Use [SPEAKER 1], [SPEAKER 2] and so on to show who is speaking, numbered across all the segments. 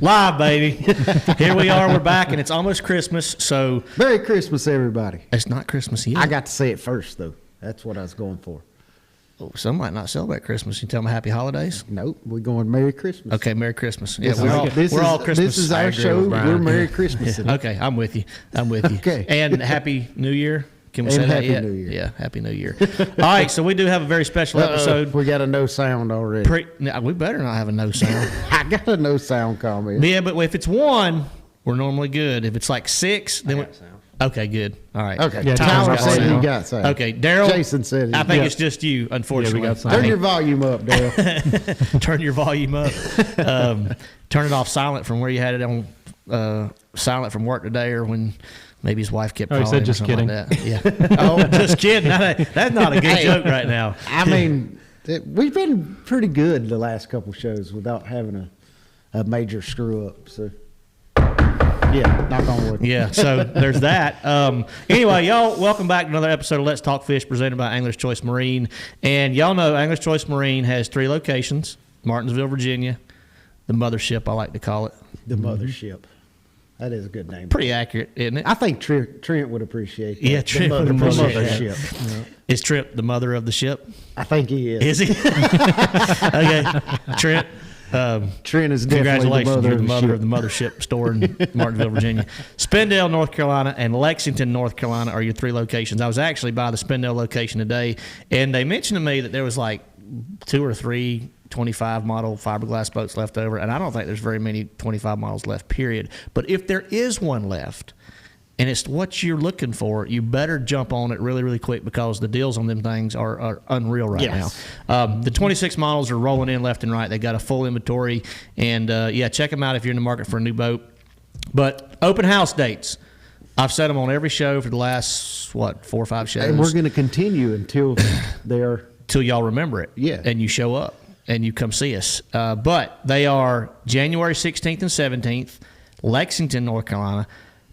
[SPEAKER 1] Live, baby. Here we are. We're back, and it's almost Christmas. So
[SPEAKER 2] Merry Christmas, everybody.
[SPEAKER 1] it's not Christmas yet.
[SPEAKER 2] I got to say it first, though. That's what I was going for.
[SPEAKER 1] Oh, some might not celebrate Christmas. You tell them Happy Holidays.
[SPEAKER 2] Nope, we're going Merry Christmas.
[SPEAKER 1] Okay, Merry Christmas. Yeah,
[SPEAKER 2] This
[SPEAKER 1] we're all Christmas.
[SPEAKER 2] This is our show. We're Merry Christmas.
[SPEAKER 1] Okay, I'm with you.
[SPEAKER 2] Okay.
[SPEAKER 1] And Happy New Year. Can we
[SPEAKER 2] And
[SPEAKER 1] say that
[SPEAKER 2] Happy
[SPEAKER 1] yet?
[SPEAKER 2] New Year.
[SPEAKER 1] Yeah, Happy New Year. All right, so we do have a very special episode.
[SPEAKER 2] We got a no sound already.
[SPEAKER 1] We better not have a no sound.
[SPEAKER 2] I got a no sound comment.
[SPEAKER 1] Yeah, but if it's 1, we're normally good. If it's like 6, then okay, good. All right.
[SPEAKER 2] Okay.
[SPEAKER 3] Yeah,
[SPEAKER 2] Tyler
[SPEAKER 3] Tyler's
[SPEAKER 2] said
[SPEAKER 3] got
[SPEAKER 2] he got sound.
[SPEAKER 1] Okay, Daryl.
[SPEAKER 2] Jason said he
[SPEAKER 1] I think
[SPEAKER 2] got-
[SPEAKER 1] it's just you, unfortunately.
[SPEAKER 3] Yeah, we got sound.
[SPEAKER 2] Turn your volume up, Daryl.
[SPEAKER 1] Turn your volume up. Turn it off silent from where you had it on silent from work today, or when maybe his wife kept
[SPEAKER 3] Oh, he
[SPEAKER 1] calling
[SPEAKER 3] said
[SPEAKER 1] him
[SPEAKER 3] just
[SPEAKER 1] or something
[SPEAKER 3] kidding.
[SPEAKER 1] like that. Yeah. Oh, just kidding. That's not a good joke right now.
[SPEAKER 2] I mean, we've been pretty good the last couple shows without having a major screw up. So, yeah, knock on wood.
[SPEAKER 1] Yeah, so there's that. Anyway, y'all, welcome back to another episode of Let's Talk Fish, presented by Angler's Choice Marine. And y'all know Angler's Choice Marine has 3 locations: Martinsville, Virginia, the mothership, I like to call it.
[SPEAKER 2] The mothership. That is a good name.
[SPEAKER 1] Pretty accurate, isn't it?
[SPEAKER 2] I think Trent would appreciate that.
[SPEAKER 1] Yeah, Trent would
[SPEAKER 2] the
[SPEAKER 1] appreciate that.
[SPEAKER 2] mothership. Yeah.
[SPEAKER 1] Is Trip the mother of the ship?
[SPEAKER 2] I think he is.
[SPEAKER 1] Is he? Okay, Trent.
[SPEAKER 2] Trent is definitely
[SPEAKER 1] Congratulations, you're the mother
[SPEAKER 2] ship.
[SPEAKER 1] of the mothership store in Martinsville, Virginia. Spindale, North Carolina, and Lexington, North Carolina are your 3 locations. I was actually by the Spindale location today, and they mentioned to me that there was like 2 or 3 25 model fiberglass boats left over, and I don't think there's very many 25 models left, period. But if there is one left, and it's what you're looking for, you better jump on it really, really quick, because the deals on them things are unreal right
[SPEAKER 2] Yes.
[SPEAKER 1] now. The 26 models are rolling in left and right. They got a full inventory, and check them out if you're in the market for a new boat. But open house dates, I've set them on every show for the last 4 or 5 shows,
[SPEAKER 2] And we're going to continue until they're
[SPEAKER 1] till y'all remember it.
[SPEAKER 2] Yeah.
[SPEAKER 1] And you show up and you come see us. But they are January 16th and 17th, Lexington, North Carolina.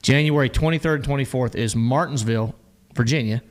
[SPEAKER 1] January 23rd and 24th is Martinsville, Virginia.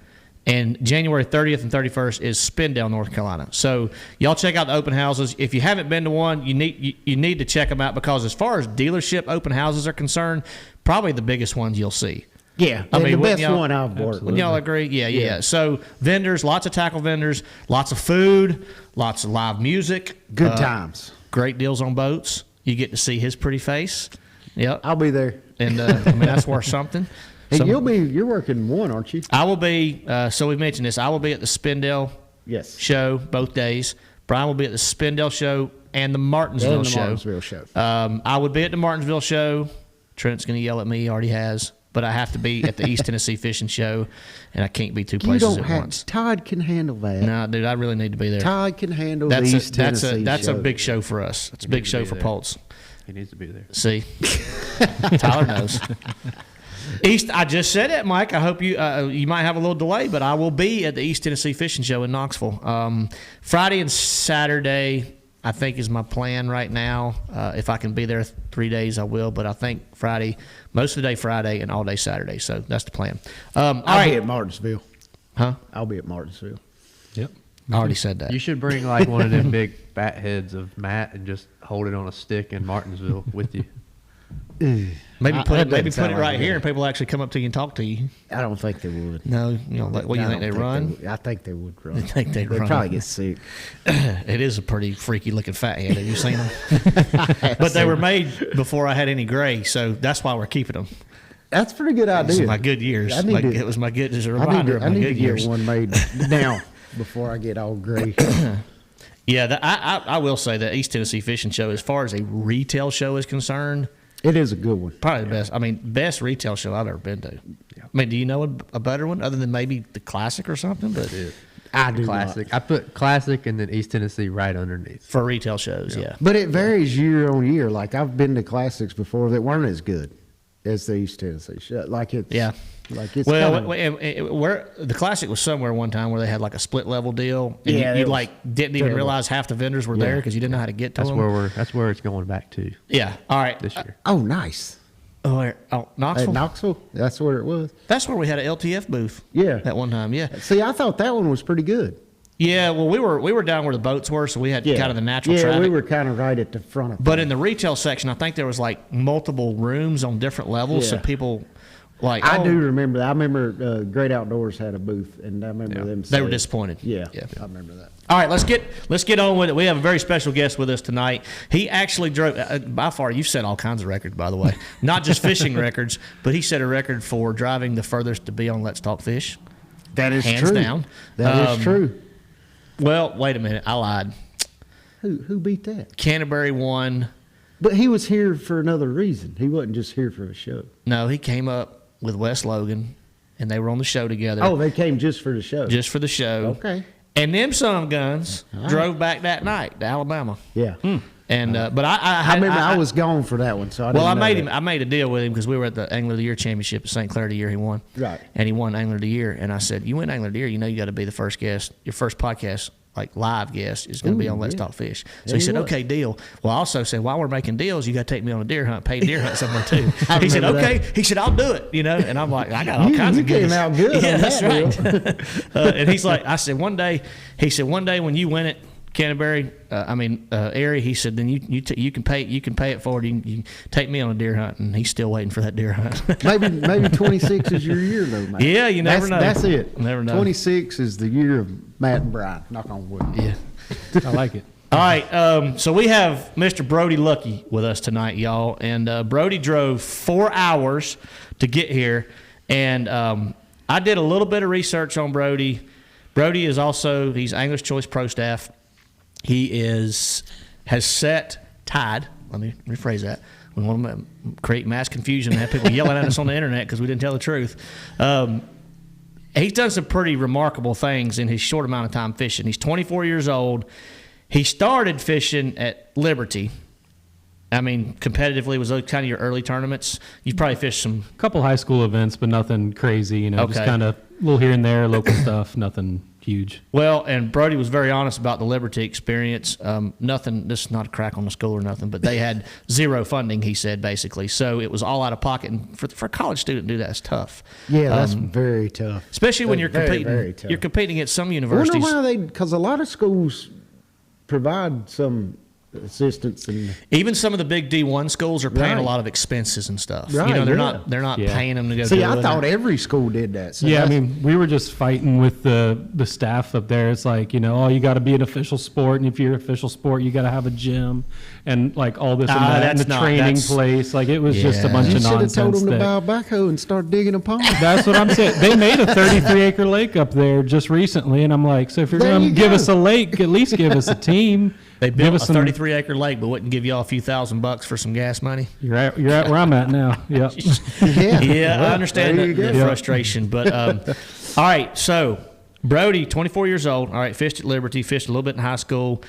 [SPEAKER 1] And January 30th and 31st is Spindale, North Carolina. So y'all check out the open houses. If you haven't been to one, you need to check them out, because as far as dealership open houses are concerned, probably the biggest ones you'll see.
[SPEAKER 2] Yeah,
[SPEAKER 1] I mean,
[SPEAKER 2] the
[SPEAKER 1] wouldn't
[SPEAKER 2] best one I've worked
[SPEAKER 1] Wouldn't
[SPEAKER 2] with.
[SPEAKER 1] y'all agree? Yeah. So vendors, lots of tackle vendors, lots of food, lots of live music.
[SPEAKER 2] Good times.
[SPEAKER 1] Great deals on boats. You get to see his pretty face. Yep.
[SPEAKER 2] I'll be there.
[SPEAKER 1] And I mean, that's worth something.
[SPEAKER 2] Hey,
[SPEAKER 1] So
[SPEAKER 2] you're working one, aren't you?
[SPEAKER 1] I will be, so we mentioned this, I will be at the Spindale
[SPEAKER 2] Yes.
[SPEAKER 1] show both days. Brian will be at the Spindale show and the Martinsville
[SPEAKER 2] And the
[SPEAKER 1] show.
[SPEAKER 2] Martinsville show.
[SPEAKER 1] I would be at the Martinsville show. Trent's going to yell at me. He already has. But I have to be at the East Tennessee Fishing Show, and I can't be 2
[SPEAKER 2] You
[SPEAKER 1] places
[SPEAKER 2] don't
[SPEAKER 1] at
[SPEAKER 2] have.
[SPEAKER 1] once.
[SPEAKER 2] Todd can handle that.
[SPEAKER 1] No, dude, I really need to be there.
[SPEAKER 2] Todd can handle the East Tennessee
[SPEAKER 1] That's a
[SPEAKER 2] show.
[SPEAKER 1] big show for us. It's a big show for
[SPEAKER 3] there.
[SPEAKER 1] Pulse.
[SPEAKER 3] He needs to be there.
[SPEAKER 1] See, Tyler knows. East. I just said it, Mike. I hope you might have a little delay, but I will be at the East Tennessee Fishing Show in Knoxville. Friday and Saturday, I think, is my plan right now. If I can be there 3 days, I will. But I think Friday, most of the day Friday and all day Saturday. So that's the plan. All
[SPEAKER 2] I'll
[SPEAKER 1] right.
[SPEAKER 2] be at Martinsville.
[SPEAKER 1] Huh?
[SPEAKER 2] I'll be at Martinsville.
[SPEAKER 3] Yep.
[SPEAKER 1] I already said that.
[SPEAKER 3] You should bring like one of them big fat heads of Matt and just hold it on a stick in Martinsville with you.
[SPEAKER 1] Maybe
[SPEAKER 2] That
[SPEAKER 1] put
[SPEAKER 2] doesn't
[SPEAKER 1] it
[SPEAKER 2] sound
[SPEAKER 1] right
[SPEAKER 2] like
[SPEAKER 1] here,
[SPEAKER 2] it.
[SPEAKER 1] and people actually come up to you and talk to you.
[SPEAKER 2] I don't think they would.
[SPEAKER 1] No, like, what do you
[SPEAKER 2] I
[SPEAKER 1] think, they
[SPEAKER 2] don't
[SPEAKER 1] run?
[SPEAKER 2] I think they would run.
[SPEAKER 1] You think they'd
[SPEAKER 2] They'd
[SPEAKER 1] run?
[SPEAKER 2] probably get sick.
[SPEAKER 1] It is a pretty freaky looking fat head. Have you seen them? But they were made before I had any gray, so that's why we're keeping them.
[SPEAKER 2] That's a pretty good
[SPEAKER 1] This
[SPEAKER 2] idea.
[SPEAKER 1] is my good years.
[SPEAKER 2] I need to-
[SPEAKER 1] It was my good. As a
[SPEAKER 2] I
[SPEAKER 1] reminder
[SPEAKER 2] need
[SPEAKER 1] of my
[SPEAKER 2] to
[SPEAKER 1] good
[SPEAKER 2] get
[SPEAKER 1] years.
[SPEAKER 2] one made now before I get all gray.
[SPEAKER 1] Yeah, I will say that East Tennessee Fishing Show, as far as a retail show is concerned,
[SPEAKER 2] It is a good one.
[SPEAKER 1] probably the best. I mean, best retail show I've ever been to. I mean, do you know a better one other than maybe the Classic or something? But
[SPEAKER 2] I do
[SPEAKER 3] Classic.
[SPEAKER 2] not.
[SPEAKER 3] I put Classic and then East Tennessee right underneath.
[SPEAKER 1] for retail shows, yeah.
[SPEAKER 2] But it varies year on year. Like I've been to classics before that weren't as good as the East Tennessee show. Like it's
[SPEAKER 1] Yeah.
[SPEAKER 2] Like it's
[SPEAKER 1] Well,
[SPEAKER 2] kind of,
[SPEAKER 1] where the Classic was somewhere one time where they had like a split level deal, and
[SPEAKER 2] Yeah,
[SPEAKER 1] you
[SPEAKER 2] it was
[SPEAKER 1] like didn't even
[SPEAKER 2] terrible.
[SPEAKER 1] realize half the vendors were there because you didn't know how to get to
[SPEAKER 3] That's
[SPEAKER 1] them.
[SPEAKER 3] that's where it's going back to
[SPEAKER 1] Yeah. All right.
[SPEAKER 3] this year.
[SPEAKER 2] oh nice.
[SPEAKER 1] Knoxville.
[SPEAKER 2] At Knoxville, that's where it was.
[SPEAKER 1] That's where we had an LTF booth.
[SPEAKER 2] Yeah.
[SPEAKER 1] At one time. Yeah.
[SPEAKER 2] See, I thought that one was pretty good.
[SPEAKER 1] Yeah, well, we were down where the boats were, so we had kind of the natural traffic.
[SPEAKER 2] Yeah, we were kind of right at the front of it.
[SPEAKER 1] But in the retail section, I think there was like multiple rooms on different levels, so people like.
[SPEAKER 2] I do remember that. I remember Great Outdoors had a booth, and I remember them.
[SPEAKER 1] They were disappointed.
[SPEAKER 2] Yeah, I remember that.
[SPEAKER 1] All right, let's get on with it. We have a very special guest with us tonight. He actually drove. By far, you've set all kinds of records, by the way, not just fishing records, but he set a record for driving the furthest to be on Let's Talk Fish.
[SPEAKER 2] That is
[SPEAKER 1] hands
[SPEAKER 2] true.
[SPEAKER 1] down.
[SPEAKER 2] That is true.
[SPEAKER 1] Well, wait a minute. I lied.
[SPEAKER 2] Who beat that?
[SPEAKER 1] Canterbury won.
[SPEAKER 2] But he was here for another reason. He wasn't just here for a show.
[SPEAKER 1] No, he came up with Wes Logan, and they were on the show together.
[SPEAKER 2] Oh, they came just for the show.
[SPEAKER 1] Just for the show.
[SPEAKER 2] Okay.
[SPEAKER 1] And them some guns drove back that night to Alabama.
[SPEAKER 2] Yeah.
[SPEAKER 1] And but I
[SPEAKER 2] remember I was gone for that one, so I didn't know
[SPEAKER 1] I made a deal with him because we were at the Angler of the Year Championship at St. Clair the year he won.
[SPEAKER 2] Right.
[SPEAKER 1] And he won Angler of the Year, and I said, "You win Angler of the Year, you know you got to be the first guest. Your first podcast, like live guest, is going to be on Let's Talk Fish." So he said, "Okay, deal." Well, I also said, while we're making deals, you got to take me on a deer hunt, paid deer hunt somewhere too. He said, "Okay." He said, "I'll do it." And I'm like, I got all kinds of goodies.
[SPEAKER 2] You came out good.
[SPEAKER 1] Yeah,
[SPEAKER 2] on
[SPEAKER 1] that's
[SPEAKER 2] that
[SPEAKER 1] right. And he's like, I said, one day when you win it, Canterbury, Arey, he said, then you can pay it forward. You can take me on a deer hunt, and he's still waiting for that deer hunt.
[SPEAKER 2] maybe 26 is your year though, man.
[SPEAKER 1] Yeah, you never know.
[SPEAKER 2] That's it.
[SPEAKER 1] Never know.
[SPEAKER 2] 26 is the year of Matt and Brian. Knock on wood.
[SPEAKER 1] Yeah,
[SPEAKER 3] I like it.
[SPEAKER 1] All right, so we have Mr. Brody Lucky with us tonight, y'all, and Brody drove 4 hours to get here, and I did a little bit of research on Brody. Brody is also he's Angler's Choice Pro Staff. He has tied. Let me rephrase that. We want to create mass confusion and have people yelling at us on the internet because we didn't tell the truth. He's done some pretty remarkable things in his short amount of time fishing. He's 24 years old. He started fishing at Liberty. I mean, competitively, was those kind of your early tournaments? You've probably fished some.
[SPEAKER 4] A couple high school events, but nothing crazy. Just kind of a little here and there, local stuff. Nothing huge.
[SPEAKER 1] Well, and Brody was very honest about the Liberty experience. Nothing. This is not a crack on the school or nothing, but they had zero funding. He said basically, so it was all out of pocket. And for a college student to do that is tough.
[SPEAKER 2] Yeah, that's very tough.
[SPEAKER 1] Especially when you're competing.
[SPEAKER 2] Very tough.
[SPEAKER 1] You're competing at some universities.
[SPEAKER 2] I wonder why because a lot of schools provide some assistance, and
[SPEAKER 1] even some of the big D1 schools are paying a lot of expenses and stuff.
[SPEAKER 2] Right,
[SPEAKER 1] they're not paying them to go.
[SPEAKER 2] See, I thought every school did that. So
[SPEAKER 4] I mean, we were just fighting with the staff up there. It's like, you got to be an official sport, and if you're an official sport, you got to have a gym and like all this and that, and the training place. Like it was just a bunch of nonsense.
[SPEAKER 2] You should have told them to buy a backhoe and start digging a pond.
[SPEAKER 4] That's what I'm saying. They made a 33-acre lake up there just recently, and I'm like, so if you're going to give us a lake, at least give us a team.
[SPEAKER 1] They built a 33-acre lake, but wouldn't give y'all a few $1,000 for some gas money.
[SPEAKER 4] You're at where I'm at now. Yep.
[SPEAKER 1] I understand the frustration. But all right, so Brody, 24 years old. All right, fished at Liberty, fished a little bit in high school.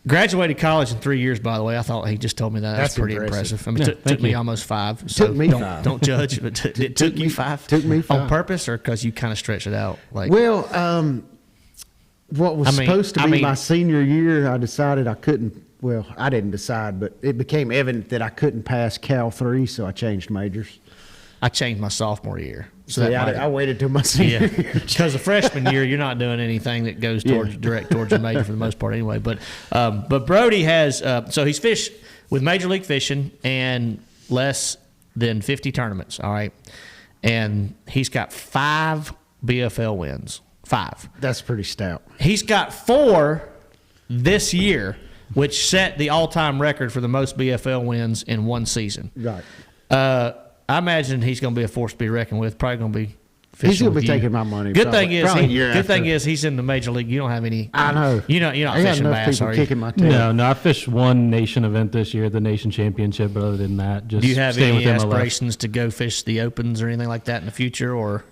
[SPEAKER 1] Graduated college in 3 years, by the way. I thought he just told me that. That's pretty impressive. I mean, it took me almost 5. So
[SPEAKER 2] took me 5.
[SPEAKER 1] Don't judge. But it took you 5?
[SPEAKER 2] Took me 5.
[SPEAKER 1] On purpose or because you kind of stretched it out?
[SPEAKER 2] What was supposed to be my senior year, I decided I couldn't. Well, I didn't decide, but it became evident that I couldn't pass Cal 3, so I changed majors.
[SPEAKER 1] I changed my sophomore year. So
[SPEAKER 2] I waited till my senior year.
[SPEAKER 1] Because the freshman year, you're not doing anything that goes direct towards your major for the most part anyway. But Brody has so he's fished with Major League Fishing and less than 50 tournaments, all right? And he's got 5 BFL wins. 5.
[SPEAKER 2] That's pretty stout.
[SPEAKER 1] He's got 4 this year, which set the all-time record for the most BFL wins in one season.
[SPEAKER 2] Right.
[SPEAKER 1] I imagine he's going to be a force to be reckoned with. Probably going to be fishing.
[SPEAKER 2] He's going to
[SPEAKER 1] with
[SPEAKER 2] be
[SPEAKER 1] you.
[SPEAKER 2] taking my money.
[SPEAKER 1] Good thing is he's in the major league. You don't have any.
[SPEAKER 2] I know.
[SPEAKER 1] You're not fishing bass, are you?
[SPEAKER 2] Kicking my tail.
[SPEAKER 4] No. I fished one nation event this year, the nation championship. But other than that, just
[SPEAKER 1] do you have
[SPEAKER 4] staying
[SPEAKER 1] any
[SPEAKER 4] with MLF.
[SPEAKER 1] aspirations to go fish the opens or anything like that in the future? Or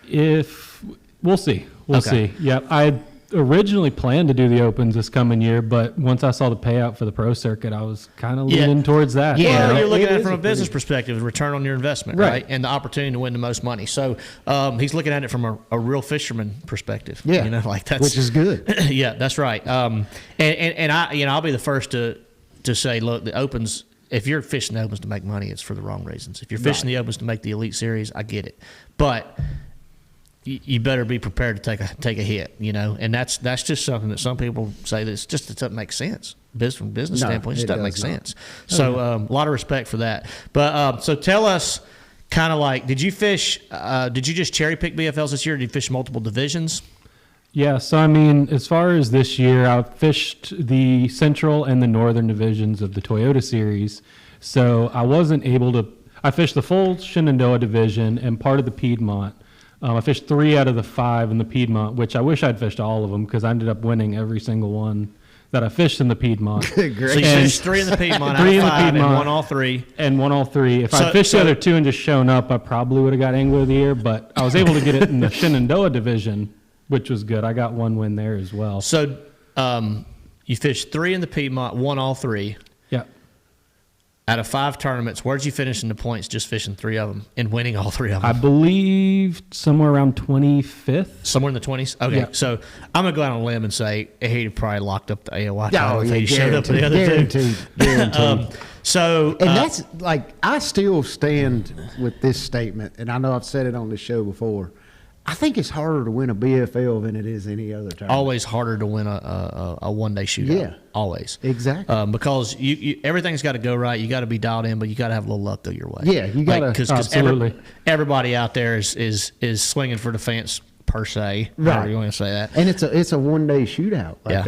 [SPEAKER 4] if we'll see, we'll see. Yeah, I originally planned to do the opens this coming year, but once I saw the payout for the pro circuit, I was kind of leaning towards that.
[SPEAKER 1] Yeah, well, you're looking at it from a business perspective, return on your investment, right? And the opportunity to win the most money. So he's looking at it from a real fisherman perspective.
[SPEAKER 2] Yeah,
[SPEAKER 1] that's
[SPEAKER 2] which is good.
[SPEAKER 1] Yeah, that's right. And I'll be the first to say, look, the opens. If you're fishing the opens to make money, it's for the wrong reasons. If you're fishing the opens to make the Elite Series, I get it, but you better be prepared to take a hit, and that's just something that some people say that it doesn't make sense. From business standpoint, it just doesn't make sense. So a lot of respect for that. But so tell us, kind of like, did you fish? Did you just cherry pick BFLs this year? Or did you fish multiple divisions?
[SPEAKER 4] Yeah, so I mean, as far as this year, I fished the Central and the Northern divisions of the Toyota Series. So I wasn't able to. I fished the full Shenandoah division and part of the Piedmont. I fished 3 out of the 5 in the Piedmont, which I wish I'd fished all of them because I ended up winning every single one that I fished in the Piedmont.
[SPEAKER 1] Great. So you fished 3 in the Piedmont, 3 in the Piedmont, and won all 3.
[SPEAKER 4] And won all 3. If I fished the other 2 and just shown up, I probably would have got Angler of the Year, but I was able to get it in the Shenandoah division, which was good. I got 1 win there as well.
[SPEAKER 1] So you fished 3 in the Piedmont, won all 3.
[SPEAKER 4] Yeah.
[SPEAKER 1] Out of 5 tournaments, where'd you finish in the points just fishing 3 of them and winning all 3 of them?
[SPEAKER 4] I believe somewhere around 25th.
[SPEAKER 1] Somewhere in the 20s? Okay, yeah. So I'm going to go out on a limb and say he'd probably locked up the AOY title if he showed up in the other 2.
[SPEAKER 2] Guaranteed.
[SPEAKER 1] And
[SPEAKER 2] that's like, I still stand with this statement, and I know I've said it on the show before. I think it's harder to win a BFL than it is any other tournament.
[SPEAKER 1] Always harder to win a one-day shootout.
[SPEAKER 2] Yeah.
[SPEAKER 1] Always.
[SPEAKER 2] Exactly.
[SPEAKER 1] Because you everything's got to go right. You got to be dialed in, but you got to have a little luck go your way.
[SPEAKER 2] Yeah, you got to.
[SPEAKER 1] Because everybody out there is swinging for the fence per se.
[SPEAKER 2] Right.
[SPEAKER 1] However you want to say that.
[SPEAKER 2] And it's a one-day shootout. Like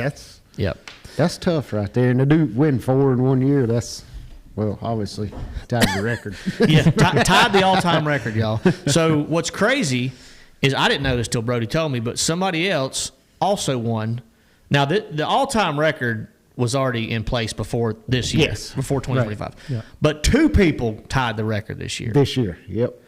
[SPEAKER 2] that's tough right there. And to win 4 in 1 year, that's, well, obviously tied the record.
[SPEAKER 1] Yeah, tied the all-time record, y'all. So what's crazy is I didn't know this till Brody told me, but somebody else also won. Now, the all-time record was already in place before this year, before 2025. Right.
[SPEAKER 4] Yeah.
[SPEAKER 1] But 2 people tied the record this year.
[SPEAKER 2] Yep.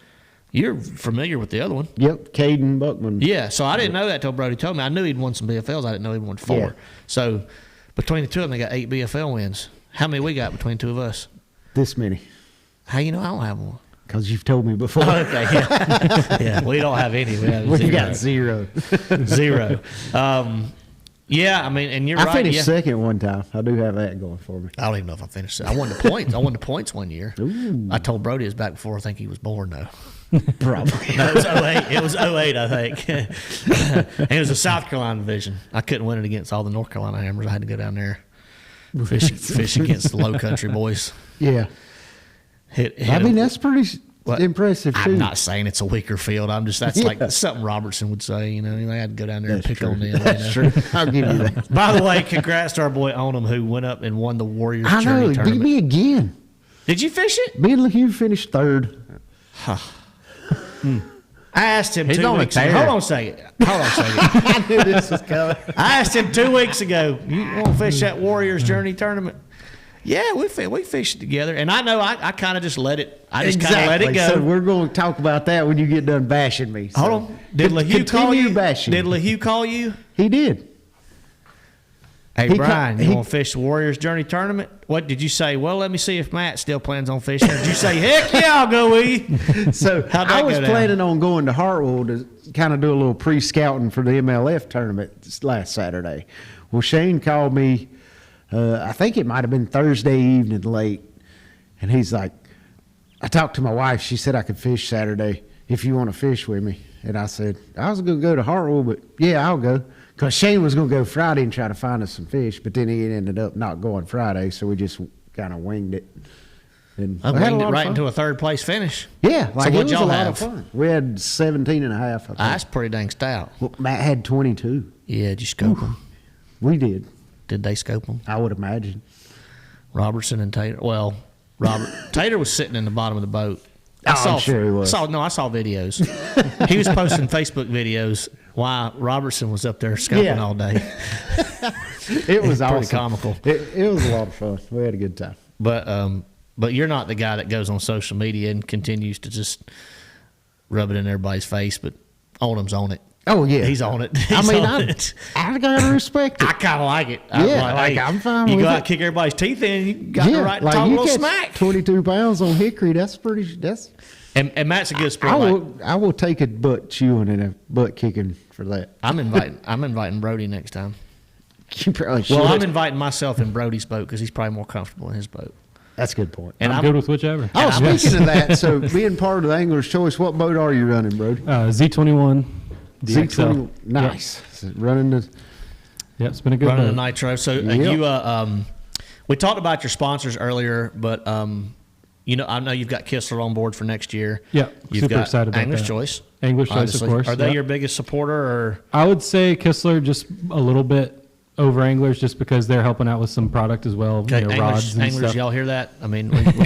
[SPEAKER 1] You're familiar with the other one.
[SPEAKER 2] Yep, Caden Buckman.
[SPEAKER 1] Yeah, so I didn't know that till Brody told me. I knew he'd won some BFLs. I didn't know he'd won 4. Yeah. So between the 2 of them, they got 8 BFL wins. How many we got between 2 of us?
[SPEAKER 2] This many.
[SPEAKER 1] How you know I don't have one?
[SPEAKER 2] Because you've told me before.
[SPEAKER 1] Oh, okay, yeah. Yeah, we don't have any.
[SPEAKER 2] We got 0.
[SPEAKER 1] 0. Yeah, I mean, and you're right.
[SPEAKER 2] I finished second one time. I do have that going for me.
[SPEAKER 1] I don't even know if I finished it. I won the points. I won the points 1 year.
[SPEAKER 2] Ooh.
[SPEAKER 1] I told Brody it was back before I think he was born, though.
[SPEAKER 2] Probably.
[SPEAKER 1] No, it was 08. It was 08, I think. And it was a South Carolina division. I couldn't win it against all the North Carolina Hammers. I had to go down there fish against the low country boys.
[SPEAKER 2] Yeah. I mean, that's pretty impressive, too.
[SPEAKER 1] I'm not saying it's a weaker field. That's like something Robertson would say. They had to go down there and pick on them.
[SPEAKER 2] That's true. I'll give you that.
[SPEAKER 1] By the way, congrats to our boy Onum, who went up and won the Warriors Journey tournament.
[SPEAKER 2] Beat me again.
[SPEAKER 1] Did you fish it?
[SPEAKER 2] Me and LaHue finished 3rd.
[SPEAKER 1] I asked him 2 weeks ago. Hold on a second.
[SPEAKER 2] I knew this was coming.
[SPEAKER 1] I asked him 2 weeks ago, you want to fish that Warriors Journey tournament? Yeah, we fished together, and I know I kind of just let it. I just kind of let it go.
[SPEAKER 2] So we're going to talk about that when you get done bashing me. So.
[SPEAKER 1] Hold on. Did LaHue call you?
[SPEAKER 2] Bashing.
[SPEAKER 1] Did LaHue call you?
[SPEAKER 2] He did.
[SPEAKER 1] Hey, Brian, you want to fish the Warriors Journey tournament? What did you say? Well, let me see if Matt still plans on fishing. Did you say, heck yeah, I'll go with you?
[SPEAKER 2] So I was planning on going to Hartwell to kind of do a little pre-scouting for the MLF tournament last Saturday. Well, Shane called me. I think it might have been Thursday evening late. And he's like, I talked to my wife. She said I could fish Saturday if you want to fish with me. And I said, I was going to go to Hartwell, but yeah, I'll go. Because Shane was going to go Friday and try to find us some fish, but then he ended up not going Friday, so we just kind of winged it. And
[SPEAKER 1] I winged it right into a 3rd place finish.
[SPEAKER 2] Yeah,
[SPEAKER 1] like
[SPEAKER 2] so it was a lot of fun. We had 17 and a half, I think.
[SPEAKER 1] That's pretty dang stout.
[SPEAKER 2] Well, Matt had 22.
[SPEAKER 1] Yeah, did you scope them?
[SPEAKER 2] We did.
[SPEAKER 1] Did they scope them?
[SPEAKER 2] I would imagine.
[SPEAKER 1] Robertson and Tater. Well, Tater was sitting in the bottom of the boat.
[SPEAKER 2] I'm sure he was.
[SPEAKER 1] I saw videos. He was posting Facebook videos while Robertson was up there scoping all day.
[SPEAKER 2] It was awesome.
[SPEAKER 1] Pretty comical.
[SPEAKER 2] It was a lot of fun. We had a good time.
[SPEAKER 1] But you're not the guy that goes on social media and continues to just rub it in everybody's face. But Oldham's on it.
[SPEAKER 2] Oh, yeah.
[SPEAKER 1] He's on it.
[SPEAKER 2] I got to respect it.
[SPEAKER 1] I kind of like it.
[SPEAKER 2] I'm fine with it.
[SPEAKER 1] You go out and kick everybody's teeth in, you got the right to talk a little smack.
[SPEAKER 2] 22 pounds on hickory, that's
[SPEAKER 1] and Matt's a good sport.
[SPEAKER 2] I will take a butt chewing and a butt kicking for that.
[SPEAKER 1] I'm inviting Brody next time.
[SPEAKER 2] You probably should.
[SPEAKER 1] Well, I'm inviting myself in Brody's boat because he's probably more comfortable in his boat.
[SPEAKER 2] That's a good point.
[SPEAKER 4] And I'm good with whichever.
[SPEAKER 2] Speaking of that, so being part of the Angler's Choice, what boat are you running, Brody?
[SPEAKER 4] Z21. The XL.
[SPEAKER 2] Nice. Running the.
[SPEAKER 4] Yeah, it's been a good
[SPEAKER 1] running
[SPEAKER 4] boat.
[SPEAKER 1] the Nitro. So you, we talked about your sponsors earlier, but you know, I know you've got Kistler on board for next year.
[SPEAKER 4] Yeah,
[SPEAKER 1] you've
[SPEAKER 4] super
[SPEAKER 1] got
[SPEAKER 4] excited about
[SPEAKER 1] Angler's
[SPEAKER 4] that.
[SPEAKER 1] Choice.
[SPEAKER 4] Angler's Choice,
[SPEAKER 1] Obviously.
[SPEAKER 4] of course.
[SPEAKER 1] Are they your biggest supporter, or?
[SPEAKER 4] I would say Kistler just a little bit over Anglers, just because they're helping out with some product as well.
[SPEAKER 1] Okay,
[SPEAKER 4] you know, rods and
[SPEAKER 1] Anglers,
[SPEAKER 4] stuff.
[SPEAKER 1] y'all hear that? I mean, we're gonna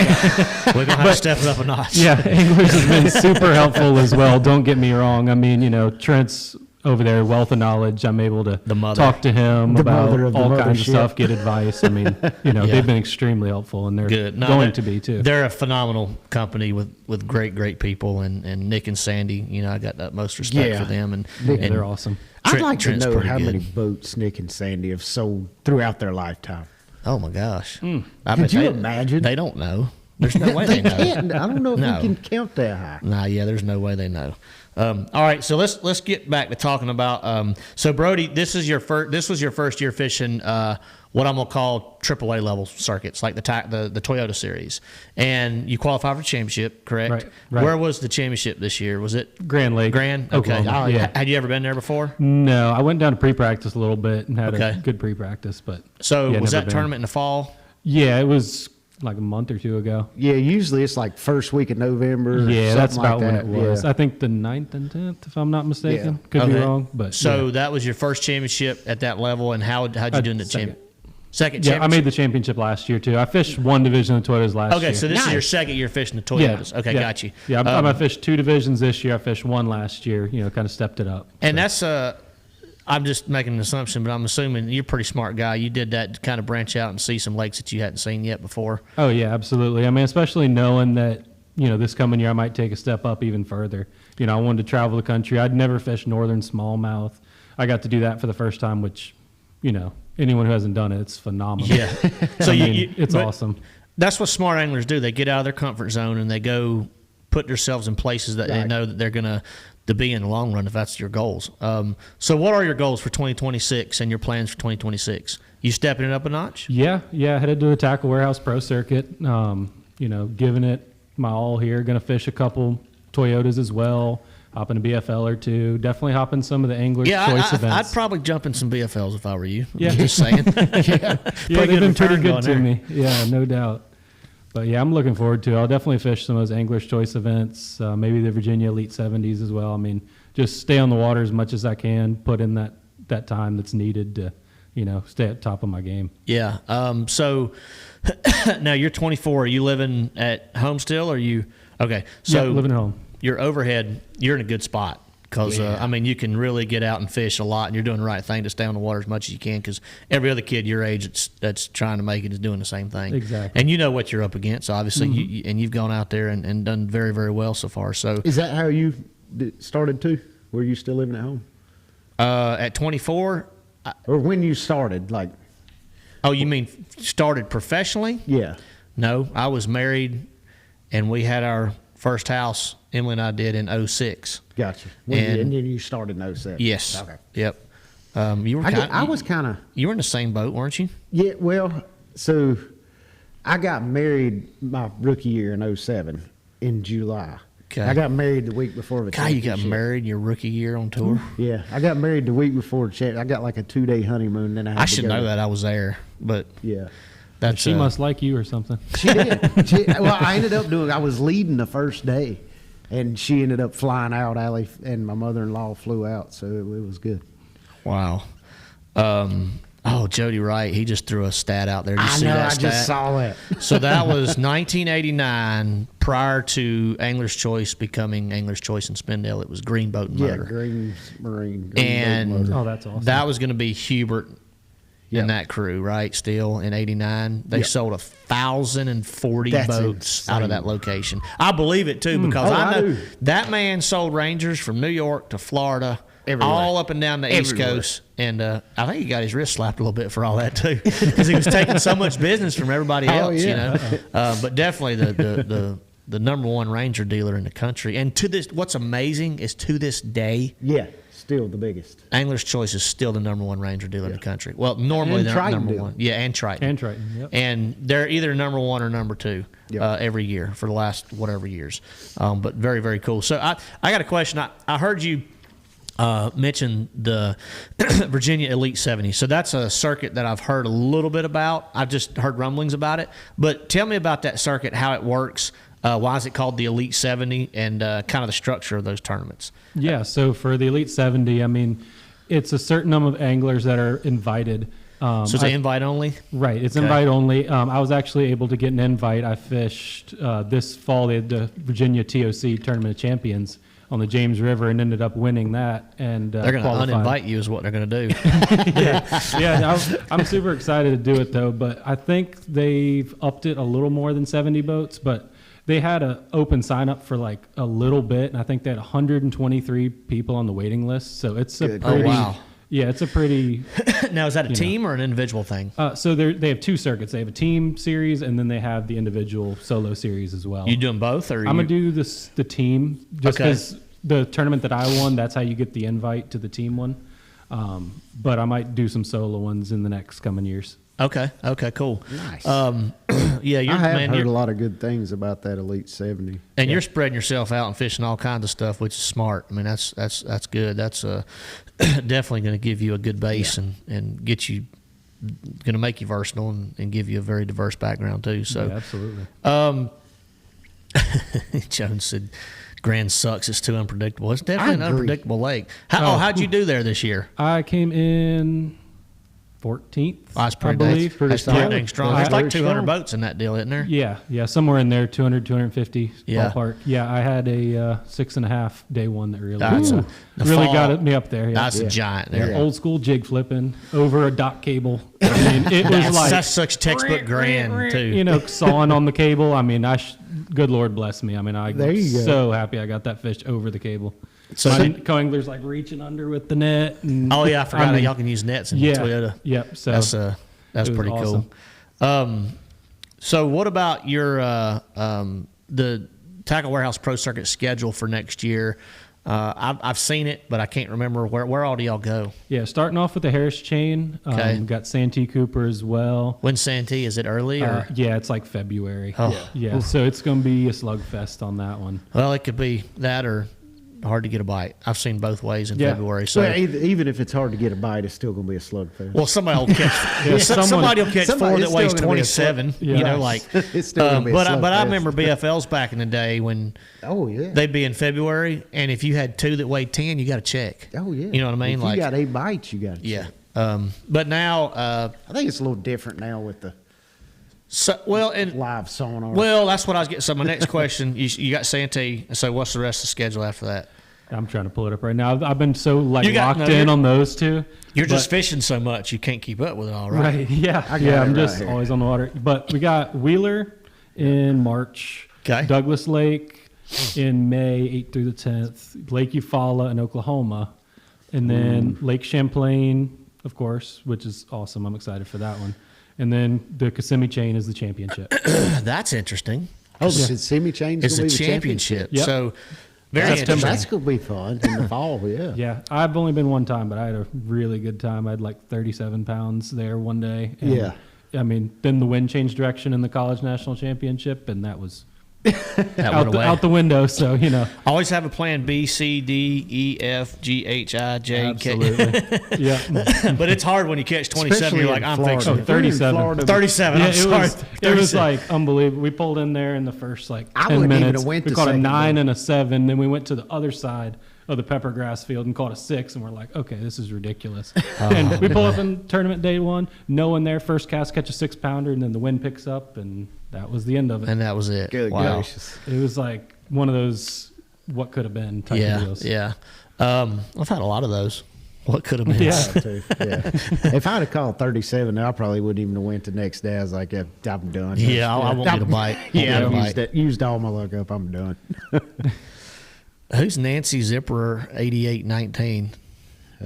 [SPEAKER 1] have to step it up a notch.
[SPEAKER 4] Yeah, Anglers has been super helpful as well. Don't get me wrong. I mean, you know, Trent's over there, wealth of knowledge. I'm able to talk to him about all kinds of stuff, get advice. I mean, you know, they've been extremely helpful, and they're going to be too.
[SPEAKER 1] They're a phenomenal company with great people, and Nick and Sandy. You know, I got the utmost respect for them, and
[SPEAKER 4] they're awesome.
[SPEAKER 2] I'd like to
[SPEAKER 1] Trent's
[SPEAKER 2] know
[SPEAKER 1] pretty
[SPEAKER 2] how
[SPEAKER 1] good.
[SPEAKER 2] many boats Nick and Sandy have sold throughout their lifetime.
[SPEAKER 1] Oh my gosh!
[SPEAKER 2] Could you imagine?
[SPEAKER 1] They don't know. There's no way they know.
[SPEAKER 2] Can't. I don't know if
[SPEAKER 1] No.
[SPEAKER 2] we can count that high.
[SPEAKER 1] Nah, yeah, there's no way they know. All right, so let's get back to talking about. So Brody, this was your first year fishing what I'm gonna call AAA level circuits, like the Toyota series, and you qualified for championship, correct?
[SPEAKER 4] Right.
[SPEAKER 1] Where was the championship this year? Was it
[SPEAKER 4] Grand Lake,
[SPEAKER 1] Grand? Okay.
[SPEAKER 4] Oklahoma. Yeah.
[SPEAKER 1] Had you ever been there before?
[SPEAKER 4] No, I went down to pre-practice a little bit and had
[SPEAKER 1] Okay.
[SPEAKER 4] a good pre-practice, but
[SPEAKER 1] So
[SPEAKER 4] yeah,
[SPEAKER 1] was
[SPEAKER 4] never
[SPEAKER 1] that
[SPEAKER 4] been.
[SPEAKER 1] tournament in the fall?
[SPEAKER 4] Yeah, it was like a month or two ago.
[SPEAKER 2] Yeah, usually it's like first week of November. or
[SPEAKER 4] Yeah, that's
[SPEAKER 2] something
[SPEAKER 4] about
[SPEAKER 2] like
[SPEAKER 4] when
[SPEAKER 2] that.
[SPEAKER 4] it was.
[SPEAKER 2] Yeah.
[SPEAKER 4] I think the 9th and 10th, if I'm not mistaken.
[SPEAKER 2] Yeah.
[SPEAKER 4] Could be
[SPEAKER 1] Okay.
[SPEAKER 4] wrong, but
[SPEAKER 1] So
[SPEAKER 4] yeah.
[SPEAKER 1] that was your first championship at that level, and how'd you do in the
[SPEAKER 4] second.
[SPEAKER 1] second
[SPEAKER 4] Yeah, I
[SPEAKER 1] championship?
[SPEAKER 4] made the championship last year too. I fished one division of Toyotas last year.
[SPEAKER 1] Okay, so this is your second year fishing the Toyotas. Okay,
[SPEAKER 4] yeah.
[SPEAKER 1] got you.
[SPEAKER 4] Yeah, I fished two divisions this year. I fished one last year. You know, kind of stepped it up.
[SPEAKER 1] And that's I'm just making an assumption, but I'm assuming you're a pretty smart guy. You did that to kind of branch out and see some lakes that you hadn't seen yet before.
[SPEAKER 4] Oh yeah, absolutely. I mean, especially knowing that, you know, this coming year I might take a step up even further. You know, I wanted to travel the country. I'd never fished northern smallmouth. I got to do that for the first time, which, you know, anyone who hasn't done it, it's phenomenal.
[SPEAKER 1] Yeah. So
[SPEAKER 4] it's
[SPEAKER 1] but
[SPEAKER 4] awesome.
[SPEAKER 1] That's what smart anglers do. They get out of their comfort zone and they go put themselves in places that they know that they're going to be in the long run if that's your goals. So what are your goals for 2026 and your plans for 2026? You stepping it up a notch?
[SPEAKER 4] Yeah, headed to the Tackle Warehouse Pro Circuit. You know, giving it my all here. Going to fish a couple Toyotas as well. Hop in a BFL or two. Definitely hop in some of the Angler's Choice events.
[SPEAKER 1] I'd probably jump in some BFLs if I were you.
[SPEAKER 4] Yeah.
[SPEAKER 1] I'm just saying.
[SPEAKER 4] Yeah, they've been pretty
[SPEAKER 1] return
[SPEAKER 4] good
[SPEAKER 1] going
[SPEAKER 4] to
[SPEAKER 1] there.
[SPEAKER 4] me. Yeah, no doubt. But yeah, I'm looking forward to it. I'll definitely fish some of those Angler's Choice events, maybe the Virginia Elite 70s as well. I mean, just stay on the water as much as I can, put in that time that's needed to, you know, stay at top of my game.
[SPEAKER 1] Yeah. So now you're 24. Are you living at home still? Or are you okay? So
[SPEAKER 4] yeah, living at home.
[SPEAKER 1] Your overhead, you're in a good spot because I mean you can really get out and fish a lot, and you're doing the right thing to stay on the water as much as you can. Because every other kid your age that's trying to make it is doing the same thing.
[SPEAKER 4] Exactly.
[SPEAKER 1] And you know what you're up against, obviously. You've gone out there and done very, very well so far. So
[SPEAKER 2] Is that how you started too? Were you still living at home?
[SPEAKER 1] at 24.
[SPEAKER 2] Or when you started, like?
[SPEAKER 1] Oh, you mean started professionally?
[SPEAKER 2] Yeah.
[SPEAKER 1] No, I was married, and we had our first house. Emily and I did in 06.
[SPEAKER 2] Gotcha.
[SPEAKER 1] And-
[SPEAKER 2] And then you started in 07.
[SPEAKER 1] Yes.
[SPEAKER 2] Okay.
[SPEAKER 1] Yep. You were.
[SPEAKER 2] I was kind of.
[SPEAKER 1] You were in the same boat, weren't you?
[SPEAKER 2] Yeah, well, so I got married my rookie year in 07 in July.
[SPEAKER 1] Okay.
[SPEAKER 2] I got married the week before the
[SPEAKER 1] God, you got
[SPEAKER 2] championship.
[SPEAKER 1] married your rookie year on tour.
[SPEAKER 2] Yeah, I got married the week before the champ. I got like a 2-day honeymoon. Then I had
[SPEAKER 1] I
[SPEAKER 2] to
[SPEAKER 1] should
[SPEAKER 2] go
[SPEAKER 1] know
[SPEAKER 2] to-
[SPEAKER 1] that I was there, but
[SPEAKER 2] Yeah,
[SPEAKER 1] that's
[SPEAKER 4] She must like you or something.
[SPEAKER 2] she did. Well, I ended up doing. I was leading the first day, and she ended up flying out. Allie and my mother-in-law flew out, so it was good.
[SPEAKER 1] Wow. Jody Wright, he just threw a stat out there. Did you see that
[SPEAKER 2] I
[SPEAKER 1] stat?
[SPEAKER 2] just saw that.
[SPEAKER 1] So that was 1989, prior to Angler's Choice becoming Angler's Choice in Spindale. It was Green Boat and
[SPEAKER 2] Yeah,
[SPEAKER 1] Motor.
[SPEAKER 2] Green Marine. Green
[SPEAKER 1] And
[SPEAKER 2] boat motor.
[SPEAKER 4] Oh, that's awesome.
[SPEAKER 1] that was going to be Hubert
[SPEAKER 2] Yep.
[SPEAKER 1] and that crew, right? Still in '89, they
[SPEAKER 2] Yep.
[SPEAKER 1] sold 1,040
[SPEAKER 2] That's
[SPEAKER 1] boats out of that
[SPEAKER 2] insane.
[SPEAKER 1] location. I believe it too because
[SPEAKER 2] Oh,
[SPEAKER 1] I
[SPEAKER 2] I
[SPEAKER 1] know
[SPEAKER 2] do.
[SPEAKER 1] that man sold Rangers from New York to Florida,
[SPEAKER 2] Everywhere.
[SPEAKER 1] all up and down the East
[SPEAKER 2] Everywhere.
[SPEAKER 1] Coast, and I think he got his wrist slapped a little bit for all that too, because he was taking so much business from everybody else. You
[SPEAKER 2] yeah.
[SPEAKER 1] know, but definitely the number one Ranger dealer in the country. And to this, what's amazing is to this day,
[SPEAKER 2] Yeah, still the biggest.
[SPEAKER 1] Angler's Choice is still the number one Ranger dealer in the country. Well, normally
[SPEAKER 2] And
[SPEAKER 1] they're
[SPEAKER 2] Triton
[SPEAKER 1] number
[SPEAKER 2] dealer.
[SPEAKER 1] one. Yeah, and Triton.
[SPEAKER 4] And Triton, yep.
[SPEAKER 1] And they're either number one or number two
[SPEAKER 2] Yep.
[SPEAKER 1] every year for the last whatever years. But very, very cool. So I got a question. I heard you mentioned the Virginia Elite 70. So that's a circuit that I've heard a little bit about. I've just heard rumblings about it. But tell me about that circuit, how it works. Why is it called the Elite 70, and kind of the structure of those tournaments?
[SPEAKER 4] Yeah, so for the Elite 70, I mean, it's a certain number of anglers that are invited.
[SPEAKER 1] So it's an invite only?
[SPEAKER 4] Right, it's invite only. I was actually able to get an invite. I fished this fall the Virginia TOC Tournament of Champions on the James River and ended up winning that. And
[SPEAKER 1] they're going to uninvite you is what they're going to do.
[SPEAKER 4] Yeah, I'm super excited to do it, though. But I think they've upped it a little more than 70 boats. But they had an open sign up for like a little bit, and I think they had 123 people on the waiting list. So it's a pretty.
[SPEAKER 1] Oh, wow.
[SPEAKER 4] Yeah, it's a pretty.
[SPEAKER 1] Now, is that a team or an individual thing?
[SPEAKER 4] So they have two circuits. They have a team series, and then they have the individual solo series as well.
[SPEAKER 1] You doing both, or
[SPEAKER 4] I'm gonna do the team just because the tournament that I won. That's how you get the invite to the team one. But I might do some solo ones in the next coming years.
[SPEAKER 1] Okay, cool.
[SPEAKER 2] Nice.
[SPEAKER 1] Yeah,
[SPEAKER 2] I have heard a lot of good things about that Elite 70.
[SPEAKER 1] And you're spreading yourself out and fishing all kinds of stuff, which is smart. I mean, that's good. That's definitely going to give you a good base and get you, going to make you versatile and give you a very diverse background too. So,
[SPEAKER 4] yeah, absolutely.
[SPEAKER 1] Jones said, Grand sucks. It's too unpredictable. It's definitely an unpredictable lake. How'd you do there this year?
[SPEAKER 4] I came in 14th.
[SPEAKER 1] That's pretty,
[SPEAKER 4] I believe.
[SPEAKER 1] That's pretty dang strong. There's like 200
[SPEAKER 2] strong.
[SPEAKER 1] boats in that deal, isn't there?
[SPEAKER 4] Yeah, somewhere in there, 200, 250
[SPEAKER 1] Yeah.
[SPEAKER 4] ballpark. Yeah, I had a 6.5 day one that really,
[SPEAKER 1] The
[SPEAKER 4] really
[SPEAKER 1] fall,
[SPEAKER 4] got me up there. Yeah.
[SPEAKER 1] That's a giant there.
[SPEAKER 4] Old school jig flipping over a dock cable. I mean, it was like
[SPEAKER 1] that's such textbut grand too.
[SPEAKER 4] You know, sawing on the cable. I mean, good Lord bless me. I mean, I'm
[SPEAKER 2] There you go.
[SPEAKER 4] so happy I got that fish over the cable.
[SPEAKER 1] So
[SPEAKER 4] My co-angler's like reaching under with the net. And,
[SPEAKER 1] oh yeah, I forgot that y'all can use nets in Toyota.
[SPEAKER 4] Yep. So
[SPEAKER 1] that's pretty
[SPEAKER 4] awesome.
[SPEAKER 1] cool. So what about your the Tackle Warehouse Pro Circuit schedule for next year? I've seen it, but I can't remember where all do y'all go?
[SPEAKER 4] Yeah, starting off with the Harris chain.
[SPEAKER 1] Okay.
[SPEAKER 4] Got Santee Cooper as well.
[SPEAKER 1] When Santee, is it early or?
[SPEAKER 4] Yeah, it's like February.
[SPEAKER 1] Oh.
[SPEAKER 4] Yeah. So it's going to be a slugfest on that one.
[SPEAKER 1] Well, it could be that or hard to get a bite. I've seen both ways in February. So
[SPEAKER 2] Well, even if it's hard to get a bite, it's still going to be a slugfest.
[SPEAKER 1] well, somebody will catch. Somebody will catch four that weighs 27. You know, like.
[SPEAKER 2] It's still gonna be a
[SPEAKER 1] but I
[SPEAKER 2] slugfest.
[SPEAKER 1] remember BFLs back in the day when.
[SPEAKER 2] Oh yeah.
[SPEAKER 1] They'd be in February, and if you had two that weighed 10, you got to check.
[SPEAKER 2] Oh yeah.
[SPEAKER 1] You know what I mean?
[SPEAKER 2] If you got 8 bites, you got to
[SPEAKER 1] yeah.
[SPEAKER 2] check.
[SPEAKER 1] But now,
[SPEAKER 2] I think it's a little different now with the
[SPEAKER 1] and
[SPEAKER 2] live sonar.
[SPEAKER 1] well, that's what I was getting. So my next question, you got Santee. So what's the rest of the schedule after that?
[SPEAKER 4] I'm trying to pull it up right now. I've been so
[SPEAKER 1] You got-
[SPEAKER 4] locked
[SPEAKER 1] no,
[SPEAKER 4] in
[SPEAKER 1] you're-
[SPEAKER 4] on those two.
[SPEAKER 1] You're just fishing so much, you can't keep up with it all, right?
[SPEAKER 4] Right. Yeah.
[SPEAKER 2] I got
[SPEAKER 4] Yeah.
[SPEAKER 2] it
[SPEAKER 4] I'm
[SPEAKER 2] right
[SPEAKER 4] just
[SPEAKER 2] here.
[SPEAKER 4] always on the water. But we got Wheeler in March.
[SPEAKER 1] Okay.
[SPEAKER 4] Douglas Lake in May, 8th through the 10th. Lake Eufaula in Oklahoma. And then Lake Champlain, of course, which is awesome. I'm excited for that one. And then the Kissimmee chain is the championship.
[SPEAKER 1] That's interesting.
[SPEAKER 2] Oh, the Kissimmee chain's
[SPEAKER 1] It's
[SPEAKER 2] going
[SPEAKER 1] a
[SPEAKER 2] to be the
[SPEAKER 1] championship.
[SPEAKER 4] Yep.
[SPEAKER 1] So very
[SPEAKER 4] September.
[SPEAKER 1] interesting.
[SPEAKER 2] That's going to be fun in the fall. Yeah.
[SPEAKER 4] Yeah. I've only been one time, but I had a really good time. I had like 37 pounds there one day. And,
[SPEAKER 2] Yeah.
[SPEAKER 4] I mean, then the wind changed direction in the college national championship, and that was
[SPEAKER 1] That
[SPEAKER 4] out
[SPEAKER 1] went
[SPEAKER 4] the,
[SPEAKER 1] away.
[SPEAKER 4] out the window. So, you know.
[SPEAKER 1] Always have a plan B, C, D, E, F, G, H, I, J, K.
[SPEAKER 4] Absolutely. Yeah.
[SPEAKER 1] But it's hard when you catch 27.
[SPEAKER 2] Especially
[SPEAKER 1] You're
[SPEAKER 2] in
[SPEAKER 1] like, I'm
[SPEAKER 2] Florida.
[SPEAKER 1] fixing
[SPEAKER 4] Oh,
[SPEAKER 1] it.
[SPEAKER 4] 37.
[SPEAKER 2] Florida,
[SPEAKER 1] 37.
[SPEAKER 4] Yeah,
[SPEAKER 1] I'm sorry.
[SPEAKER 4] it was
[SPEAKER 1] 37.
[SPEAKER 4] like unbelievable. We pulled in there in the first like 10
[SPEAKER 2] I wouldn't even
[SPEAKER 4] minutes.
[SPEAKER 2] have went
[SPEAKER 4] we
[SPEAKER 2] to
[SPEAKER 4] caught a
[SPEAKER 2] second
[SPEAKER 4] 9
[SPEAKER 2] then.
[SPEAKER 4] and a 7. Then we went to the other side of the pepper grass field and caught a 6. And we're like, okay, this is ridiculous. And we pull up in tournament day 1. No one there. First cast, catch a 6-pounder, and then the wind picks up, and that was the end of it.
[SPEAKER 1] And that was it.
[SPEAKER 2] Good
[SPEAKER 1] Wow.
[SPEAKER 2] gracious.
[SPEAKER 4] It was like one of those what could have been type of
[SPEAKER 1] Yeah,
[SPEAKER 4] deals.
[SPEAKER 1] yeah. I've had a lot of those. What could have been?
[SPEAKER 4] Yeah.
[SPEAKER 2] Too. Yeah. If I'd have called 37, I probably wouldn't even have went the next day. I was like, yeah, I'm done.
[SPEAKER 1] Yeah, I won't get a bite.
[SPEAKER 2] Yeah,
[SPEAKER 1] Won't get a
[SPEAKER 2] I've
[SPEAKER 1] bite.
[SPEAKER 2] used all my luck up. I'm done.
[SPEAKER 1] Who's Nancy Zipperer 8819?
[SPEAKER 2] I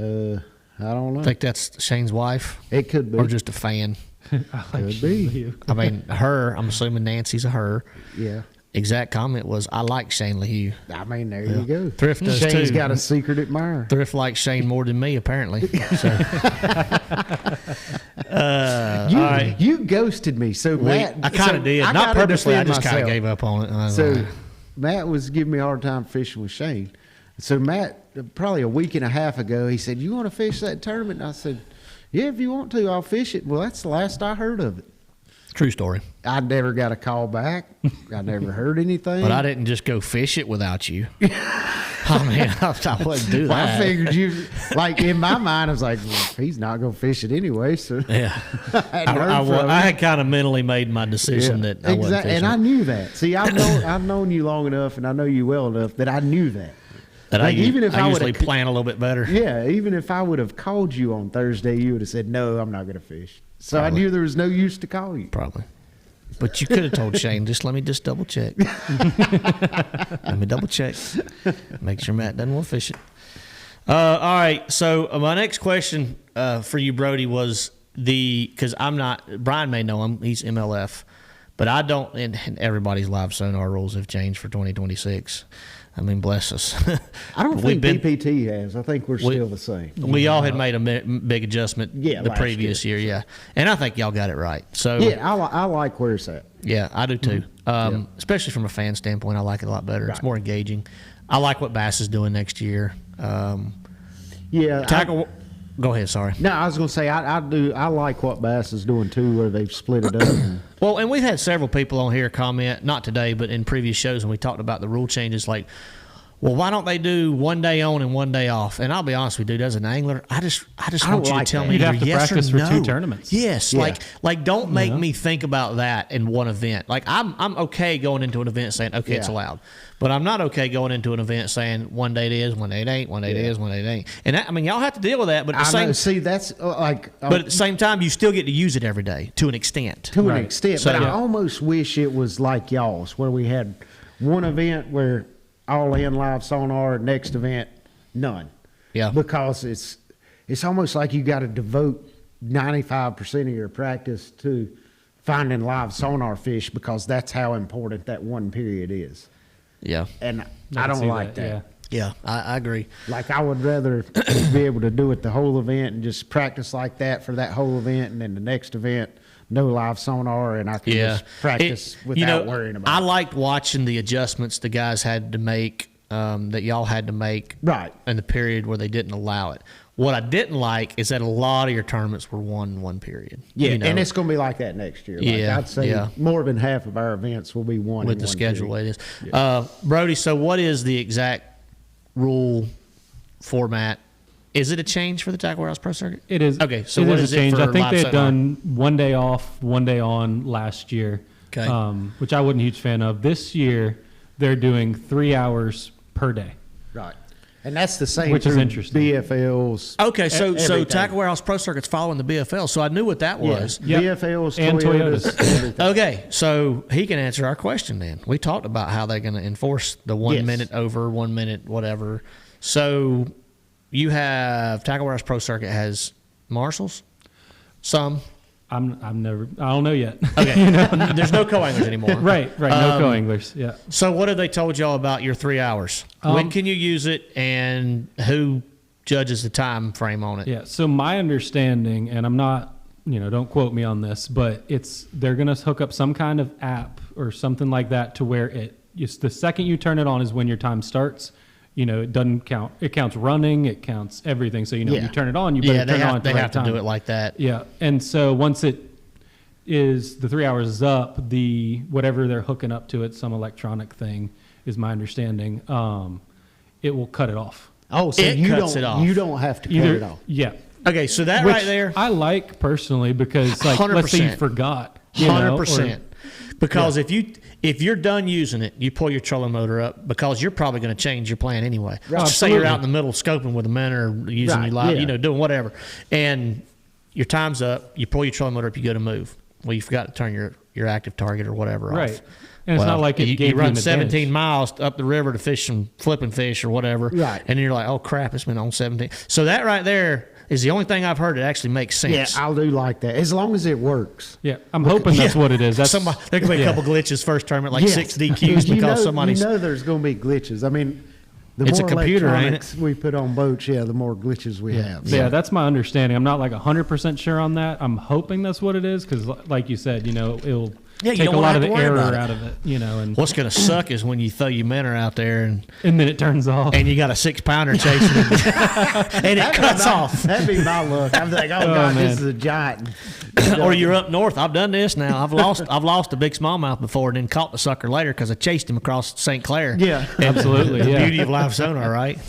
[SPEAKER 2] don't know.
[SPEAKER 1] I think that's Shane's wife
[SPEAKER 2] It could be.
[SPEAKER 1] or just a fan.
[SPEAKER 2] Could be.
[SPEAKER 1] I mean, her. I'm assuming Nancy's a her.
[SPEAKER 2] Yeah.
[SPEAKER 1] Exact comment was, I like Shane LaHue.
[SPEAKER 2] I mean, there you go.
[SPEAKER 1] Thrift does
[SPEAKER 2] Shane's
[SPEAKER 1] too.
[SPEAKER 2] got a secret admirer.
[SPEAKER 1] Thrift likes Shane more than me, apparently. So,
[SPEAKER 2] You,
[SPEAKER 1] all right.
[SPEAKER 2] you ghosted me. So Matt,
[SPEAKER 1] I kind of
[SPEAKER 2] so
[SPEAKER 1] did.
[SPEAKER 2] I
[SPEAKER 1] Not
[SPEAKER 2] gotta
[SPEAKER 1] purposely. I
[SPEAKER 2] defend
[SPEAKER 1] just kind of
[SPEAKER 2] myself.
[SPEAKER 1] gave up on it.
[SPEAKER 2] So Matt was giving me a hard time fishing with Shane. So Matt, probably a week and a half ago, he said, "You want to fish that tournament?" And I said, "Yeah, if you want to, I'll fish it." Well, that's the last I heard of it.
[SPEAKER 1] True story.
[SPEAKER 2] I never got a call back. I never heard anything.
[SPEAKER 1] But I didn't just go fish it without you. Oh, man, I wouldn't do that.
[SPEAKER 2] I figured you, like, in my mind, I was like, well, he's not going to fish it anyway. So
[SPEAKER 1] Yeah. I had kind of mentally made my decision that I wasn't fishing.
[SPEAKER 2] And I knew that. See, I've known you long enough, and I know you well enough that I knew that.
[SPEAKER 1] That
[SPEAKER 2] like, even if I
[SPEAKER 1] usually plan a little bit better.
[SPEAKER 2] Yeah, even if I would have called you on Thursday, you would have said, "No, I'm not going to fish." So
[SPEAKER 1] Probably.
[SPEAKER 2] I knew there was no use to call you.
[SPEAKER 1] Probably. But you could have told Shane, let me double check. Let me double check. Make sure Matt doesn't want to fish it. All right. So my next question for you, Brody, was because Brian may know him. He's MLF. But I don't, and everybody's live sonar rules have changed for 2026. I mean, bless us.
[SPEAKER 2] I don't think BPT has. I think we're still the same.
[SPEAKER 1] We all had made a big adjustment the previous year, yeah. And I think y'all got it right. So
[SPEAKER 2] yeah, I like where it's at.
[SPEAKER 1] Yeah, I do too. Especially from a fan standpoint, I like it a lot better. Right. It's more engaging. I like what Bass is doing next year. Go ahead, sorry.
[SPEAKER 2] No, I was going to say I like what Bass is doing too, where they've split it up.
[SPEAKER 1] Well, and we've had several people on here comment, not today, but in previous shows when we talked about the rule changes, like, well, why don't they do one day on and one day off? And I'll be honest with you, dude, as an angler, I just want you to tell me
[SPEAKER 4] you'd have to
[SPEAKER 1] yes
[SPEAKER 4] practice
[SPEAKER 1] or no.
[SPEAKER 4] for 2 tournaments.
[SPEAKER 1] Yes, yeah. like don't make me think about that in one event. Like I'm okay going into an event saying, okay, it's allowed. But I'm not okay going into an event saying one day it is, one day it ain't, one day it is, one day it ain't. And that, I mean, y'all have to deal with that. But at the same,
[SPEAKER 2] that's like.
[SPEAKER 1] But at the same time, you still get to use it every day to an extent.
[SPEAKER 2] To an extent, so, but I almost wish it was like y'all's, where we had one event where all in live sonar, next event none.
[SPEAKER 1] Yeah.
[SPEAKER 2] Because it's almost like you got to devote 95% of your practice to finding live sonar fish, because that's how important that one period is.
[SPEAKER 1] Yeah.
[SPEAKER 2] And I don't like that.
[SPEAKER 1] Yeah, I agree.
[SPEAKER 2] Like, I would rather be able to do it the whole event and just practice like that for that whole event, and then the next event, no live sonar, and I can just practice without worrying about it.
[SPEAKER 1] I liked watching the adjustments the guys had to make, that y'all had to make in the period where they didn't allow it. What I didn't like is that a lot of your tournaments were one period.
[SPEAKER 2] Yeah, and it's going to be like that next year. Like, I'd say more than half of our events will be one
[SPEAKER 1] with the schedule it is. Yeah. Brody, so what is the exact rule format? Is it a change for the Tackle Warehouse Pro Circuit?
[SPEAKER 4] It is.
[SPEAKER 1] Okay, so what is it for?
[SPEAKER 4] I think they had done 1 day off, 1 day on last year, which I wasn't a huge fan of. This year, they're doing 3 hours per day.
[SPEAKER 2] Right. And that's the same,
[SPEAKER 4] which is interesting.
[SPEAKER 2] BFLs.
[SPEAKER 1] Okay, so Tackle Warehouse Pro Circuit's following the BFL, so I knew what that was.
[SPEAKER 2] BFLs
[SPEAKER 4] and Toyotas.
[SPEAKER 1] Okay, so he can answer our question then. We talked about how they're going to enforce the 1 minute over, 1 minute whatever. So you have Tackle Warehouse Pro Circuit has marshals, some.
[SPEAKER 4] I don't know yet.
[SPEAKER 1] Okay, there's no co-anglers anymore.
[SPEAKER 4] Right, no co-anglers. Yeah.
[SPEAKER 1] So what have they told y'all about your 3 hours? When can you use it, and who judges the time frame on it?
[SPEAKER 4] Yeah. So my understanding, and I'm not, don't quote me on this, but they're going to hook up some kind of app or something like that to where the second you turn it on is when your time starts. It doesn't count. It counts running. It counts everything. So, you turn it on, you better turn it on at the right time. They have to do
[SPEAKER 1] it like that.
[SPEAKER 4] Yeah. And so once the 3 hours is up, whatever they're hooking up to it, some electronic thing is my understanding, it will cut it off.
[SPEAKER 2] Oh, so you don't have to cut it off.
[SPEAKER 4] Yeah.
[SPEAKER 1] Okay, so that right there.
[SPEAKER 4] I like personally, because like,
[SPEAKER 1] 100%.
[SPEAKER 4] let's say you forgot.
[SPEAKER 1] 100%. Because if you're done using it, you pull your trolling motor up, because you're probably going to change your plan anyway. Right. Just say you're out in the middle scoping with a men or using your live, doing whatever, and your time's up. You pull your trolling motor up, you go to move. Well, you forgot to turn your active target or whatever off.
[SPEAKER 4] And it's not like you
[SPEAKER 1] run 17 miles up the river to fish some flipping fish or whatever,
[SPEAKER 2] right?
[SPEAKER 1] And you're like, oh crap, it's been on 17. So that right there is the only thing I've heard that actually makes sense.
[SPEAKER 2] Yeah, I do like that, as long as it works.
[SPEAKER 4] Yeah, I'm hoping that's what it is.
[SPEAKER 1] There could be a couple glitches first tournament, like 6 DQs because somebody's.
[SPEAKER 2] There's going to be glitches. I mean,
[SPEAKER 1] it's a computer, ain't it?
[SPEAKER 2] We put on boats, the more glitches we have.
[SPEAKER 4] Yeah, that's my understanding. I'm not like 100% sure on that. I'm hoping that's what it is, because like you said,
[SPEAKER 1] Yeah, you
[SPEAKER 4] take
[SPEAKER 1] don't
[SPEAKER 4] a
[SPEAKER 1] wanna
[SPEAKER 4] lot
[SPEAKER 1] have
[SPEAKER 4] of
[SPEAKER 1] to
[SPEAKER 4] the
[SPEAKER 1] worry
[SPEAKER 4] error
[SPEAKER 1] about it.
[SPEAKER 4] out of it, you know. And
[SPEAKER 1] What's going to suck is when you throw your minnow out there and
[SPEAKER 4] then it turns off.
[SPEAKER 1] you got a 6-pounder chasing it, and it cuts off.
[SPEAKER 2] That'd be my luck. I'm like, oh, God,
[SPEAKER 4] man.
[SPEAKER 2] this is a giant.
[SPEAKER 1] Or you're up north. I've done this now. I've lost a big smallmouth before and then caught the sucker later because I chased him across St. Clair.
[SPEAKER 2] Yeah.
[SPEAKER 4] Absolutely,
[SPEAKER 1] The
[SPEAKER 4] yeah.
[SPEAKER 1] beauty of live sonar, right?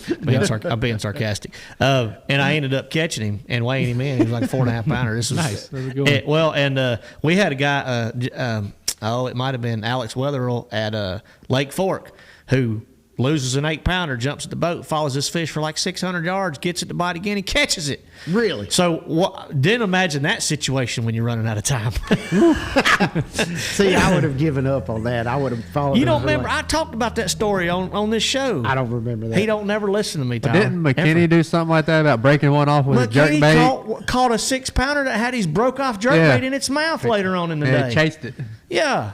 [SPEAKER 1] I'm being sarcastic. And I ended up catching him and weighing him in. He was like a 4.5 pounder. This was
[SPEAKER 4] Nice. That was a good one.
[SPEAKER 1] We had a guy. It might have been Alex Wetherill at Lake Fork who loses an 8-pounder, jumps at the boat, follows this fish for like 600 yards, gets it to bite again, and catches it.
[SPEAKER 2] Really?
[SPEAKER 1] So didn't imagine that situation when you're running out of time.
[SPEAKER 2] See, I would have given up on that. I would have followed.
[SPEAKER 1] You don't
[SPEAKER 2] him.
[SPEAKER 1] remember? I talked about that story on this show.
[SPEAKER 2] I don't remember that.
[SPEAKER 1] He don't never listen to me, Tyler.
[SPEAKER 3] Didn't McKinney do something like that about breaking one off with a
[SPEAKER 1] McKinney
[SPEAKER 3] jerkbait?
[SPEAKER 1] caught a 6-pounder that had his broke off jerkbait in its mouth later on in the
[SPEAKER 3] And
[SPEAKER 1] day.
[SPEAKER 3] chased it.
[SPEAKER 1] Yeah.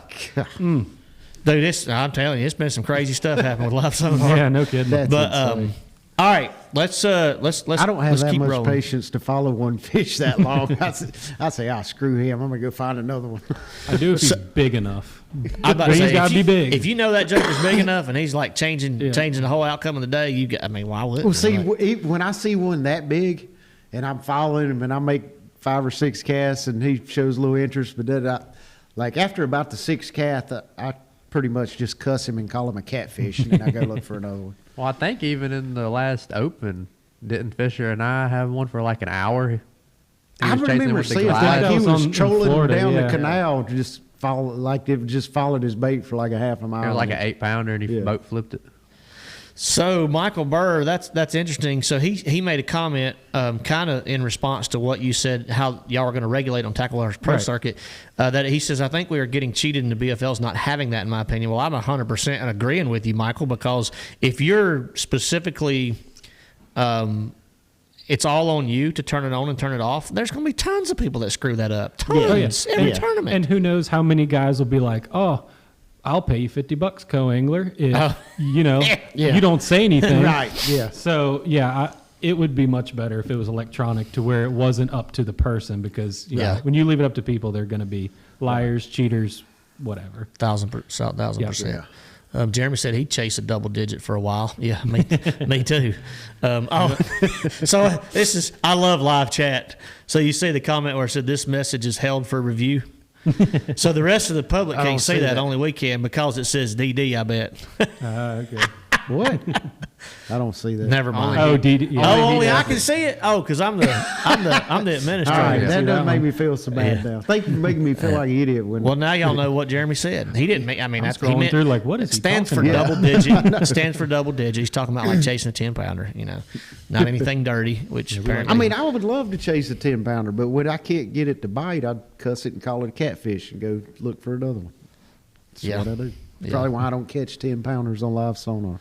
[SPEAKER 1] Dude, I'm telling you, it's been some crazy stuff happening with live sonar.
[SPEAKER 4] Yeah, no kidding.
[SPEAKER 2] That's
[SPEAKER 1] But
[SPEAKER 2] insane.
[SPEAKER 1] all right, let's
[SPEAKER 2] I don't have
[SPEAKER 1] let's
[SPEAKER 2] that
[SPEAKER 1] keep
[SPEAKER 2] much
[SPEAKER 1] rolling.
[SPEAKER 2] patience to follow one fish that long. I say, screw him. I'm gonna go find another one.
[SPEAKER 4] I do if he's big enough.
[SPEAKER 1] I'm about to
[SPEAKER 4] But he's
[SPEAKER 1] say,
[SPEAKER 4] got to be big.
[SPEAKER 1] If you know that joker's big enough and he's like changing the whole outcome of the day, why wouldn't?
[SPEAKER 2] Well, see,
[SPEAKER 1] Like,
[SPEAKER 2] when I see one that big, and I'm following him, and I make 5 or 6 casts, and he shows a little interest, but then like after about the 6th cast, I pretty much just cuss him and call him a catfish, and then I go look for another one.
[SPEAKER 3] Well, I think even in the last Open, didn't Fisher and I have one for like an hour? He
[SPEAKER 2] I
[SPEAKER 3] was chasing it
[SPEAKER 2] remember
[SPEAKER 3] with the
[SPEAKER 2] seeing
[SPEAKER 3] glide.
[SPEAKER 2] like
[SPEAKER 4] That
[SPEAKER 2] he
[SPEAKER 4] was
[SPEAKER 2] was
[SPEAKER 4] in
[SPEAKER 2] trolling
[SPEAKER 4] Florida,
[SPEAKER 2] down
[SPEAKER 4] yeah.
[SPEAKER 2] the canal, just followed his bait for like a half a mile.
[SPEAKER 3] It was like an 8-pounder, and he boat flipped it.
[SPEAKER 1] So Michael Burr, that's interesting. So he made a comment, kind of in response to what you said, how y'all are going to regulate on tackle water's pro circuit. That he says, I think we are getting cheated in the BFLs not having that, in my opinion. Well, I'm 100% agreeing with you, Michael, because if you're specifically, it's all on you to turn it on and turn it off. There's going to be tons of people that screw that up. Tons. Every tournament.
[SPEAKER 4] And who knows how many guys will be like, oh, I'll pay you $50, co-angler, if you don't say anything.
[SPEAKER 2] Right, yeah.
[SPEAKER 4] So it would be much better if it was electronic, to where it wasn't up to the person, because you know, when you leave it up to people, they're going to be liars, cheaters, whatever.
[SPEAKER 1] 1,000%. Jeremy said he'd chase a double digit for a while. Yeah, me too. So I love live chat. So you see the comment where it said this message is held for review. So the rest of the public can't see that. Only we can, because it says DD, I bet.
[SPEAKER 4] Okay.
[SPEAKER 2] What? I don't see that.
[SPEAKER 1] Never mind.
[SPEAKER 4] Oh, DD. Yeah.
[SPEAKER 1] Only I can see it. Oh, because I'm the administrator.
[SPEAKER 2] All right,
[SPEAKER 4] see
[SPEAKER 2] that
[SPEAKER 4] that
[SPEAKER 2] doesn't make
[SPEAKER 4] one.
[SPEAKER 2] me feel so bad now. Thank you for making me feel like an idiot.
[SPEAKER 1] Well, now y'all know what Jeremy said. He didn't make. I mean,
[SPEAKER 4] I'm
[SPEAKER 1] that's he
[SPEAKER 4] scrolling
[SPEAKER 1] meant,
[SPEAKER 4] through like, what is
[SPEAKER 1] it
[SPEAKER 4] he
[SPEAKER 1] stands for
[SPEAKER 4] talking about?
[SPEAKER 1] double digit. Stands for double digit. He's talking about like chasing a 10-pounder. You know, not anything dirty. Which apparently,
[SPEAKER 2] I mean, I would love to chase a 10-pounder, but when I can't get it to bite, I'd cuss it and call it a catfish and go look for another one. That's what I do. Probably why I don't catch 10-pounders on live sonar.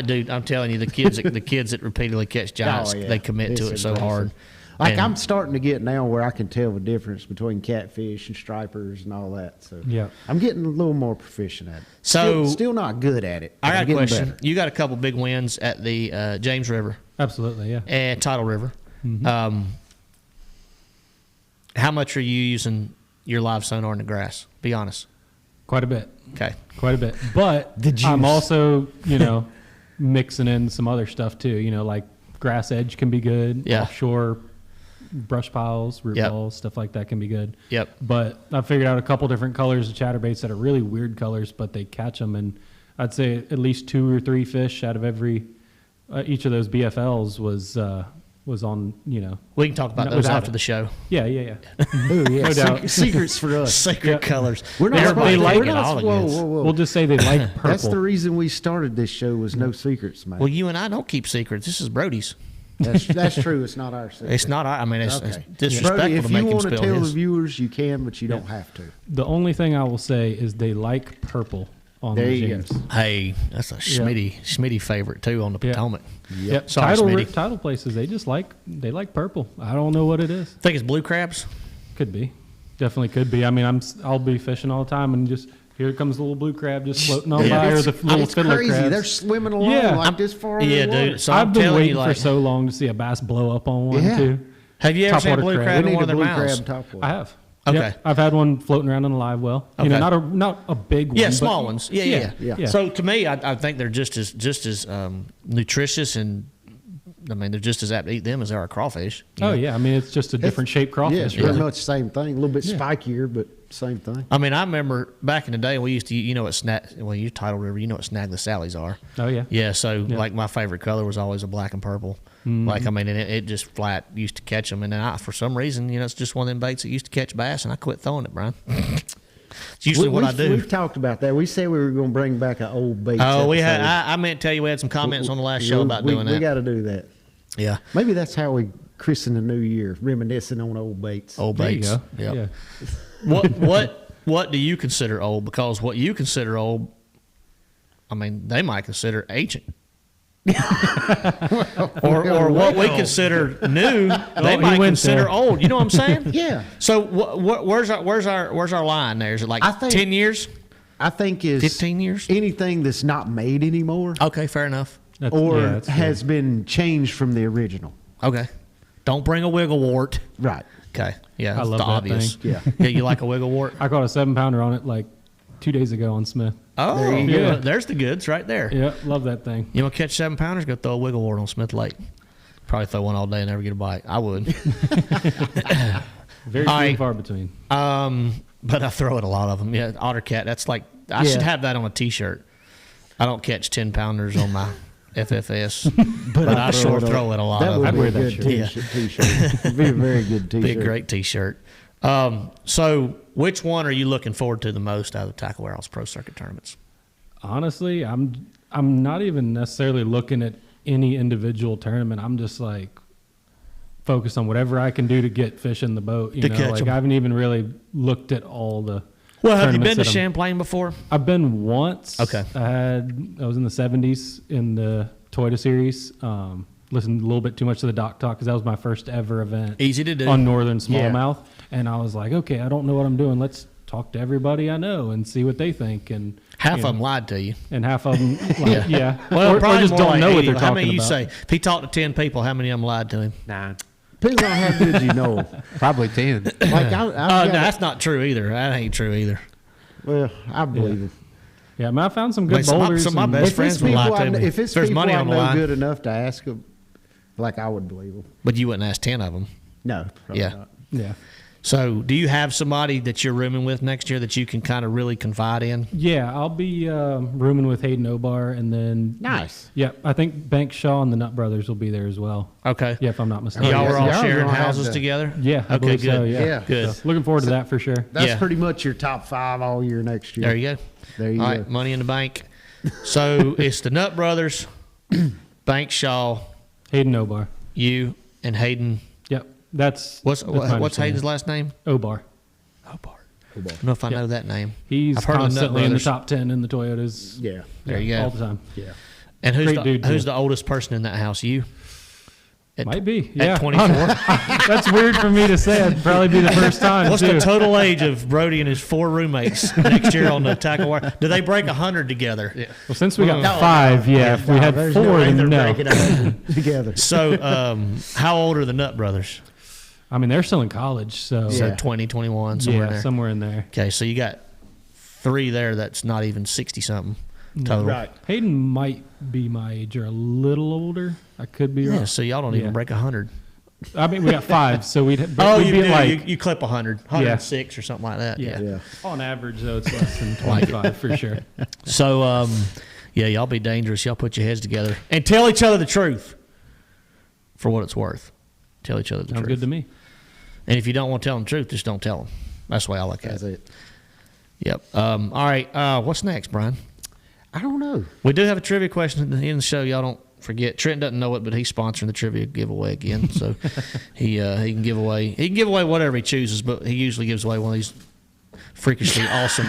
[SPEAKER 1] Dude, I'm telling you, the kids that repeatedly catch giants, they commit to it so hard.
[SPEAKER 2] Like
[SPEAKER 1] And-
[SPEAKER 2] I'm starting to get now where I can tell the difference between catfish and stripers and all that. So I'm getting a little more proficient at it.
[SPEAKER 1] So-
[SPEAKER 2] still not good at it.
[SPEAKER 1] I
[SPEAKER 2] but
[SPEAKER 1] got
[SPEAKER 2] I'm
[SPEAKER 1] a
[SPEAKER 2] getting
[SPEAKER 1] question.
[SPEAKER 2] better.
[SPEAKER 1] You got a couple big wins at the James River
[SPEAKER 4] Absolutely, yeah.
[SPEAKER 1] and Tidal River. How much are you using your live sonar in the grass? Be honest.
[SPEAKER 4] Quite a bit.
[SPEAKER 1] Okay.
[SPEAKER 4] Quite a bit. But I'm also, mixing in some other stuff too. Like grass edge can be good.
[SPEAKER 1] Yeah.
[SPEAKER 4] Offshore brush piles, root
[SPEAKER 1] Yep.
[SPEAKER 4] balls, stuff like that can be good.
[SPEAKER 1] Yep.
[SPEAKER 4] But I figured out a couple different colors of chatterbaits that are really weird colors, but they catch them. And I'd say at least 2 or 3 fish out of every each of those BFLs was on.
[SPEAKER 1] We can talk about
[SPEAKER 4] No,
[SPEAKER 1] those
[SPEAKER 4] without
[SPEAKER 1] after
[SPEAKER 4] it.
[SPEAKER 1] the show.
[SPEAKER 4] Yeah.
[SPEAKER 2] Ooh, yeah.
[SPEAKER 4] No doubt.
[SPEAKER 2] Secrets for us.
[SPEAKER 1] Secret colors.
[SPEAKER 2] We're not
[SPEAKER 1] Everybody
[SPEAKER 2] supposed to-
[SPEAKER 1] can
[SPEAKER 2] we're
[SPEAKER 1] get
[SPEAKER 2] not-
[SPEAKER 1] all of
[SPEAKER 2] whoa,
[SPEAKER 1] this.
[SPEAKER 2] whoa, whoa.
[SPEAKER 4] We'll just say they like purple.
[SPEAKER 2] That's the reason we started this show was no secrets, man.
[SPEAKER 1] Well, you and I don't keep secrets. This is Brody's.
[SPEAKER 2] That's true. It's not our secret.
[SPEAKER 1] It's not. I mean, it's
[SPEAKER 2] Okay.
[SPEAKER 1] disrespectful
[SPEAKER 2] Brody,
[SPEAKER 1] to
[SPEAKER 2] if
[SPEAKER 1] make
[SPEAKER 2] you
[SPEAKER 1] him
[SPEAKER 2] want to
[SPEAKER 1] spill
[SPEAKER 2] tell
[SPEAKER 1] his.
[SPEAKER 2] the viewers, you can, but you don't have to.
[SPEAKER 4] The only thing I will say is they like purple on
[SPEAKER 2] There
[SPEAKER 4] the
[SPEAKER 2] you
[SPEAKER 4] James.
[SPEAKER 2] go.
[SPEAKER 1] Hey, that's a Schmitty favorite too on the
[SPEAKER 4] Yeah.
[SPEAKER 1] Potomac.
[SPEAKER 4] Yep.
[SPEAKER 1] Sorry, Smitty.
[SPEAKER 4] Tidal places, they like purple. I don't know what it is.
[SPEAKER 1] Think it's blue crabs.
[SPEAKER 4] Could be. Definitely could be. I mean, I'll be fishing all the time, and just here comes the little blue crab just floating on by, or the little
[SPEAKER 2] It's
[SPEAKER 4] fiddler
[SPEAKER 2] crazy.
[SPEAKER 4] crabs.
[SPEAKER 2] They're swimming along
[SPEAKER 4] Yeah.
[SPEAKER 2] like this far.
[SPEAKER 1] Yeah,
[SPEAKER 2] in the water.
[SPEAKER 1] dude. So I'm
[SPEAKER 4] I've been
[SPEAKER 1] telling
[SPEAKER 4] waiting
[SPEAKER 1] you, like,
[SPEAKER 4] for so long to see a bass blow up on one
[SPEAKER 2] Yeah.
[SPEAKER 4] too.
[SPEAKER 1] have you ever seen a
[SPEAKER 4] Topwater
[SPEAKER 1] blue
[SPEAKER 4] crab.
[SPEAKER 1] crab
[SPEAKER 2] We
[SPEAKER 1] in
[SPEAKER 2] need
[SPEAKER 1] one
[SPEAKER 2] a
[SPEAKER 1] of their
[SPEAKER 2] blue
[SPEAKER 1] mouths?
[SPEAKER 2] crab top
[SPEAKER 4] I
[SPEAKER 2] water.
[SPEAKER 4] have.
[SPEAKER 1] Okay.
[SPEAKER 4] Yep. I've had one floating around in a live well.
[SPEAKER 1] Okay.
[SPEAKER 4] Not a big one.
[SPEAKER 1] Yeah,
[SPEAKER 4] but
[SPEAKER 1] small ones. Yeah.
[SPEAKER 4] Yeah.
[SPEAKER 1] So to me, I think they're just as nutritious, and I mean they're just as apt to eat them as they are crawfish.
[SPEAKER 4] Oh yeah, I mean it's just a different shaped
[SPEAKER 2] Yeah,
[SPEAKER 4] crawfish.
[SPEAKER 2] it's pretty
[SPEAKER 4] really.
[SPEAKER 2] much the same thing. A little bit spikier, but same thing.
[SPEAKER 1] I mean, I remember back in the day we used to, you Tidal River, you know what snagless sallies are.
[SPEAKER 4] Oh yeah.
[SPEAKER 1] Yeah, so like my favorite color was always a black and purple. Like, I mean, and it just flat used to catch them. And then for some reason, it's just one of them baits that used to catch bass, and I quit throwing it, Brian. It's usually what I do.
[SPEAKER 2] We've talked about that. We said we were going to bring back an old bait.
[SPEAKER 1] Oh, we had. I meant to tell you we had some comments on the last show about doing that.
[SPEAKER 2] We got to do that.
[SPEAKER 1] Yeah.
[SPEAKER 2] Maybe that's how we christen the new year, reminiscing on old baits.
[SPEAKER 1] Old
[SPEAKER 4] There you
[SPEAKER 1] baits.
[SPEAKER 4] go.
[SPEAKER 1] Yep.
[SPEAKER 4] Yeah.
[SPEAKER 1] What do you consider old? Because what you consider old, I mean, they might consider ancient. or what we consider new, they might consider old. You know what I'm saying?
[SPEAKER 2] Yeah.
[SPEAKER 1] So where's our line there? Is it like 10 years?
[SPEAKER 2] I think is
[SPEAKER 1] 15 years?
[SPEAKER 2] anything that's not made anymore
[SPEAKER 1] Okay, fair enough.
[SPEAKER 2] or has been changed from the original.
[SPEAKER 1] Okay. Don't bring a wiggle wart.
[SPEAKER 2] Right.
[SPEAKER 1] Okay. Yeah,
[SPEAKER 4] I
[SPEAKER 1] that's
[SPEAKER 4] love
[SPEAKER 1] the
[SPEAKER 4] that
[SPEAKER 1] obvious.
[SPEAKER 4] thing.
[SPEAKER 2] Yeah.
[SPEAKER 1] Yeah, you like a wiggle wart?
[SPEAKER 4] I caught a 7-pounder on it like 2 days ago on Smith.
[SPEAKER 1] Oh,
[SPEAKER 2] There you
[SPEAKER 4] go.
[SPEAKER 1] there's the goods right there.
[SPEAKER 4] Yeah, love that thing.
[SPEAKER 1] You want to catch 7-pounders? Go throw a wiggle wart on Smith Lake. Probably throw one all day and never get a bite. I would.
[SPEAKER 4] Very few
[SPEAKER 1] All right.
[SPEAKER 4] and far between.
[SPEAKER 1] But I throw it a lot of them. Yeah, otter cat. That's like I should have that on a T-shirt. I don't catch 10-pounders on my FFS, but I sure throw it a lot.
[SPEAKER 2] That
[SPEAKER 1] of
[SPEAKER 2] would
[SPEAKER 1] them.
[SPEAKER 2] be a
[SPEAKER 4] wear that
[SPEAKER 2] good
[SPEAKER 4] shirt.
[SPEAKER 2] t-shirt. It'd be a very good t-shirt.
[SPEAKER 1] Be a great T-shirt. So, which one are you looking forward to the most out of the Tackle Warehouse Pro Circuit tournaments?
[SPEAKER 4] Honestly, I'm not even necessarily looking at any individual tournament. I'm just like focused on whatever I can do to get fish in the boat. You
[SPEAKER 1] To
[SPEAKER 4] know,
[SPEAKER 1] catch
[SPEAKER 4] like
[SPEAKER 1] 'em.
[SPEAKER 4] I haven't even really looked at all the.
[SPEAKER 1] Well, have you
[SPEAKER 4] tournaments
[SPEAKER 1] been to
[SPEAKER 4] that I'm-
[SPEAKER 1] Champlain before?
[SPEAKER 4] I've been once.
[SPEAKER 1] Okay.
[SPEAKER 4] I was in the 70s in the Toyota series. Listened a little bit too much to the dock talk because that was my first ever event.
[SPEAKER 1] Easy to do.
[SPEAKER 4] On Northern
[SPEAKER 2] Yeah.
[SPEAKER 4] Smallmouth. And I was like, okay, I don't know what I'm doing. Let's talk to everybody I know and see what they think. And
[SPEAKER 1] Half
[SPEAKER 4] you
[SPEAKER 1] of them
[SPEAKER 4] know,
[SPEAKER 1] lied to you.
[SPEAKER 4] and half of them, like, yeah.
[SPEAKER 1] Well,
[SPEAKER 4] or
[SPEAKER 1] probably
[SPEAKER 4] just
[SPEAKER 1] more
[SPEAKER 4] don't
[SPEAKER 1] like
[SPEAKER 4] know
[SPEAKER 1] 80.
[SPEAKER 4] what they're
[SPEAKER 1] How
[SPEAKER 4] talking
[SPEAKER 1] many you
[SPEAKER 4] about.
[SPEAKER 1] say? If he talked to 10 people, how many of them lied to him?
[SPEAKER 3] 9.
[SPEAKER 2] Depends on how good you know 'em.
[SPEAKER 3] Probably 10.
[SPEAKER 2] Like
[SPEAKER 1] No, that's not true either. That ain't true either.
[SPEAKER 2] well, I believe it.
[SPEAKER 4] Yeah, I mean, I found some good
[SPEAKER 1] Wait, some of my-
[SPEAKER 4] boulders.
[SPEAKER 1] some of my
[SPEAKER 4] and-
[SPEAKER 1] best friends will lie to me.
[SPEAKER 2] If it's
[SPEAKER 1] There's
[SPEAKER 2] people
[SPEAKER 1] money
[SPEAKER 2] I
[SPEAKER 1] on the
[SPEAKER 2] know
[SPEAKER 1] line.
[SPEAKER 2] good enough to ask them, like I would believe them.
[SPEAKER 1] But you wouldn't ask 10 of them.
[SPEAKER 2] No, probably
[SPEAKER 1] Yeah.
[SPEAKER 2] not.
[SPEAKER 4] yeah.
[SPEAKER 1] So, do you have somebody that you're rooming with next year that you can kind of really confide in?
[SPEAKER 4] Yeah, I'll be rooming with Hayden Obar, and then
[SPEAKER 2] Nice.
[SPEAKER 4] Yeah, I think Bank Shaw and the Nut Brothers will be there as well.
[SPEAKER 1] Okay.
[SPEAKER 4] Yeah, if I'm not mistaken.
[SPEAKER 1] Y'all were all
[SPEAKER 2] Y'all
[SPEAKER 1] sharing
[SPEAKER 2] gonna have
[SPEAKER 1] houses
[SPEAKER 2] to-
[SPEAKER 1] together?
[SPEAKER 4] Yeah, I
[SPEAKER 1] Okay,
[SPEAKER 4] believe
[SPEAKER 1] good.
[SPEAKER 4] so, yeah.
[SPEAKER 2] Yeah.
[SPEAKER 1] Good.
[SPEAKER 4] So, looking forward to that for sure.
[SPEAKER 2] That's
[SPEAKER 1] Yeah.
[SPEAKER 2] pretty much your top 5 all year next year.
[SPEAKER 1] There you go.
[SPEAKER 2] There you
[SPEAKER 1] All
[SPEAKER 2] go.
[SPEAKER 1] right, money in the bank. So, it's the Nut Brothers, Bank Shaw,
[SPEAKER 4] Hayden Obar.
[SPEAKER 1] you, and Hayden.
[SPEAKER 4] Yep, that's
[SPEAKER 1] What's
[SPEAKER 4] my
[SPEAKER 1] Hayden's
[SPEAKER 4] understanding.
[SPEAKER 1] last name?
[SPEAKER 4] Obar.
[SPEAKER 1] Hobart. I don't know if I know that name.
[SPEAKER 4] He's
[SPEAKER 1] I've heard of the Nut
[SPEAKER 4] constantly in the
[SPEAKER 1] Brothers.
[SPEAKER 4] top 10 in the Toyotas.
[SPEAKER 2] Yeah.
[SPEAKER 1] There you go.
[SPEAKER 4] All the time.
[SPEAKER 2] Yeah.
[SPEAKER 1] And who's
[SPEAKER 4] Great dude,
[SPEAKER 1] who's
[SPEAKER 4] too.
[SPEAKER 1] the oldest person in that house? You? At,
[SPEAKER 4] Might be. Yeah.
[SPEAKER 1] At 24?
[SPEAKER 4] That's weird for me to say. It'd probably be the first time.
[SPEAKER 1] What's
[SPEAKER 4] too.
[SPEAKER 1] the total age of Brody and his 4 roommates next year on the tackle wire? Do they break 100 together? Yeah.
[SPEAKER 4] Well, since we got
[SPEAKER 1] No,
[SPEAKER 4] 5, yeah. If we had
[SPEAKER 2] there's
[SPEAKER 4] 4,
[SPEAKER 2] no way
[SPEAKER 4] then
[SPEAKER 2] they're
[SPEAKER 4] no.
[SPEAKER 2] breaking 100 together.
[SPEAKER 1] So, how old are the Nut Brothers?
[SPEAKER 4] I mean, they're still in college, so
[SPEAKER 1] So
[SPEAKER 2] Yeah.
[SPEAKER 1] 20, 21, somewhere in there.
[SPEAKER 4] somewhere in there.
[SPEAKER 1] Okay, so you got 3 there that's not even 60-something total.
[SPEAKER 2] Right.
[SPEAKER 4] Hayden might be my age or a little older. I could be
[SPEAKER 1] Yeah,
[SPEAKER 4] wrong.
[SPEAKER 1] so y'all don't
[SPEAKER 4] Yeah.
[SPEAKER 1] even break 100.
[SPEAKER 4] I mean, we got 5, so we'd
[SPEAKER 1] Oh,
[SPEAKER 4] we'd
[SPEAKER 1] you
[SPEAKER 4] be
[SPEAKER 1] do.
[SPEAKER 4] like
[SPEAKER 1] You clip 100, 106 or something like that.
[SPEAKER 4] Yeah.
[SPEAKER 2] Yeah.
[SPEAKER 4] on average though it's less than 25 for sure.
[SPEAKER 1] So, yeah, y'all be dangerous. Y'all put your heads together and tell each other the truth for what it's worth. Tell each other the
[SPEAKER 4] Sounds
[SPEAKER 1] truth.
[SPEAKER 4] good to me.
[SPEAKER 1] And if you don't want to tell them the truth, just don't tell them. That's the way I look at
[SPEAKER 2] That's
[SPEAKER 1] it.
[SPEAKER 2] it.
[SPEAKER 1] Yep. All right. What's next, Brian?
[SPEAKER 2] I don't know.
[SPEAKER 1] We do have a trivia question at the end of the show. Y'all don't forget. Trent doesn't know it, but he's sponsoring the trivia giveaway again. So he can give away whatever he chooses, but he usually gives away one of these freakishly awesome.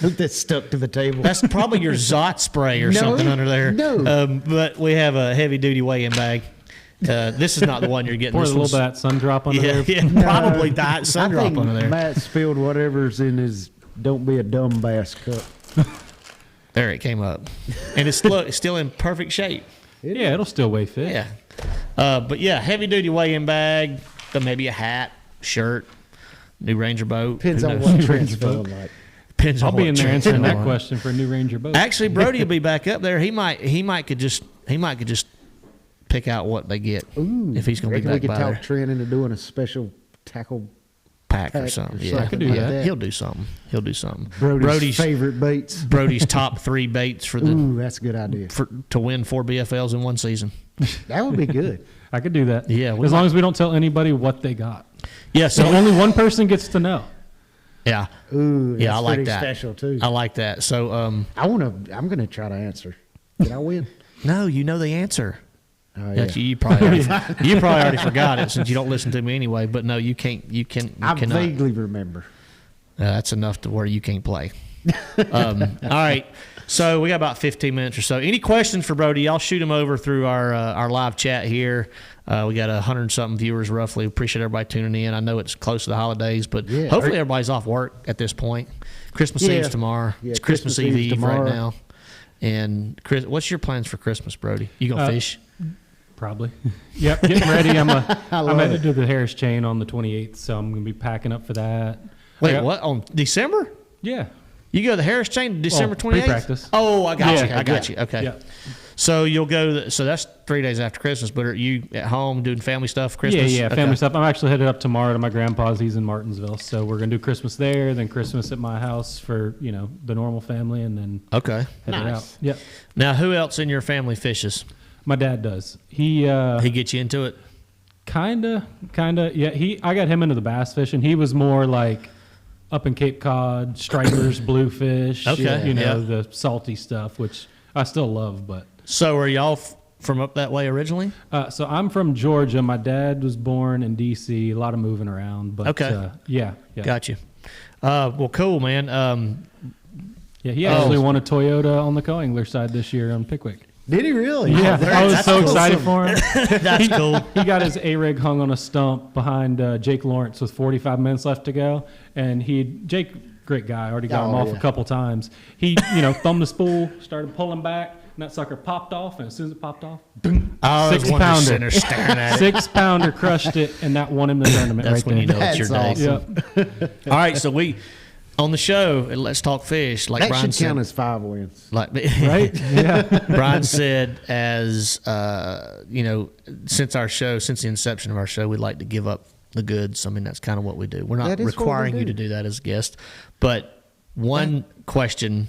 [SPEAKER 2] Look, that's stuck to the table.
[SPEAKER 1] That's probably your Zot spray or
[SPEAKER 2] No,
[SPEAKER 1] something under there.
[SPEAKER 2] no.
[SPEAKER 1] But we have a heavy duty weigh-in bag. This is not the one you're getting.
[SPEAKER 4] Pour a
[SPEAKER 1] This
[SPEAKER 4] little
[SPEAKER 1] one's-
[SPEAKER 4] bit of that sun drop under
[SPEAKER 1] Yeah,
[SPEAKER 4] there.
[SPEAKER 1] yeah, probably diet
[SPEAKER 2] I
[SPEAKER 1] sun drop
[SPEAKER 2] think
[SPEAKER 1] under there.
[SPEAKER 2] Matt spilled whatever's in his "Don't be a dumb bass" cup.
[SPEAKER 1] There it came up, and it's still in perfect shape.
[SPEAKER 4] Yeah, it'll still weigh fish.
[SPEAKER 1] Yeah, but yeah, heavy duty weigh-in bag, then maybe a hat, shirt, New Ranger boat.
[SPEAKER 2] Depends
[SPEAKER 1] Who
[SPEAKER 2] on
[SPEAKER 1] knows?
[SPEAKER 2] what Trent's feeling like.
[SPEAKER 1] Depends on
[SPEAKER 4] I'll be
[SPEAKER 1] what
[SPEAKER 4] in there
[SPEAKER 1] Trent's
[SPEAKER 4] answering that
[SPEAKER 1] feeling like.
[SPEAKER 4] question for a New Ranger boat.
[SPEAKER 1] Actually, Brody will be back up there. He might could just pick out what they get if he's going to be
[SPEAKER 2] Reckon we
[SPEAKER 1] back
[SPEAKER 2] could
[SPEAKER 1] by
[SPEAKER 2] talk
[SPEAKER 1] there.
[SPEAKER 2] Trent into doing a special tackle
[SPEAKER 1] Pack or
[SPEAKER 2] pack
[SPEAKER 1] something.
[SPEAKER 2] or
[SPEAKER 1] Yeah,
[SPEAKER 2] something
[SPEAKER 4] do
[SPEAKER 2] like
[SPEAKER 4] that.
[SPEAKER 1] He'll do something.
[SPEAKER 2] Brody's favorite baits.
[SPEAKER 1] Brody's top 3 baits for the
[SPEAKER 2] Ooh, that's a good idea.
[SPEAKER 1] to win 4 BFLs in one season.
[SPEAKER 2] That would be good.
[SPEAKER 4] I could do that.
[SPEAKER 1] Yeah,
[SPEAKER 4] as long as we don't tell anybody what they got.
[SPEAKER 1] Yeah,
[SPEAKER 4] So
[SPEAKER 1] so
[SPEAKER 4] only one person gets to know.
[SPEAKER 1] yeah,
[SPEAKER 2] Ooh,
[SPEAKER 1] yeah,
[SPEAKER 2] that's
[SPEAKER 1] I like
[SPEAKER 2] pretty
[SPEAKER 1] that.
[SPEAKER 2] special too.
[SPEAKER 1] I like that. So
[SPEAKER 2] I'm gonna try to answer. Did I win?
[SPEAKER 1] no, you know the answer.
[SPEAKER 2] Oh, yeah.
[SPEAKER 1] Actually, you probably already forgot it since you don't listen to me anyway. But no, you can't. You
[SPEAKER 2] I
[SPEAKER 1] cannot.
[SPEAKER 2] vaguely remember.
[SPEAKER 1] That's enough to where you can't play. All right. So we got about 15 minutes or so. Any questions for Brody? Y'all shoot them over through our live chat here. We got 100-something viewers roughly. Appreciate everybody tuning in. I know it's close to the holidays, but
[SPEAKER 2] Yeah.
[SPEAKER 1] hopefully everybody's off work at this point. Christmas
[SPEAKER 2] Yeah.
[SPEAKER 1] Eve's tomorrow.
[SPEAKER 2] Yeah,
[SPEAKER 1] It's Christmas
[SPEAKER 2] Christmas Eve's
[SPEAKER 1] Eve right
[SPEAKER 2] tomorrow.
[SPEAKER 1] now. And Chris, what's your plans for Christmas, Brody? You gonna fish?
[SPEAKER 4] Probably. Yep, getting ready. I'm
[SPEAKER 2] love
[SPEAKER 4] headed to the Harris Chain on the 28th, so I'm going to be packing up for that.
[SPEAKER 1] Wait, what? On December?
[SPEAKER 4] Yeah.
[SPEAKER 1] You go to the Harris Chain December 28th?
[SPEAKER 4] Pre-practice.
[SPEAKER 1] Oh, I got
[SPEAKER 4] Yeah,
[SPEAKER 1] you. I got you. Okay.
[SPEAKER 4] Yeah.
[SPEAKER 1] So you'll go. So that's 3 days after Christmas. But are you at home doing family stuff? Christmas?
[SPEAKER 4] Yeah,
[SPEAKER 1] Okay.
[SPEAKER 4] family stuff. I'm actually headed up tomorrow to my grandpa's. He's in Martinsville, so we're gonna do Christmas there, then Christmas at my house for the normal family, and then
[SPEAKER 1] Okay.
[SPEAKER 4] head
[SPEAKER 2] Nice.
[SPEAKER 4] out. Yep.
[SPEAKER 1] Now, who else in your family fishes?
[SPEAKER 4] My dad does. He
[SPEAKER 1] He gets you into it.
[SPEAKER 4] kinda. Yeah. I got him into the bass fishing. He was more like up in Cape Cod, stripers, bluefish.
[SPEAKER 1] Okay, yeah.
[SPEAKER 4] The salty stuff, which I still love, but.
[SPEAKER 1] So are y'all from up that way originally?
[SPEAKER 4] So I'm from Georgia. My dad was born in D.C. A lot of moving around, but
[SPEAKER 1] Okay.
[SPEAKER 4] Yeah.
[SPEAKER 1] Got you. Well, cool, man.
[SPEAKER 4] Yeah, he actually won a Toyota on the co-angler side this year on Pickwick.
[SPEAKER 2] Did he really?
[SPEAKER 4] Yeah, I was
[SPEAKER 1] that's
[SPEAKER 4] so
[SPEAKER 1] cool.
[SPEAKER 4] excited for him.
[SPEAKER 1] That's cool.
[SPEAKER 4] He got his A-rig hung on a stump behind Jake Lawrence with 45 minutes left to go, and Jake, great guy, already got him off a couple times. He, thumbed the spool, started pulling back, and that sucker popped off, and as soon as it popped off, boom,
[SPEAKER 1] Oh, there's one of the
[SPEAKER 4] 6-pounder.
[SPEAKER 1] sinners staring at it.
[SPEAKER 4] 6-pounder crushed it, and that won him the tournament
[SPEAKER 1] That's
[SPEAKER 4] right
[SPEAKER 1] when
[SPEAKER 4] there.
[SPEAKER 1] you know it's your
[SPEAKER 2] That's
[SPEAKER 1] day.
[SPEAKER 2] awesome.
[SPEAKER 4] Yep.
[SPEAKER 1] All right, so we on the show. Let's talk fish. Like
[SPEAKER 2] That
[SPEAKER 1] Brian
[SPEAKER 2] should count
[SPEAKER 1] said,
[SPEAKER 2] as 5 wins.
[SPEAKER 1] like
[SPEAKER 4] Right? Yeah.
[SPEAKER 1] Brian said, as since the inception of our show, we'd like to give up the goods. I mean, that's kind of what we do. We're not
[SPEAKER 2] That is what we
[SPEAKER 1] requiring you
[SPEAKER 2] do.
[SPEAKER 1] to do that as a guest. But one question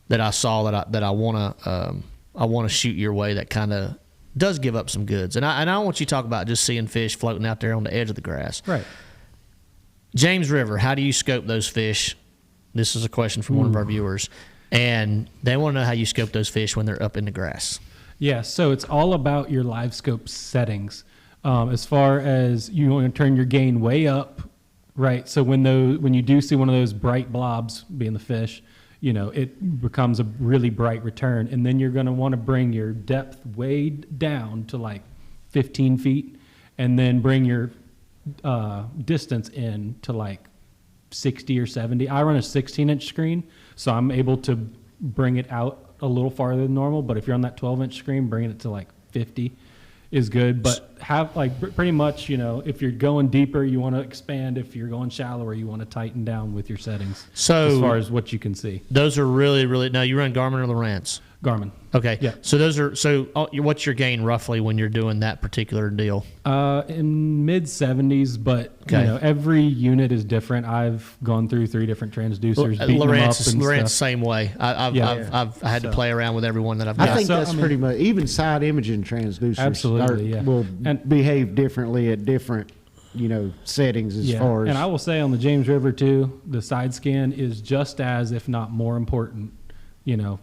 [SPEAKER 1] that I saw that I want to shoot your way that kind of does give up some goods, and I want you to talk about just seeing fish floating out there on the edge of the grass.
[SPEAKER 4] Right.
[SPEAKER 1] James River, how do you scope those fish? This is a question from one of our viewers, and they want to know how you scope those fish when they're up in the grass.
[SPEAKER 4] Yeah, so it's all about your live scope settings. As far as you want to turn your gain way up, right? So when you do see one of those bright blobs being the fish, it becomes a really bright return, and then you're going to want to bring your depth way down to like 15 feet, and then bring your distance in to like 60 or 70. I run a 16-inch screen, so I'm able to bring it out a little farther than normal. But if you're on that 12-inch screen, bringing it to like 50 is good. But have pretty much, if you're going deeper, you want to expand. If you're going shallower, you want to tighten down with your settings.
[SPEAKER 1] So
[SPEAKER 4] as far as what you can see,
[SPEAKER 1] those are really, really. Now you run Garmin or Lowrance?
[SPEAKER 4] Garmin.
[SPEAKER 1] Okay.
[SPEAKER 4] Yeah.
[SPEAKER 1] So those are what's your gain roughly when you're doing that particular deal?
[SPEAKER 4] In mid 70s, but
[SPEAKER 1] Okay.
[SPEAKER 4] every unit is different. I've gone through 3 different transducers, beating them up
[SPEAKER 1] Lowrance
[SPEAKER 4] and
[SPEAKER 1] Lowrance
[SPEAKER 4] stuff.
[SPEAKER 1] same way. I've had to play around with everyone that I've
[SPEAKER 2] I
[SPEAKER 1] got.
[SPEAKER 2] think
[SPEAKER 4] so,
[SPEAKER 2] that's pretty much, even side imaging transducers
[SPEAKER 4] Absolutely, yeah.
[SPEAKER 2] will
[SPEAKER 4] And-
[SPEAKER 2] behave differently at different, settings as far as.
[SPEAKER 4] And I will say on the James River too, the side scan is just as, if not more important,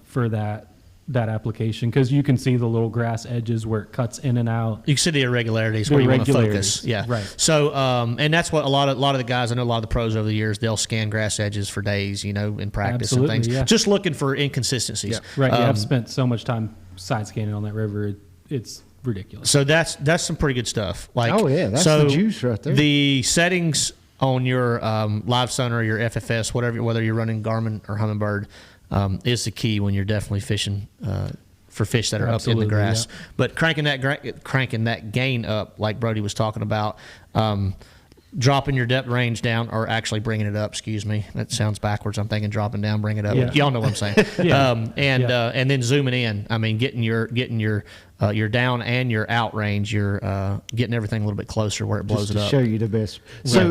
[SPEAKER 4] for that application, because you can see the little grass edges where it cuts in and out.
[SPEAKER 1] You can see the irregularities
[SPEAKER 4] The
[SPEAKER 1] where you want to
[SPEAKER 4] irregularities,
[SPEAKER 1] focus. Yeah.
[SPEAKER 4] right.
[SPEAKER 1] So, and that's what a lot of the guys, I know a lot of the pros over the years, they'll scan grass edges for days, in practice
[SPEAKER 4] Absolutely,
[SPEAKER 1] and things,
[SPEAKER 4] yeah.
[SPEAKER 1] just looking for inconsistencies.
[SPEAKER 4] Right. I've spent so much time side scanning on that river. It's ridiculous.
[SPEAKER 1] So that's some pretty good stuff. Like,
[SPEAKER 2] Oh, yeah, that's the juice right there.
[SPEAKER 1] The settings on your live sonar, your FFS, whether you're running Garmin or Humminbird, is the key when you're definitely fishing for fish that are up in
[SPEAKER 4] Absolutely,
[SPEAKER 1] the grass.
[SPEAKER 4] yeah.
[SPEAKER 1] But cranking that gain up, like Brody was talking about, dropping your depth range down, or actually bringing it up. Excuse me, that sounds backwards. I'm thinking dropping down, bring it up.
[SPEAKER 4] Yeah.
[SPEAKER 1] Y'all know what I'm saying. And then zooming in. I mean, getting your down and your out range. You're getting everything a little bit closer where it blows
[SPEAKER 2] Just
[SPEAKER 1] it
[SPEAKER 2] to
[SPEAKER 1] up.
[SPEAKER 2] show you the best. So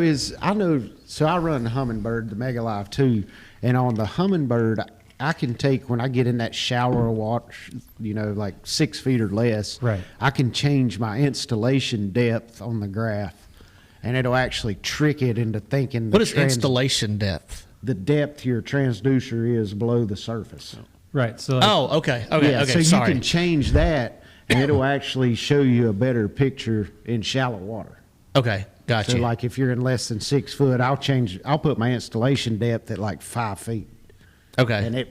[SPEAKER 2] I run the Humminbird, the Mega Live 2, and on the Humminbird, I can take, when I get in that shallower water, like 6 feet or less,
[SPEAKER 4] Right.
[SPEAKER 2] I can change my installation depth on the graph, and it'll actually trick it into thinking.
[SPEAKER 1] What is installation depth?
[SPEAKER 2] The depth your transducer is below the surface.
[SPEAKER 4] Right. So
[SPEAKER 1] Okay.
[SPEAKER 2] So
[SPEAKER 1] Sorry.
[SPEAKER 2] you can change that, and it'll actually show you a better picture in shallow water.
[SPEAKER 1] Okay. Gotcha.
[SPEAKER 2] So like if you're in less than 6 foot, I'll put my installation depth at like 5 feet.
[SPEAKER 1] Okay.
[SPEAKER 2] And it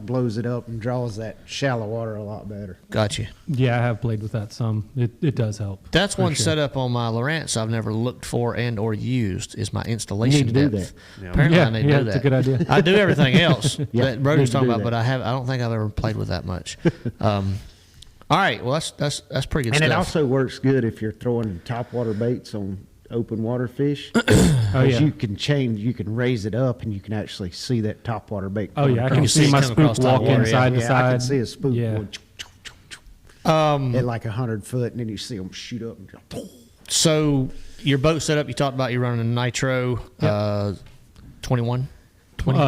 [SPEAKER 2] blows it up and draws that shallow water a lot better.
[SPEAKER 1] Gotcha.
[SPEAKER 4] yeah, I have played with that some. It does help.
[SPEAKER 1] That's one
[SPEAKER 4] sure.
[SPEAKER 1] setup on my Lowrance I've never looked for and or used is my installation
[SPEAKER 2] You need to do
[SPEAKER 1] depth.
[SPEAKER 2] that.
[SPEAKER 3] Yeah.
[SPEAKER 1] Apparently,
[SPEAKER 4] Yeah,
[SPEAKER 1] I need to
[SPEAKER 4] yeah,
[SPEAKER 1] do that.
[SPEAKER 4] it's a good idea.
[SPEAKER 1] I do everything else
[SPEAKER 2] Yeah,
[SPEAKER 1] that Brody's
[SPEAKER 2] need to
[SPEAKER 1] talking
[SPEAKER 2] do
[SPEAKER 1] about,
[SPEAKER 2] that.
[SPEAKER 1] but I don't think I've ever played with that much. All right, well that's pretty good
[SPEAKER 2] And
[SPEAKER 1] stuff.
[SPEAKER 2] it also works good if you're throwing topwater baits on open water fish.
[SPEAKER 4] Oh, yeah.
[SPEAKER 2] You can raise it up and you can actually see that topwater bait.
[SPEAKER 4] Oh yeah, I
[SPEAKER 2] coming
[SPEAKER 4] can
[SPEAKER 1] see
[SPEAKER 4] see
[SPEAKER 1] it
[SPEAKER 4] my
[SPEAKER 1] come
[SPEAKER 4] spook
[SPEAKER 1] across top
[SPEAKER 4] walking
[SPEAKER 1] water,
[SPEAKER 4] side to
[SPEAKER 2] Yeah,
[SPEAKER 4] side.
[SPEAKER 2] I can see a spook
[SPEAKER 4] Yeah.
[SPEAKER 2] going at like 100 foot, and then you see them shoot up and go.
[SPEAKER 1] So your boat setup, you talked about you running a Nitro 21? 20?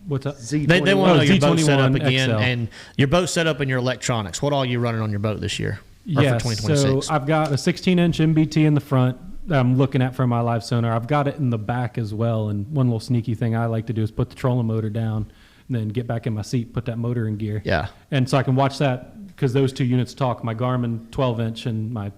[SPEAKER 4] What's up?
[SPEAKER 2] Z21.
[SPEAKER 1] They want to know your boat
[SPEAKER 4] Z21
[SPEAKER 1] setup again,
[SPEAKER 4] XL.
[SPEAKER 1] and your boat setup and your electronics. What all you running on your boat this year? Or
[SPEAKER 4] Yes,
[SPEAKER 1] for 2026?
[SPEAKER 4] so I've got a 16-inch MBT in the front that I'm looking at for my live sonar. I've got it in the back as well, and one little sneaky thing I like to do is put the trolling motor down and then get back in my seat, put that motor in gear.
[SPEAKER 1] Yeah.
[SPEAKER 4] And so I can watch that because those two units talk, my Garmin 12-inch and my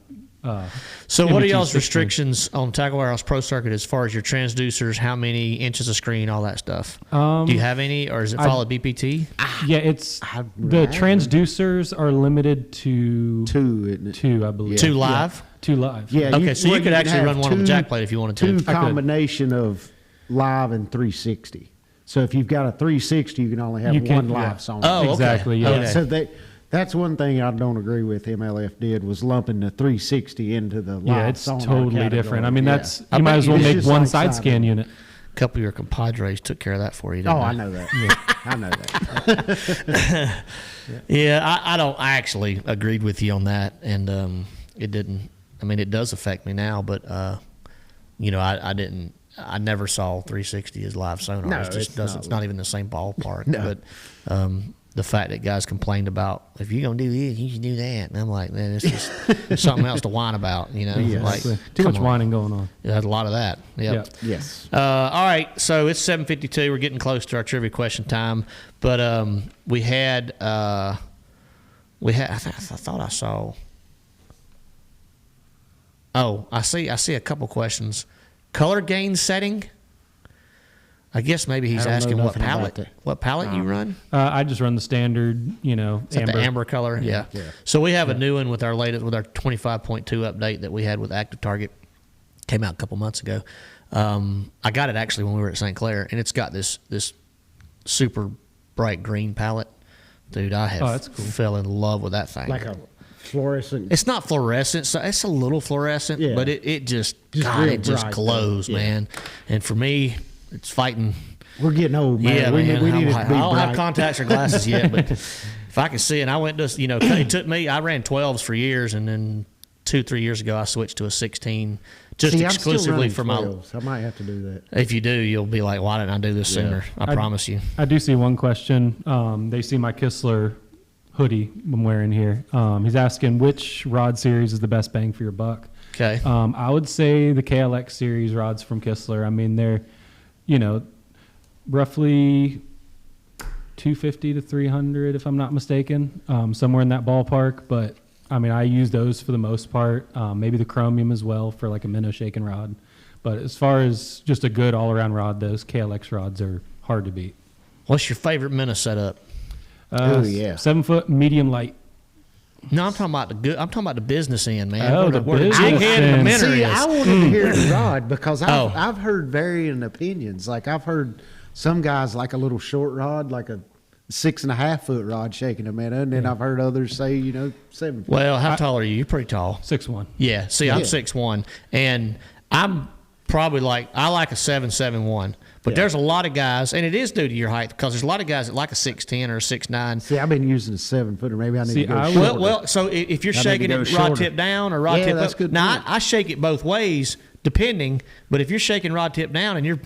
[SPEAKER 1] So what are
[SPEAKER 4] MBT
[SPEAKER 1] y'all's
[SPEAKER 4] 16.
[SPEAKER 1] restrictions on Tackle Warehouse Pro Circuit as far as your transducers, how many inches of screen, all that stuff? Do you have any, or is it follow BPT?
[SPEAKER 4] Yeah, it's the transducers are limited to
[SPEAKER 2] 2, isn't it?
[SPEAKER 4] 2, I believe.
[SPEAKER 1] 2 live?
[SPEAKER 4] Yeah, 2 live.
[SPEAKER 2] Yeah.
[SPEAKER 1] Okay, so you could
[SPEAKER 2] can
[SPEAKER 1] actually
[SPEAKER 2] have
[SPEAKER 1] run one on the jack plate if you wanted to.
[SPEAKER 2] 2 combination of live and 360. So if you've got a 360, you can only have
[SPEAKER 4] You can-
[SPEAKER 2] one
[SPEAKER 4] yeah.
[SPEAKER 2] live song.
[SPEAKER 1] Oh, okay.
[SPEAKER 4] Exactly, yeah.
[SPEAKER 1] Okay.
[SPEAKER 2] So that's one thing I don't agree with MLF did was lumping the 360 into the live
[SPEAKER 4] Yeah, it's
[SPEAKER 2] sonar
[SPEAKER 4] totally
[SPEAKER 2] category.
[SPEAKER 4] different. I mean,
[SPEAKER 2] Yeah.
[SPEAKER 4] that's
[SPEAKER 1] I
[SPEAKER 4] you might
[SPEAKER 1] bet
[SPEAKER 4] as
[SPEAKER 1] you
[SPEAKER 4] well
[SPEAKER 2] it's
[SPEAKER 4] make
[SPEAKER 2] just
[SPEAKER 4] one
[SPEAKER 2] like
[SPEAKER 4] side
[SPEAKER 2] side
[SPEAKER 4] scan
[SPEAKER 2] of-
[SPEAKER 4] unit.
[SPEAKER 1] A couple of your compadres took care of that for you, didn't
[SPEAKER 2] Oh,
[SPEAKER 1] they?
[SPEAKER 2] I know that. I know that.
[SPEAKER 1] Yeah, I actually agreed with you on that, and it didn't. I mean, it does affect me now, but I didn't. I never saw 360 as live sonar.
[SPEAKER 2] No,
[SPEAKER 1] it just
[SPEAKER 2] it's
[SPEAKER 1] doesn't.
[SPEAKER 2] not.
[SPEAKER 1] It's not even the same ballpark.
[SPEAKER 2] No.
[SPEAKER 1] But the fact that guys complained about if you're gonna do this, you should do that, and I'm like, man, it's just something else to whine about.
[SPEAKER 2] Yes.
[SPEAKER 1] Like
[SPEAKER 4] Too
[SPEAKER 1] come
[SPEAKER 4] much
[SPEAKER 1] on.
[SPEAKER 4] whining going on.
[SPEAKER 1] There's a lot of that. Yep.
[SPEAKER 4] Yeah.
[SPEAKER 2] Yes.
[SPEAKER 1] All right, so it's 7:52. We're getting close to our trivia question time, but we had. I thought I saw. Oh, I see a couple questions. Color gain setting. I guess maybe he's
[SPEAKER 2] I don't know
[SPEAKER 1] asking what
[SPEAKER 2] nothing about
[SPEAKER 1] palette.
[SPEAKER 2] that.
[SPEAKER 1] What palette you run?
[SPEAKER 4] I just run the standard,
[SPEAKER 1] Is that the amber color? Yeah. So we have a new one with our 25.2 update that we had with Active Target. Came out a couple months ago. I got it actually when we were at St. Clair, and it's got this super bright green palette. Dude, I have
[SPEAKER 4] that's cool.
[SPEAKER 1] fell in love with that thing.
[SPEAKER 2] Like a fluorescent.
[SPEAKER 1] It's not fluorescent, so it's a little fluorescent,
[SPEAKER 2] Yeah.
[SPEAKER 1] but it just
[SPEAKER 2] real
[SPEAKER 1] it just
[SPEAKER 2] bright,
[SPEAKER 1] glows,
[SPEAKER 2] though. Yeah.
[SPEAKER 1] man. And for me, it's fighting.
[SPEAKER 2] We're getting old, man.
[SPEAKER 1] Yeah,
[SPEAKER 2] we
[SPEAKER 1] man.
[SPEAKER 2] need it to be
[SPEAKER 1] I don't have
[SPEAKER 2] bright.
[SPEAKER 1] contacts or glasses yet, but if I can see it, I went to it took me. I ran 12s for years, and then 2-3 years ago, I switched to a 16, just
[SPEAKER 2] See, I'm still
[SPEAKER 1] exclusively
[SPEAKER 2] running
[SPEAKER 1] for
[SPEAKER 2] 12s. I might have to do that.
[SPEAKER 1] If you do, you'll be like, why didn't I do this sooner? I promise you.
[SPEAKER 4] I do see one question. They see my Kistler hoodie I'm wearing here. He's asking which rod series is the best bang for your buck.
[SPEAKER 1] Okay.
[SPEAKER 4] I would say the KLX series rods from Kistler. I mean, they're, roughly 250 to 300, if I'm not mistaken, somewhere in that ballpark. But I mean, I use those for the most part. Maybe the chromium as well for like a minnow shaking rod. But as far as just a good all-around rod, those KLX rods are hard to beat.
[SPEAKER 1] What's your favorite minnow setup?
[SPEAKER 2] Oh, yeah.
[SPEAKER 4] 7 foot medium light.
[SPEAKER 1] No, I'm talking about the good. I'm talking about the business end, man.
[SPEAKER 4] Oh,
[SPEAKER 1] where
[SPEAKER 4] the
[SPEAKER 1] where the
[SPEAKER 4] business
[SPEAKER 1] jig head and the
[SPEAKER 4] end.
[SPEAKER 1] minnow
[SPEAKER 2] See,
[SPEAKER 1] is.
[SPEAKER 2] I wanted to hear the rod because
[SPEAKER 1] Oh.
[SPEAKER 2] I've heard varying opinions. Like I've heard some guys like a little short rod, like a 6.5 foot rod shaking a minnow, and then I've heard others say 7 foot.
[SPEAKER 1] Well, how tall are you? You're pretty tall.
[SPEAKER 4] 6'1".
[SPEAKER 1] Yeah. See, I'm
[SPEAKER 2] Yeah.
[SPEAKER 1] 6'1", and I'm probably I like a 7.71. But there's a lot of guys, and it is due to your height, because there's a lot of guys that like a 6'10" or a 6'9".
[SPEAKER 2] See, I've been using a 7-footer. Maybe I need to go shorter.
[SPEAKER 1] Well, so if you're shaking it rod tip down or rod tip up,
[SPEAKER 2] good.
[SPEAKER 1] Now I shake it both ways, depending. But if you're shaking rod tip down and you're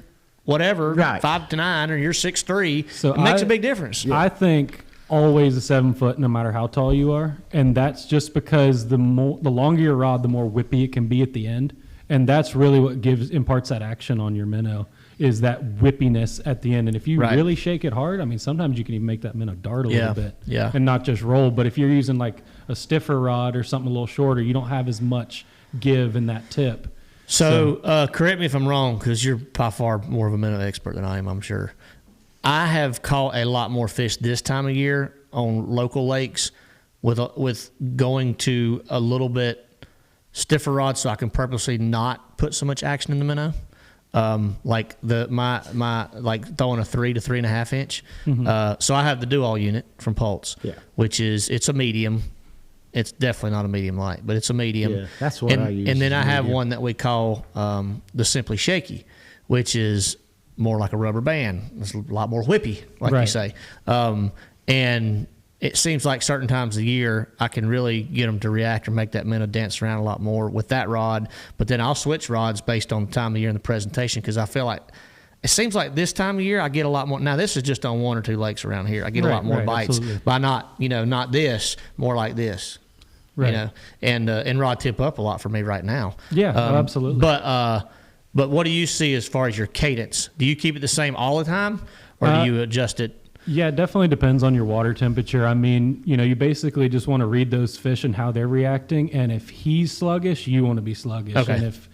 [SPEAKER 1] whatever 5'9" or you're 6'3",
[SPEAKER 4] so
[SPEAKER 1] it makes a big difference.
[SPEAKER 4] I think always a 7 foot, no matter how tall you are, and that's just because the longer your rod, the more whippy it can be at the end, and that's really what imparts that action on your minnow. Is that whippiness at the end. And if you really shake it hard, I mean, sometimes you can even make that minnow dart a little bit and not just roll. But if you're using like a stiffer rod or something a little shorter, you don't have as much give in that tip.
[SPEAKER 1] So correct me if I'm wrong, because you're by far more of a minnow expert than I am, I'm sure. I have caught a lot more fish this time of year on local lakes with going to a little bit stiffer rod, so I can purposely not put so much action in the minnow. Like like throwing a 3 to 3.5 inch. So I have the do-all unit from Pulse, which is it's a medium. It's definitely not a medium light, but it's a medium.
[SPEAKER 2] Yeah, that's what I use.
[SPEAKER 1] And then I have one that we call the Simply Shaky, which is more like a rubber band. It's a lot more whippy, like you say. And it seems like certain times of the year I can really get them to react or make that minnow dance around a lot more with that rod. But then I'll switch rods based on the time of year and the presentation, because I feel like it seems like this time of year I get a lot more. Now this is just on 1 or 2 lakes around here. I get a lot more bites by not this, more like this. And rod tip up a lot for me right now.
[SPEAKER 4] Absolutely.
[SPEAKER 1] But what do you see as far as your cadence? Do you keep it the same all the time, or do you adjust it?
[SPEAKER 4] Yeah, it definitely depends on your water temperature. I mean, you basically just want to read those fish and how they're reacting. And if he's sluggish, you want to be sluggish.
[SPEAKER 1] Okay.
[SPEAKER 4] And if,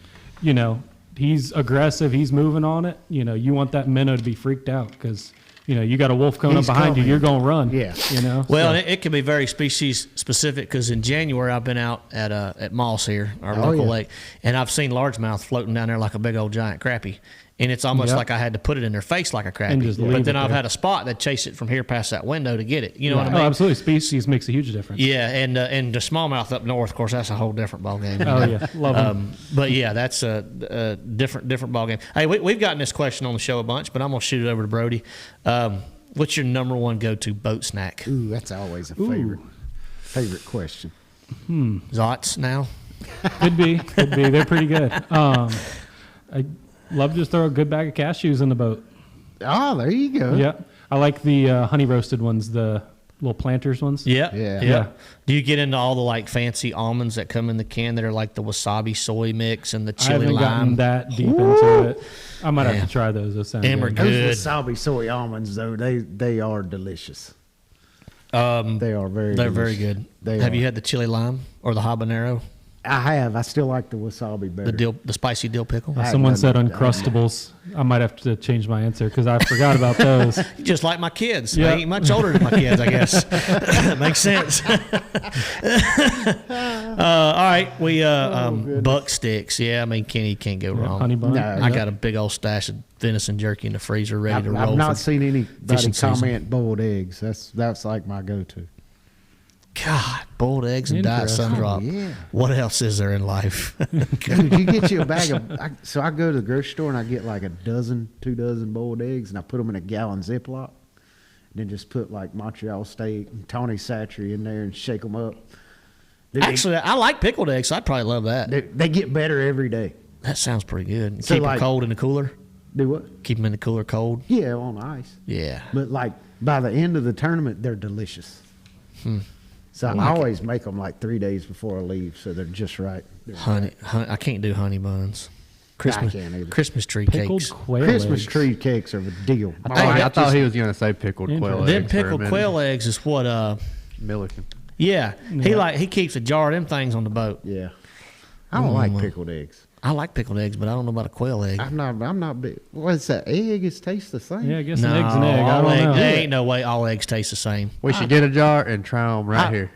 [SPEAKER 4] he's aggressive, he's moving on it, you want that minnow to be freaked out, because, you got a wolf coming up behind you, you're going to run.
[SPEAKER 2] Yeah.
[SPEAKER 1] Well, it can be very species specific, because in January I've been out at Moss here, our local lake, and I've seen largemouth floating down there like a big old giant crappie. And it's almost like I had to put it in their face like a crappie. But then I've had a spot that chased it from here past that window to get it. You know what I mean?
[SPEAKER 4] Oh, absolutely. Species makes a huge difference.
[SPEAKER 1] Yeah, and the smallmouth up north, of course, that's a whole different ballgame.
[SPEAKER 4] Oh, yeah. Love them.
[SPEAKER 1] But, yeah, that's a different ballgame. Hey, we've gotten this question on the show a bunch, but I'm going to shoot it over to Brody. What's your number one go-to boat snack?
[SPEAKER 2] Ooh, that's always a favorite question.
[SPEAKER 1] Zots now?
[SPEAKER 4] Could be. They're pretty good. I love to just throw a good bag of cashews in the boat.
[SPEAKER 2] Oh, there you go.
[SPEAKER 4] Yeah. I like the honey roasted ones, the little planters ones.
[SPEAKER 1] Yeah. Do you get into all the fancy almonds that come in the can that are like the wasabi soy mix and the chili lime?
[SPEAKER 4] I haven't gotten that deep into it. I might have to try those. Those sound
[SPEAKER 1] good.
[SPEAKER 2] Those wasabi soy almonds, though, they are delicious. They are very
[SPEAKER 1] They're very good. Have you had the chili lime or the habanero?
[SPEAKER 2] I have. I still like the wasabi better.
[SPEAKER 1] The spicy dill pickle?
[SPEAKER 4] Someone said Uncrustables. I might have to change my answer because I forgot about those.
[SPEAKER 1] Just like my kids. They ain't much older than my kids, I guess. Makes sense. All right. We buck sticks. Yeah, I mean, Kenny can't go wrong.
[SPEAKER 4] Honey bun.
[SPEAKER 2] No,
[SPEAKER 1] I got a big old stash of venison jerky in the freezer ready to roll.
[SPEAKER 2] I've not seen anybody
[SPEAKER 1] fishing
[SPEAKER 2] comment
[SPEAKER 1] season.
[SPEAKER 2] boiled eggs. That's like my go-to.
[SPEAKER 1] God, boiled eggs and diet Sundrop.
[SPEAKER 2] Yeah.
[SPEAKER 1] What else is there in life?
[SPEAKER 2] Dude, you get you a bag of. So I go to the grocery store and I get like 2 dozen boiled eggs, and I put them in a gallon Ziploc, and then just put like Montreal steak and Tony Satchery in there and shake them up.
[SPEAKER 1] Actually, I like pickled eggs, so I'd probably love that.
[SPEAKER 2] They get better every day.
[SPEAKER 1] That sounds pretty good.
[SPEAKER 2] So
[SPEAKER 1] Keep them cold in the cooler?
[SPEAKER 2] Do what?
[SPEAKER 1] Keep them in the cooler cold?
[SPEAKER 2] Yeah, on ice.
[SPEAKER 1] Yeah.
[SPEAKER 2] But like by the end of the tournament, they're delicious. So I always make them like 3 days before I leave, so they're just right.
[SPEAKER 1] Honey, I can't do honey buns.
[SPEAKER 2] I can't either.
[SPEAKER 1] Christmas tree
[SPEAKER 4] Pickled
[SPEAKER 1] cakes.
[SPEAKER 4] quail
[SPEAKER 2] Christmas
[SPEAKER 4] eggs.
[SPEAKER 2] tree cakes are the deal.
[SPEAKER 3] I thought he was going to say pickled quail eggs.
[SPEAKER 1] Them pickled quail eggs is what
[SPEAKER 3] Milliken.
[SPEAKER 1] yeah. He keeps a jar of them things on the boat.
[SPEAKER 2] Yeah. I don't like pickled eggs.
[SPEAKER 1] I like pickled eggs, but I don't know about a quail egg.
[SPEAKER 2] I'm not big. What's that? Eggs taste the same.
[SPEAKER 4] Yeah, I guess
[SPEAKER 1] No,
[SPEAKER 4] an egg's an egg. I
[SPEAKER 1] all
[SPEAKER 4] don't know.
[SPEAKER 1] there ain't no way all eggs taste the same.
[SPEAKER 3] We should get a jar and try them right here.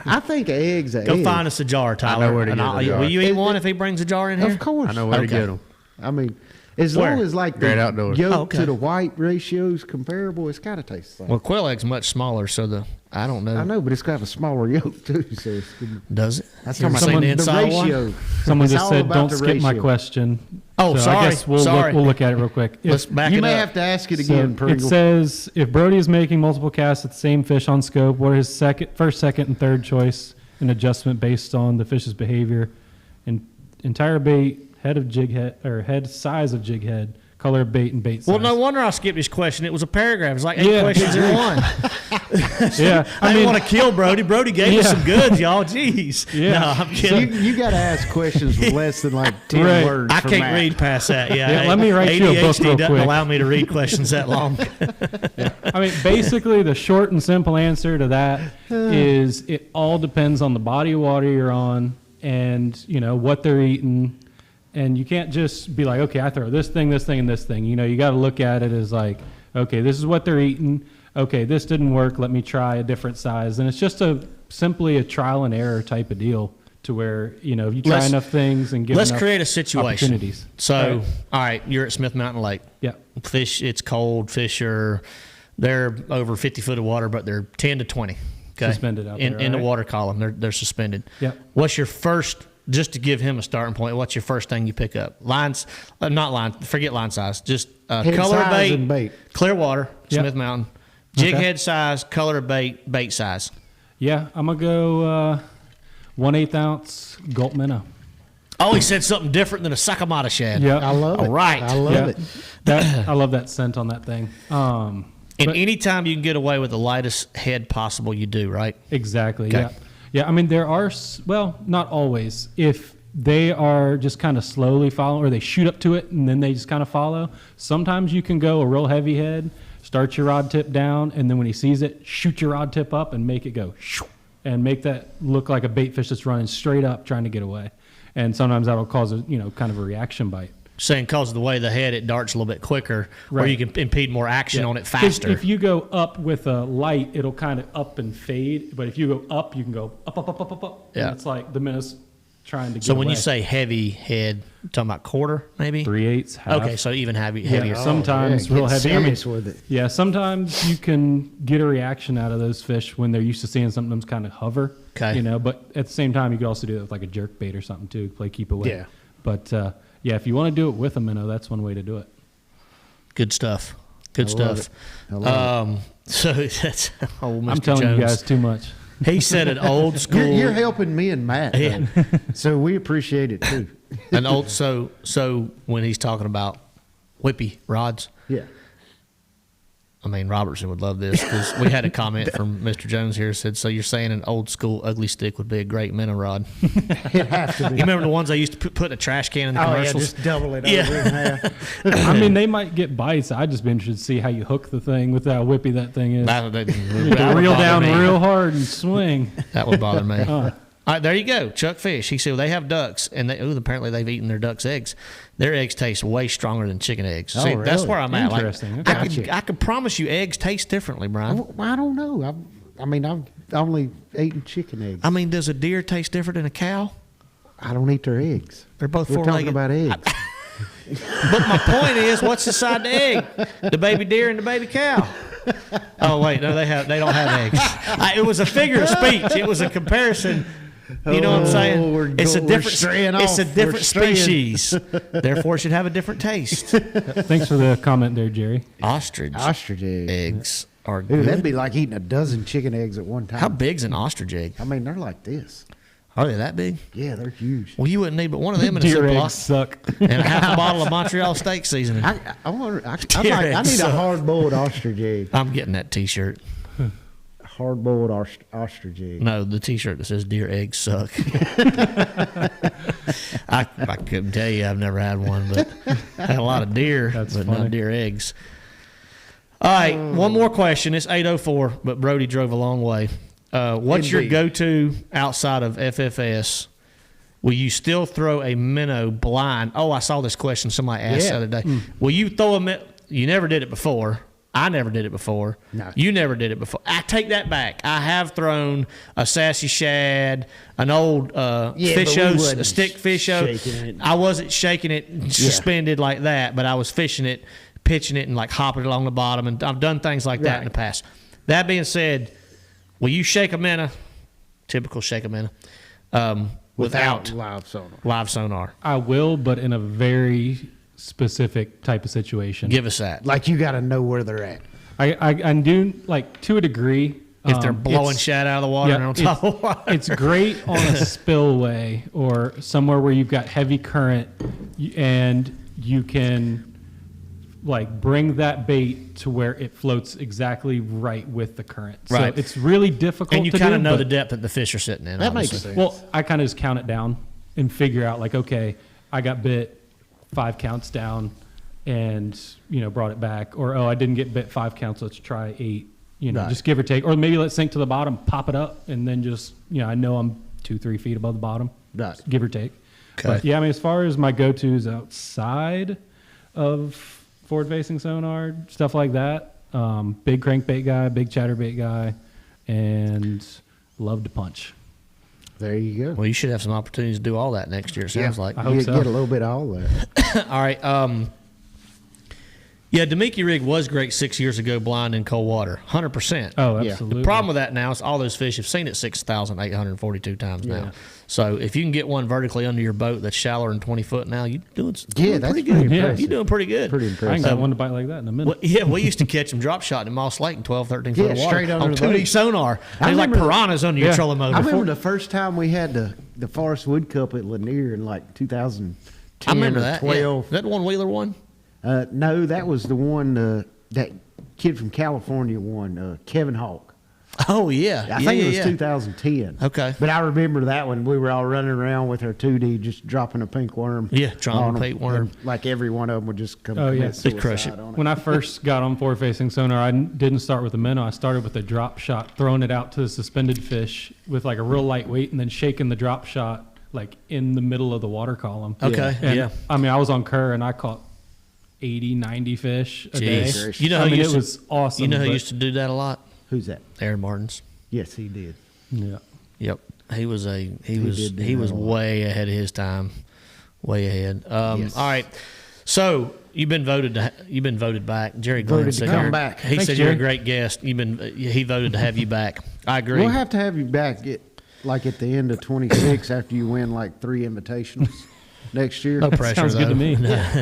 [SPEAKER 2] I think eggs are
[SPEAKER 1] Go
[SPEAKER 2] eggs.
[SPEAKER 1] find us a jar, Tyler.
[SPEAKER 3] I know where to
[SPEAKER 1] and
[SPEAKER 3] get
[SPEAKER 1] I'll-
[SPEAKER 3] the jar.
[SPEAKER 1] Will you eat one if he brings a jar in here?
[SPEAKER 2] Of course.
[SPEAKER 3] I know where to
[SPEAKER 1] Okay.
[SPEAKER 3] get them.
[SPEAKER 2] I mean, as
[SPEAKER 1] Where?
[SPEAKER 2] long as like
[SPEAKER 3] Great
[SPEAKER 2] the
[SPEAKER 3] Outdoors.
[SPEAKER 2] yolk
[SPEAKER 1] Oh, okay.
[SPEAKER 2] to the white ratio is comparable, it's got to taste the same.
[SPEAKER 1] Well, quail eggs much smaller, so the I don't know.
[SPEAKER 2] I know, but it's got a smaller yoke too. So it's good.
[SPEAKER 1] Does it?
[SPEAKER 2] That's
[SPEAKER 1] You ever
[SPEAKER 2] talking
[SPEAKER 1] seen
[SPEAKER 2] about
[SPEAKER 1] the
[SPEAKER 2] the
[SPEAKER 1] inside one?
[SPEAKER 2] ratio.
[SPEAKER 4] Someone
[SPEAKER 2] It's
[SPEAKER 4] just
[SPEAKER 2] all
[SPEAKER 4] said,
[SPEAKER 2] about
[SPEAKER 4] "Don't
[SPEAKER 2] the
[SPEAKER 4] skip my
[SPEAKER 2] ratio.
[SPEAKER 4] question."
[SPEAKER 1] Oh,
[SPEAKER 4] So
[SPEAKER 1] sorry.
[SPEAKER 4] I guess we'll
[SPEAKER 1] Sorry.
[SPEAKER 4] look at it real quick.
[SPEAKER 1] Let's back
[SPEAKER 2] You
[SPEAKER 1] it
[SPEAKER 2] may
[SPEAKER 1] up.
[SPEAKER 2] have to ask it
[SPEAKER 4] So
[SPEAKER 2] again,
[SPEAKER 4] it
[SPEAKER 2] Pringle.
[SPEAKER 4] says if Brody is making multiple casts at the same fish on scope, what are his first, second, and third choice? An adjustment based on the fish's behavior, and entire bait, head of jig head or head size of jig head, color of bait, and bait size.
[SPEAKER 1] Well, no wonder I skipped his question. It was a paragraph. It's like 8
[SPEAKER 4] Yeah.
[SPEAKER 1] questions in one.
[SPEAKER 4] Yeah,
[SPEAKER 1] I didn't want to kill Brody. Brody gave us
[SPEAKER 4] Yeah.
[SPEAKER 1] some goods, y'all. Jeez.
[SPEAKER 4] Yeah.
[SPEAKER 1] No, I'm
[SPEAKER 2] So
[SPEAKER 1] kidding.
[SPEAKER 2] you got to ask questions with less than like 10
[SPEAKER 4] Right.
[SPEAKER 2] words.
[SPEAKER 1] I
[SPEAKER 2] for
[SPEAKER 1] can't
[SPEAKER 2] Matt.
[SPEAKER 1] read past that. Yeah,
[SPEAKER 4] Yeah, let me write you a book
[SPEAKER 1] ADHD
[SPEAKER 4] real
[SPEAKER 1] doesn't
[SPEAKER 4] quick.
[SPEAKER 1] allow me to read questions that long.
[SPEAKER 4] I mean, basically, the short and simple answer to that is it all depends on the body of water you're on and, what they're eating. And you can't just be like, okay, I throw this thing, and this thing. You got to look at it as like, okay, this is what they're eating. Okay, this didn't work. Let me try a different size. And it's just simply a trial and error type of deal to where, you try
[SPEAKER 1] Let's-
[SPEAKER 4] enough things and give
[SPEAKER 1] Let's
[SPEAKER 4] enough
[SPEAKER 1] create a situation.
[SPEAKER 4] opportunities.
[SPEAKER 1] So, all right, you're at Smith Mountain Lake.
[SPEAKER 4] Yeah.
[SPEAKER 1] Fish, it's cold. Fish they're over 50 foot of water, but they're 10 to 20. Okay?
[SPEAKER 4] Suspended out
[SPEAKER 1] in,
[SPEAKER 4] there,
[SPEAKER 1] in the
[SPEAKER 4] right?
[SPEAKER 1] water column. They're suspended.
[SPEAKER 4] Yep.
[SPEAKER 1] What's your first? Just to give him a starting point, what's your first thing you pick up? Lines, not line. Forget line size. Just
[SPEAKER 2] Head
[SPEAKER 1] color of
[SPEAKER 2] size
[SPEAKER 1] bait,
[SPEAKER 2] and bait.
[SPEAKER 1] clear water,
[SPEAKER 4] Yep.
[SPEAKER 1] Smith Mountain, jig
[SPEAKER 4] Okay.
[SPEAKER 1] head size, color of bait size.
[SPEAKER 4] Yeah, I'm going to go 1/8 ounce gulp minnow.
[SPEAKER 1] Oh, he said something different than a Sakamata shad.
[SPEAKER 4] Yeah.
[SPEAKER 2] I love it.
[SPEAKER 1] All right.
[SPEAKER 2] I love it.
[SPEAKER 4] I love that scent on that thing.
[SPEAKER 1] And
[SPEAKER 4] But-
[SPEAKER 1] anytime you can get away with the lightest head possible, you do, right?
[SPEAKER 4] Exactly.
[SPEAKER 1] Okay.
[SPEAKER 4] Yeah. Yeah. I mean, there are, not always. If they are just kind of slowly following, or they shoot up to it and then they just kind of follow, sometimes you can go a real heavy head, start your rod tip down, and then when he sees it, shoot your rod tip up and make it go shoo, and make that look like a bait fish that's running straight up trying to get away. And sometimes that'll cause a, kind of a reaction bite.
[SPEAKER 1] Saying because of the way the head, it darts a little bit quicker, or
[SPEAKER 4] Right.
[SPEAKER 1] you can impede more action on it
[SPEAKER 4] 'Cause
[SPEAKER 1] faster.
[SPEAKER 4] If you go up with a light, it'll kind of up and fade. But if you go up, you can go up, up, up, up, up, up.
[SPEAKER 1] Yeah.
[SPEAKER 4] And it's like the minnow's trying to get
[SPEAKER 1] So when
[SPEAKER 4] away.
[SPEAKER 1] you say heavy head, you're talking about quarter, maybe?
[SPEAKER 4] 3/8, half.
[SPEAKER 1] Okay, so even heavier.
[SPEAKER 4] Yeah, sometimes
[SPEAKER 2] yeah,
[SPEAKER 4] real
[SPEAKER 2] get
[SPEAKER 4] heavy. I mean,
[SPEAKER 2] serious with it.
[SPEAKER 4] yeah, sometimes you can get a reaction out of those fish when they're used to seeing something that's kind of hover.
[SPEAKER 1] Okay.
[SPEAKER 4] But at the same time, you could also do it with like a jerk bait or something too, play keep away.
[SPEAKER 2] Yeah.
[SPEAKER 4] But yeah, if you want to do it with a minnow, that's one way to do it.
[SPEAKER 1] Good stuff. Good
[SPEAKER 2] I love
[SPEAKER 1] stuff.
[SPEAKER 2] it. I love
[SPEAKER 1] So that's old Mr.
[SPEAKER 4] I'm telling
[SPEAKER 1] Jones.
[SPEAKER 4] you guys too much.
[SPEAKER 1] He said an old school.
[SPEAKER 2] You're helping me and Matt,
[SPEAKER 1] Yeah.
[SPEAKER 2] though. So we appreciate it too.
[SPEAKER 1] an old so when he's talking about whippy rods.
[SPEAKER 2] Yeah.
[SPEAKER 1] I mean, Robertson would love this because we had a comment from Mr. Jones here said, "So you're saying an old school ugly stick would be a great minnow rod?"
[SPEAKER 2] It has to
[SPEAKER 1] You
[SPEAKER 2] be.
[SPEAKER 1] remember the ones they used to put in a trash can in the
[SPEAKER 2] Oh, yeah,
[SPEAKER 1] commercials?
[SPEAKER 2] just double it
[SPEAKER 1] Yeah.
[SPEAKER 2] over in half.
[SPEAKER 4] I mean, they might get bites. I'd just be interested to see how you hook the thing with how whippy that thing is.
[SPEAKER 1] That would
[SPEAKER 4] You have to reel
[SPEAKER 1] bother
[SPEAKER 4] down
[SPEAKER 1] me.
[SPEAKER 4] real hard and swing.
[SPEAKER 1] That would bother me.
[SPEAKER 4] Huh.
[SPEAKER 1] All right, there you go. Chuck Fish. He said, well, they have ducks, and apparently they've eaten their ducks' eggs. Their eggs taste way stronger than chicken eggs.
[SPEAKER 2] Oh,
[SPEAKER 1] See, that's
[SPEAKER 2] really?
[SPEAKER 1] where I'm at. Like,
[SPEAKER 4] Interesting.
[SPEAKER 1] I,
[SPEAKER 4] Okay.
[SPEAKER 1] could, I could promise you eggs taste differently, Brian.
[SPEAKER 2] Well, I don't know. I mean, I've only eaten chicken eggs.
[SPEAKER 1] I mean, does a deer taste different than a cow?
[SPEAKER 2] I don't eat their eggs.
[SPEAKER 1] They're both
[SPEAKER 2] We're talking
[SPEAKER 1] four-legged.
[SPEAKER 2] about eggs.
[SPEAKER 1] But my point is, what's inside the egg? The baby deer and the baby cow. Oh wait, no, they don't have eggs. It was a figure of speech. It was a comparison. You know what I'm saying?
[SPEAKER 2] we're
[SPEAKER 1] It's a
[SPEAKER 2] we're
[SPEAKER 1] different.
[SPEAKER 2] straying
[SPEAKER 1] It's a
[SPEAKER 2] off.
[SPEAKER 1] different
[SPEAKER 2] We're straying.
[SPEAKER 1] species. Therefore, it should have a different taste.
[SPEAKER 4] Thanks for the comment there, Jerry.
[SPEAKER 1] Ostrich
[SPEAKER 2] Ostrich eggs.
[SPEAKER 1] eggs are
[SPEAKER 2] Dude, that'd
[SPEAKER 1] good.
[SPEAKER 2] be like eating a dozen chicken eggs at one time.
[SPEAKER 1] How big's an ostrich egg?
[SPEAKER 2] I mean, they're like this.
[SPEAKER 1] Are they that big?
[SPEAKER 2] Yeah, they're huge.
[SPEAKER 1] Well, you wouldn't need but one of them in a
[SPEAKER 4] Deer eggs
[SPEAKER 1] Ziploc
[SPEAKER 4] suck.
[SPEAKER 1] and a half a bottle of Montreal steak seasoning.
[SPEAKER 2] I wonder. I
[SPEAKER 1] Deer
[SPEAKER 2] need
[SPEAKER 1] eggs
[SPEAKER 2] a
[SPEAKER 1] suck.
[SPEAKER 2] hard-boiled ostrich egg.
[SPEAKER 1] I'm getting that T-shirt.
[SPEAKER 2] Hard-boiled ostrich egg.
[SPEAKER 1] No, the T-shirt that says "Deer eggs suck." I couldn't tell you. I've never had one, but I had a lot of deer,
[SPEAKER 4] That's
[SPEAKER 1] but
[SPEAKER 4] funny.
[SPEAKER 1] not deer eggs. All right, one more question. It's 8:04, but Brody drove a long way. What's your
[SPEAKER 2] Indeed.
[SPEAKER 1] go-to outside of FFS? Will you still throw a minnow blind? Oh, I saw this question somebody asked the
[SPEAKER 2] Yeah.
[SPEAKER 1] other day. Will you throw a minnow? You never did it before. I never did it before.
[SPEAKER 2] No.
[SPEAKER 1] You never did it before. I take that back. I have thrown a sassy shad, an old
[SPEAKER 2] but we
[SPEAKER 1] fish-o, a
[SPEAKER 2] wasn't
[SPEAKER 1] stick fish-o.
[SPEAKER 2] shaking it.
[SPEAKER 1] I wasn't shaking it suspended like that, but I was fishing it, pitching it, and like hopping it along the bottom. And I've done things like that in the
[SPEAKER 2] Right.
[SPEAKER 1] past. That being said, Will you shake a minnow? Typical shake a minnow. Without live sonar.
[SPEAKER 4] I will, but in a very specific type of situation.
[SPEAKER 1] Give us that.
[SPEAKER 2] Like you got to know where they're at.
[SPEAKER 4] I do, like, to a degree.
[SPEAKER 1] If they're blowing shad out of the water and on top of water.
[SPEAKER 4] It's great on a spillway or somewhere where you've got heavy current and you can like bring that bait to where it floats exactly right with the current.
[SPEAKER 1] Right.
[SPEAKER 4] So it's really difficult to do.
[SPEAKER 1] And you kind of know the depth that the fish are sitting in.
[SPEAKER 2] That makes
[SPEAKER 1] obviously.
[SPEAKER 2] sense.
[SPEAKER 4] Well, I kind of just count it down and figure out like, okay, I got bit 5 counts down and, brought it back. Or, I didn't get bit 5 counts, let's try 8.
[SPEAKER 2] Right.
[SPEAKER 4] Just give or take. Or maybe let's sink to the bottom, pop it up, and then just, I know I'm 2-3 feet above the bottom.
[SPEAKER 2] Right.
[SPEAKER 4] Give or take.
[SPEAKER 1] Okay.
[SPEAKER 4] But, as far as my go-tos outside of forward-facing sonar, stuff like that, big crankbait guy, big chatterbait guy, and love to punch.
[SPEAKER 2] There you go.
[SPEAKER 1] Well, you should have some opportunities to do all that next year, it sounds like.
[SPEAKER 4] I hope
[SPEAKER 2] You
[SPEAKER 4] so.
[SPEAKER 2] get a little bit of all that.
[SPEAKER 1] All right. Yeah, Demiki rig was great 6 years ago, blind in cold water, 100%.
[SPEAKER 4] Oh,
[SPEAKER 2] Yeah.
[SPEAKER 4] absolutely.
[SPEAKER 1] The problem with that now is all those fish have seen it 6,842 times
[SPEAKER 4] Yeah.
[SPEAKER 1] now. So if you can get one vertically under your boat that's shallower than 20 foot now, you're doing
[SPEAKER 2] That's
[SPEAKER 1] pretty
[SPEAKER 2] pretty
[SPEAKER 1] good.
[SPEAKER 2] impressive.
[SPEAKER 1] You're doing pretty good.
[SPEAKER 2] Pretty
[SPEAKER 4] I ain't
[SPEAKER 2] impressive.
[SPEAKER 4] got one to bite like that in a minute.
[SPEAKER 1] Well, yeah, we used to catch them drop shot in Moss Lake in 12, 13 foot
[SPEAKER 2] Yeah,
[SPEAKER 1] of water
[SPEAKER 2] straight under
[SPEAKER 1] on
[SPEAKER 2] the
[SPEAKER 1] 2D
[SPEAKER 2] boat.
[SPEAKER 1] sonar.
[SPEAKER 2] I
[SPEAKER 1] They're like
[SPEAKER 2] remember-
[SPEAKER 1] piranhas under your
[SPEAKER 4] Yeah.
[SPEAKER 1] trolling motor.
[SPEAKER 2] I remember the first time we had the Forest Wood Cup at Lanier in like 2010
[SPEAKER 1] I remember
[SPEAKER 2] or
[SPEAKER 1] that.
[SPEAKER 2] 12.
[SPEAKER 1] Yeah. Is that the one Wheeler one?
[SPEAKER 2] No, that was the one that kid from California won, Kevin Hawk.
[SPEAKER 1] Oh, yeah.
[SPEAKER 2] I think it was 2010.
[SPEAKER 1] Okay.
[SPEAKER 2] But I remember that one. We were all running around with our 2D, just dropping a pink worm.
[SPEAKER 1] Yeah, dropping
[SPEAKER 2] on
[SPEAKER 1] a
[SPEAKER 2] 'em,
[SPEAKER 1] pink worm.
[SPEAKER 2] and like every one of them would just come
[SPEAKER 4] Oh, yeah.
[SPEAKER 2] commit
[SPEAKER 1] They'd crush
[SPEAKER 2] suicide
[SPEAKER 1] it.
[SPEAKER 2] on
[SPEAKER 4] When I first got on forward-facing sonar, I didn't start with a minnow. I started with a drop shot, throwing it out to the suspended fish with like a real light weight, and then shaking the drop shot like in the middle of the water column.
[SPEAKER 1] Okay,
[SPEAKER 4] And,
[SPEAKER 1] yeah.
[SPEAKER 4] I mean, I was on Kerr, and I caught 80, 90 fish a day.
[SPEAKER 1] Jeez. You know who
[SPEAKER 4] I mean,
[SPEAKER 1] used
[SPEAKER 4] it
[SPEAKER 1] to-
[SPEAKER 4] was awesome.
[SPEAKER 1] You know who
[SPEAKER 4] but-
[SPEAKER 1] used to do that a lot?
[SPEAKER 2] Who's that?
[SPEAKER 1] Aaron Martins.
[SPEAKER 2] Yes, he did.
[SPEAKER 4] Yeah.
[SPEAKER 1] Yep. He was
[SPEAKER 2] did do
[SPEAKER 1] he was
[SPEAKER 2] that a lot.
[SPEAKER 1] way ahead of his time. Way ahead.
[SPEAKER 2] Yes.
[SPEAKER 1] All right. So you've been voted back. Jerry Glenn
[SPEAKER 2] Voted to
[SPEAKER 1] said
[SPEAKER 2] come
[SPEAKER 1] you're-
[SPEAKER 2] back.
[SPEAKER 1] He
[SPEAKER 4] Thanks,
[SPEAKER 1] said you're a
[SPEAKER 4] Jerry.
[SPEAKER 1] great guest. He voted to have you back. I agree.
[SPEAKER 2] We'll have to have you back like at the end of 26 after you win like 3 invitationals next year.
[SPEAKER 1] No pressure.
[SPEAKER 4] Sounds good
[SPEAKER 1] though.
[SPEAKER 4] to me.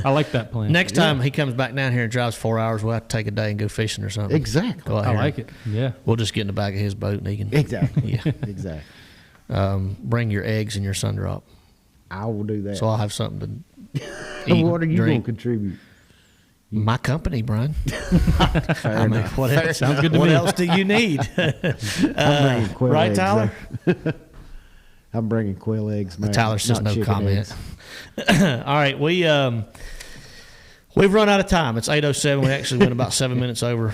[SPEAKER 4] I like that plan.
[SPEAKER 1] Next time he comes back down here and drives 4 hours, we'll have to take a day and go fishing or something.
[SPEAKER 2] Exactly.
[SPEAKER 1] Go out
[SPEAKER 4] I
[SPEAKER 1] here.
[SPEAKER 4] like it. Yeah.
[SPEAKER 1] We'll just get in the back of his boat and he can
[SPEAKER 2] Exactly.
[SPEAKER 1] Yeah.
[SPEAKER 2] Exactly.
[SPEAKER 1] Bring your eggs and your sun drop.
[SPEAKER 2] I will do that.
[SPEAKER 1] So I'll have something to
[SPEAKER 2] And
[SPEAKER 1] eat,
[SPEAKER 2] what are you going to
[SPEAKER 1] drink.
[SPEAKER 2] contribute?
[SPEAKER 1] My company, Brian.
[SPEAKER 2] Fair
[SPEAKER 1] I mean,
[SPEAKER 2] enough.
[SPEAKER 1] what else?
[SPEAKER 4] Sounds good to
[SPEAKER 1] what
[SPEAKER 4] me.
[SPEAKER 1] else do you need?
[SPEAKER 2] I'm bringing quail
[SPEAKER 1] right,
[SPEAKER 2] eggs,
[SPEAKER 1] Tyler?
[SPEAKER 2] though. I'm bringing quail eggs, man.
[SPEAKER 1] Tyler says
[SPEAKER 2] not
[SPEAKER 1] no
[SPEAKER 2] chicken
[SPEAKER 1] comment.
[SPEAKER 2] eggs.
[SPEAKER 1] All right, we've run out of time. It's 8:07. We actually went about 7 minutes over.